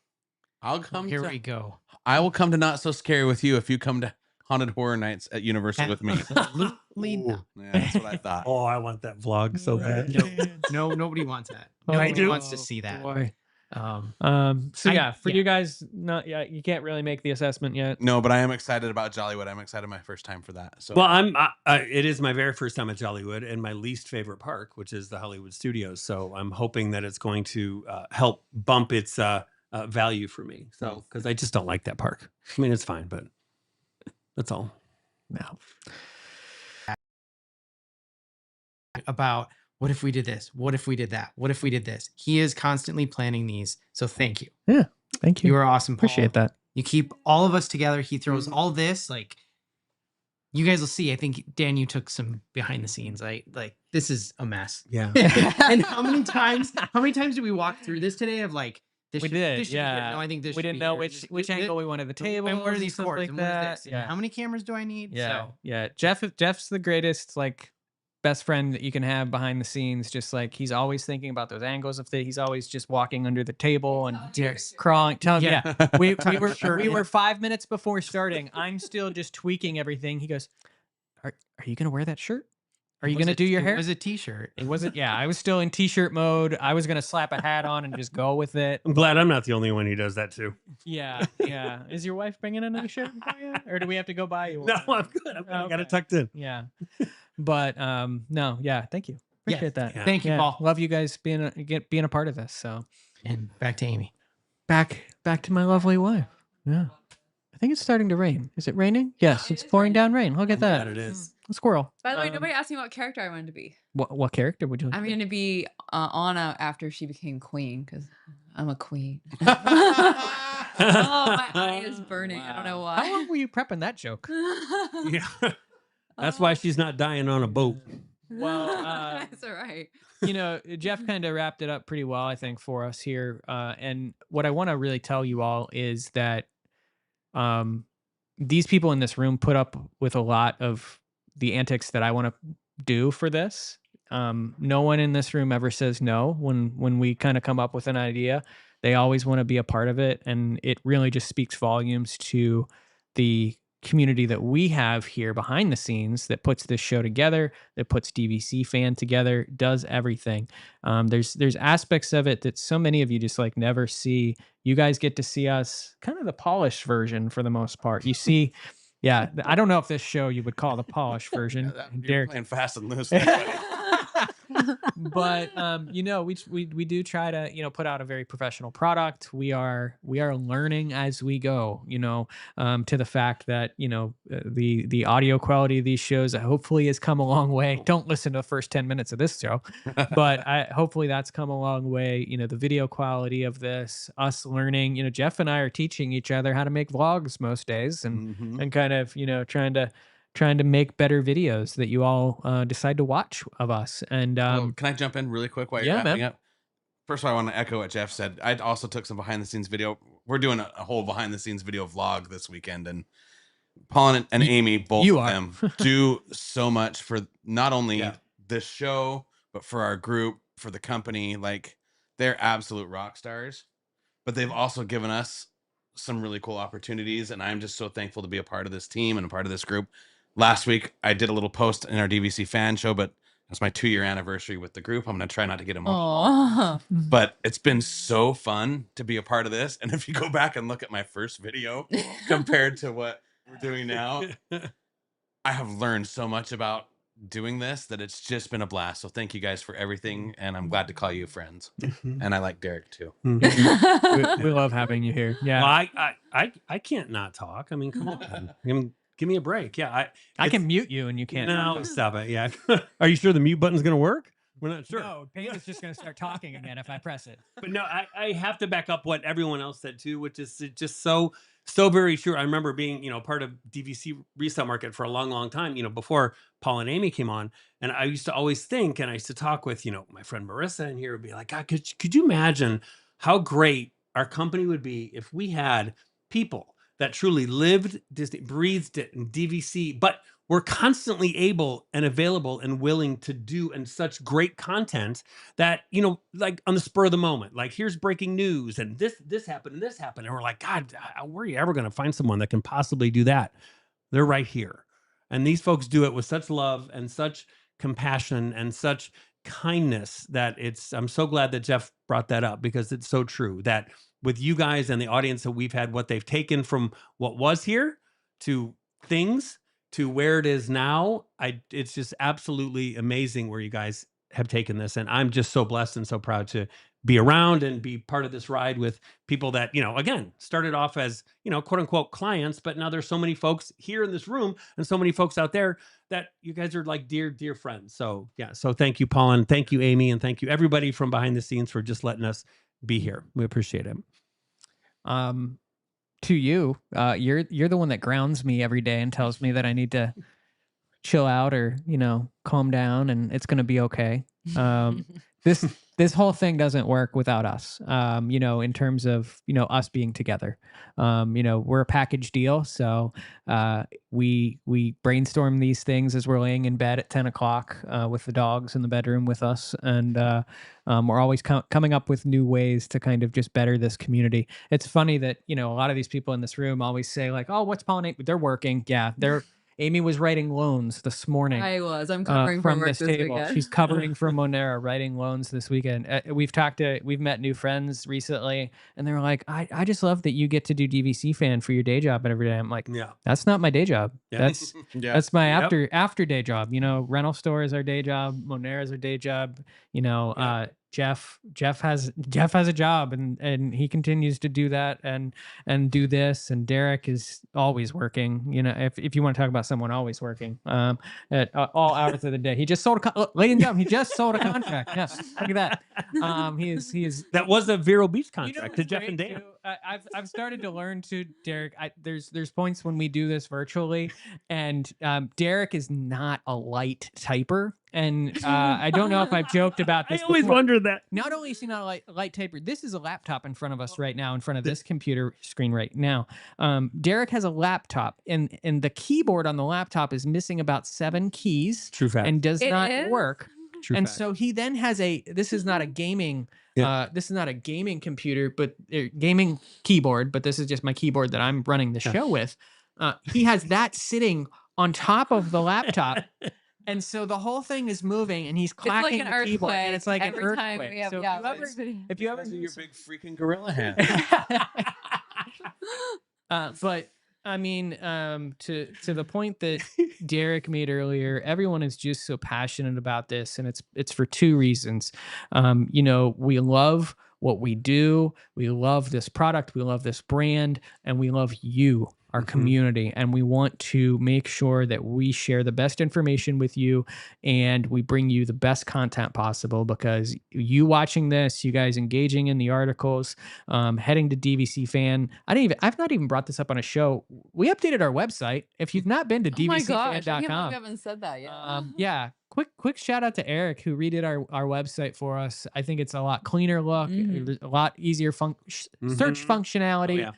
I'll come. Here we go. I will come to Not So Scary with you if you come to Haunted Horror Nights at Universal with me. Absolutely not. Yeah, that's what I thought. Oh, I want that vlog so bad. No, nobody wants that. Oh, Nobody wants to see that. Boy. For you guys, you can't really make the assessment yet. No, but I am excited about Jollywood. I'm excited my first time for that. So well, it is my very first time at Jollywood and my least favorite park, which is the Hollywood Studios. So I'm hoping that it's going to help bump its value for me. So because I just don't like that park. I mean, it's fine, but that's all. No. About what if we did this? What if we did that? What if we did this? He is constantly planning these. So thank you. Yeah. Thank you. You are awesome, Paul. Appreciate that. You keep all of us together. He throws all this, like, you guys will see. I think, Dan, you took some behind the scenes. Like this is a mess. Yeah. And how many times did we walk through this today of like, this We should, did, this should be yeah. here. No, I think this We should didn't be know here. which angle we wanted the table. And what are these stuff cords? like And what is that. this? And Yeah. how many cameras do I need? Yeah. So, Yeah. Jeff's the greatest, like, best friend that you can have behind the scenes. Just like he's always thinking about those angles of things. He's always just walking under the table and crawling. We were 5 minutes before starting. I'm still just tweaking everything. He goes, "Are you gonna wear that shirt? Are you gonna do your hair?" It was a t-shirt. It wasn't. Yeah, I was still in t-shirt mode. I was gonna slap a hat on and just go with it. I'm glad I'm not the only one who does that too. Yeah. Is your wife bringing a new shirt for you, or do we have to go buy you one? No, I'm good. I got it tucked in. Yeah. But no, yeah, thank you. Appreciate that. Yeah. Thank you, Paul. Love you guys being a part of this. So And back to Amy. back to my lovely wife. Yeah. I think it's starting to rain. Is it raining? Yes, it's pouring down rain. Look at that. It is. A squirrel. By the way, nobody asked me what character I wanted to be. What character would you like? I'm going to be Anna after she became queen because I'm a queen. Oh, my eye is burning. I don't know why. How long were you prepping that joke? Yeah. That's why she's not dying on a boat. Well, That's all right. Jeff kind of wrapped it up pretty well, I think, for us here. And what I want to really tell you all is that these people in this room put up with a lot of the antics that I want to do for this. No one in this room ever says no when we kind of come up with an idea. They always want to be a part of it. And it really just speaks volumes to the community that we have here behind the scenes that puts this show together, that puts DVC Fan together, does everything. There's aspects of it that so many of you just like never see. You guys get to see us kind of the polished version for the most part. You see, yeah, I don't know if this show you would call the polished version. You're Derek playing fast and loose. But we do try to put out a very professional product. We are learning as we go. To the fact that the audio quality of these shows hopefully has come a long way. Don't listen to the first 10 minutes of this show, but hopefully that's come a long way. The video quality of this, us learning. Jeff and I are teaching each other how to make vlogs most days, and kind of trying to make better videos that you all decide to watch of us. And can I jump in really quick while you're wrapping up? First of all, I want to echo what Jeff said. I also took some behind the scenes video. We're doing a whole behind the scenes video vlog this weekend, and Paul and Amy, both of them, do so much for not only this show, but for our group, for the company. Like, they're absolute rock stars, but they've also given us some really cool opportunities, and I'm just so thankful to be a part of this team and a part of this group. Last week, I did a little post in our DVC fan show, but that's my 2-year anniversary with the group. I'm going to try not to get emotional. But it's been so fun to be a part of this. And if you go back and look at my first video compared to what we're doing now, I have learned so much about doing this that it's just been a blast. So thank you guys for everything. And I'm glad to call you friends. And I like Derek too. we love having you here. Yeah. Well, I can't not talk. I mean, come on. Give me a break. Yeah, I can mute you and you can't. No, stop it. Yeah. Are you sure the mute button's going to work? We're not sure. No, Panda's just going to start talking again if I press it. But no, I have to back up what everyone else said too, which is just so very true. I remember being, part of DVC resale market for a long, long time, before Paul and Amy came on. And I used to always think, and I used to talk with, my friend Marissa in here, would be like, God, could you imagine how great our company would be if we had people that truly lived Disney, breathed it in DVC, but were constantly able and available and willing to do and such great content that, like on the spur of the moment, like here's breaking news and this happened and this happened. And we're like, God, where are you ever going to find someone that can possibly do that? They're right here. And these folks do it with such love and such compassion and such kindness that I'm so glad that Jeff brought that up, because it's so true that with you guys and the audience that we've had, what they've taken from what was here to things to where it is now, it's just absolutely amazing where you guys have taken this. And I'm just so blessed and so proud to be around and be part of this ride with people that, again, started off as, quote unquote clients, but now there's so many folks here in this room and so many folks out there that you guys are like dear, dear friends. So yeah. So thank you, Paul, and thank you, Amy, and thank you everybody from behind the scenes for just letting us be here. We appreciate it. To you, you're the one that grounds me every day and tells me that I need to chill out or calm down and it's going to be okay. This whole thing doesn't work without us. In terms of us being together. We're a package deal, so we brainstorm these things as we're laying in bed at 10 o'clock with the dogs in the bedroom with us, and we're always coming up with new ways to kind of just better this community. It's funny that a lot of these people in this room always say like, "Oh, what's pollinate?" They're working. Yeah, they're. Amy was writing loans this morning. I'm covering from work this table. Weekend. She's covering for Monera, writing loans this weekend. We've met new friends recently, and they're like, I just love that you get to do DVC fan for your day job every day. I'm like, that's not my day job. Yeah. That's my after day job. Rental store is our day job. Monera is our day job. Jeff has a job and he continues to do that and do this, and Derek is always working. If you want to talk about someone always working at all hours of the day. He just sold ladies and gentlemen, he just sold a contract. Yes, look at that. He is that was a Vero Beach contract to Jeff and Dan. I've started to learn to Derek. There's points when we do this virtually, and Derek is not a light typer. And I don't know if I've joked about this. I always wondered that. Not only is he not a light typer, this is a laptop in front of us right now, in front of this computer screen right now. Derek has a laptop, and the keyboard on the laptop is missing about 7 keys. True fact. And does not work. True and fact. so he then has this is not a gaming this is not a gaming computer, but gaming keyboard, but this is just my keyboard that I'm running the show with. He has that sitting on top of the laptop. And so the whole thing is moving, and he's clacking it's like the keyboard, and it's like an every time earthquake. we have, So if you ever do your big freaking gorilla hand. But I mean, to the point that Derek made earlier, everyone is just so passionate about this, and it's for two reasons. We love what we do, we love this product, we love this brand, and we love you, our community, and we want to make sure that we share the best information with you and we bring you the best content possible, because you watching this, you guys engaging in the articles, heading to DVC Fan. I've not even brought this up on a show. We updated our website. If you've not been to Oh my gosh, I can't believe dvcfan.com, we haven't said that yet. yeah, quick shout out to Eric who redid our website for us. I think it's a lot cleaner look, a lot easier search functionality.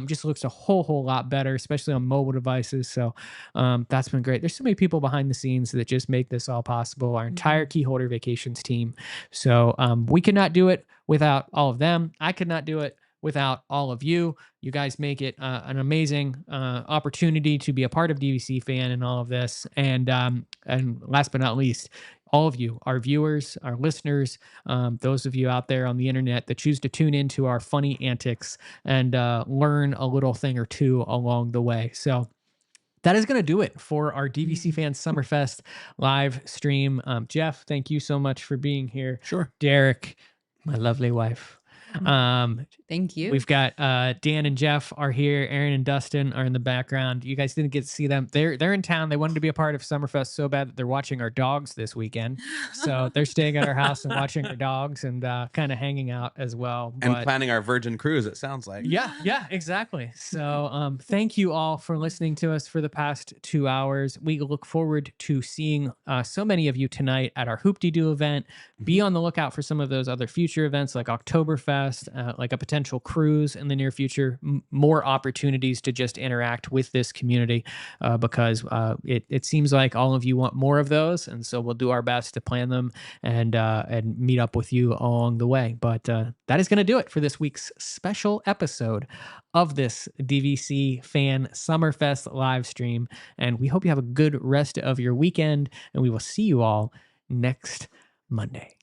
Just looks a whole lot better, especially on mobile devices. So that's been great. There's so many people behind the scenes that just make this all possible. Our entire Keyholder Vacations team. So we could not do it without all of them. I could not do it without all of you. You guys make it an amazing opportunity to be a part of DVC Fan and all of this. And last but not least, all of you, our viewers, our listeners, those of you out there on the internet that choose to tune into our funny antics and learn a little thing or two along the way. So that is going to do it for our DVC Fan SummerFest live stream. Jeff, thank you so much for being here. Sure. Derek, my lovely wife. Thank you. We've got Dan and Jeff are here. Aaron and Dustin are in the background. You guys didn't get to see them. They're in town. They wanted to be a part of SummerFest so bad that they're watching our dogs this weekend. So they're staying at our house and watching our dogs and kind of hanging out as well. And planning our Virgin cruise, it sounds like. Yeah, exactly. So thank you all for listening to us for the past 2 hours. We look forward to seeing so many of you tonight at our Hoop-de-Doo event. Be on the lookout for some of those other future events like Oktoberfest, like a potential cruise in the near future, more opportunities to just interact with this community because it seems like all of you want more of those. And so we'll do our best to plan them and meet up with you along the way. But that is going to do it for this week's special episode of this DVC Fan SummerFest live stream. And we hope you have a good rest of your weekend, and we will see you all next Monday.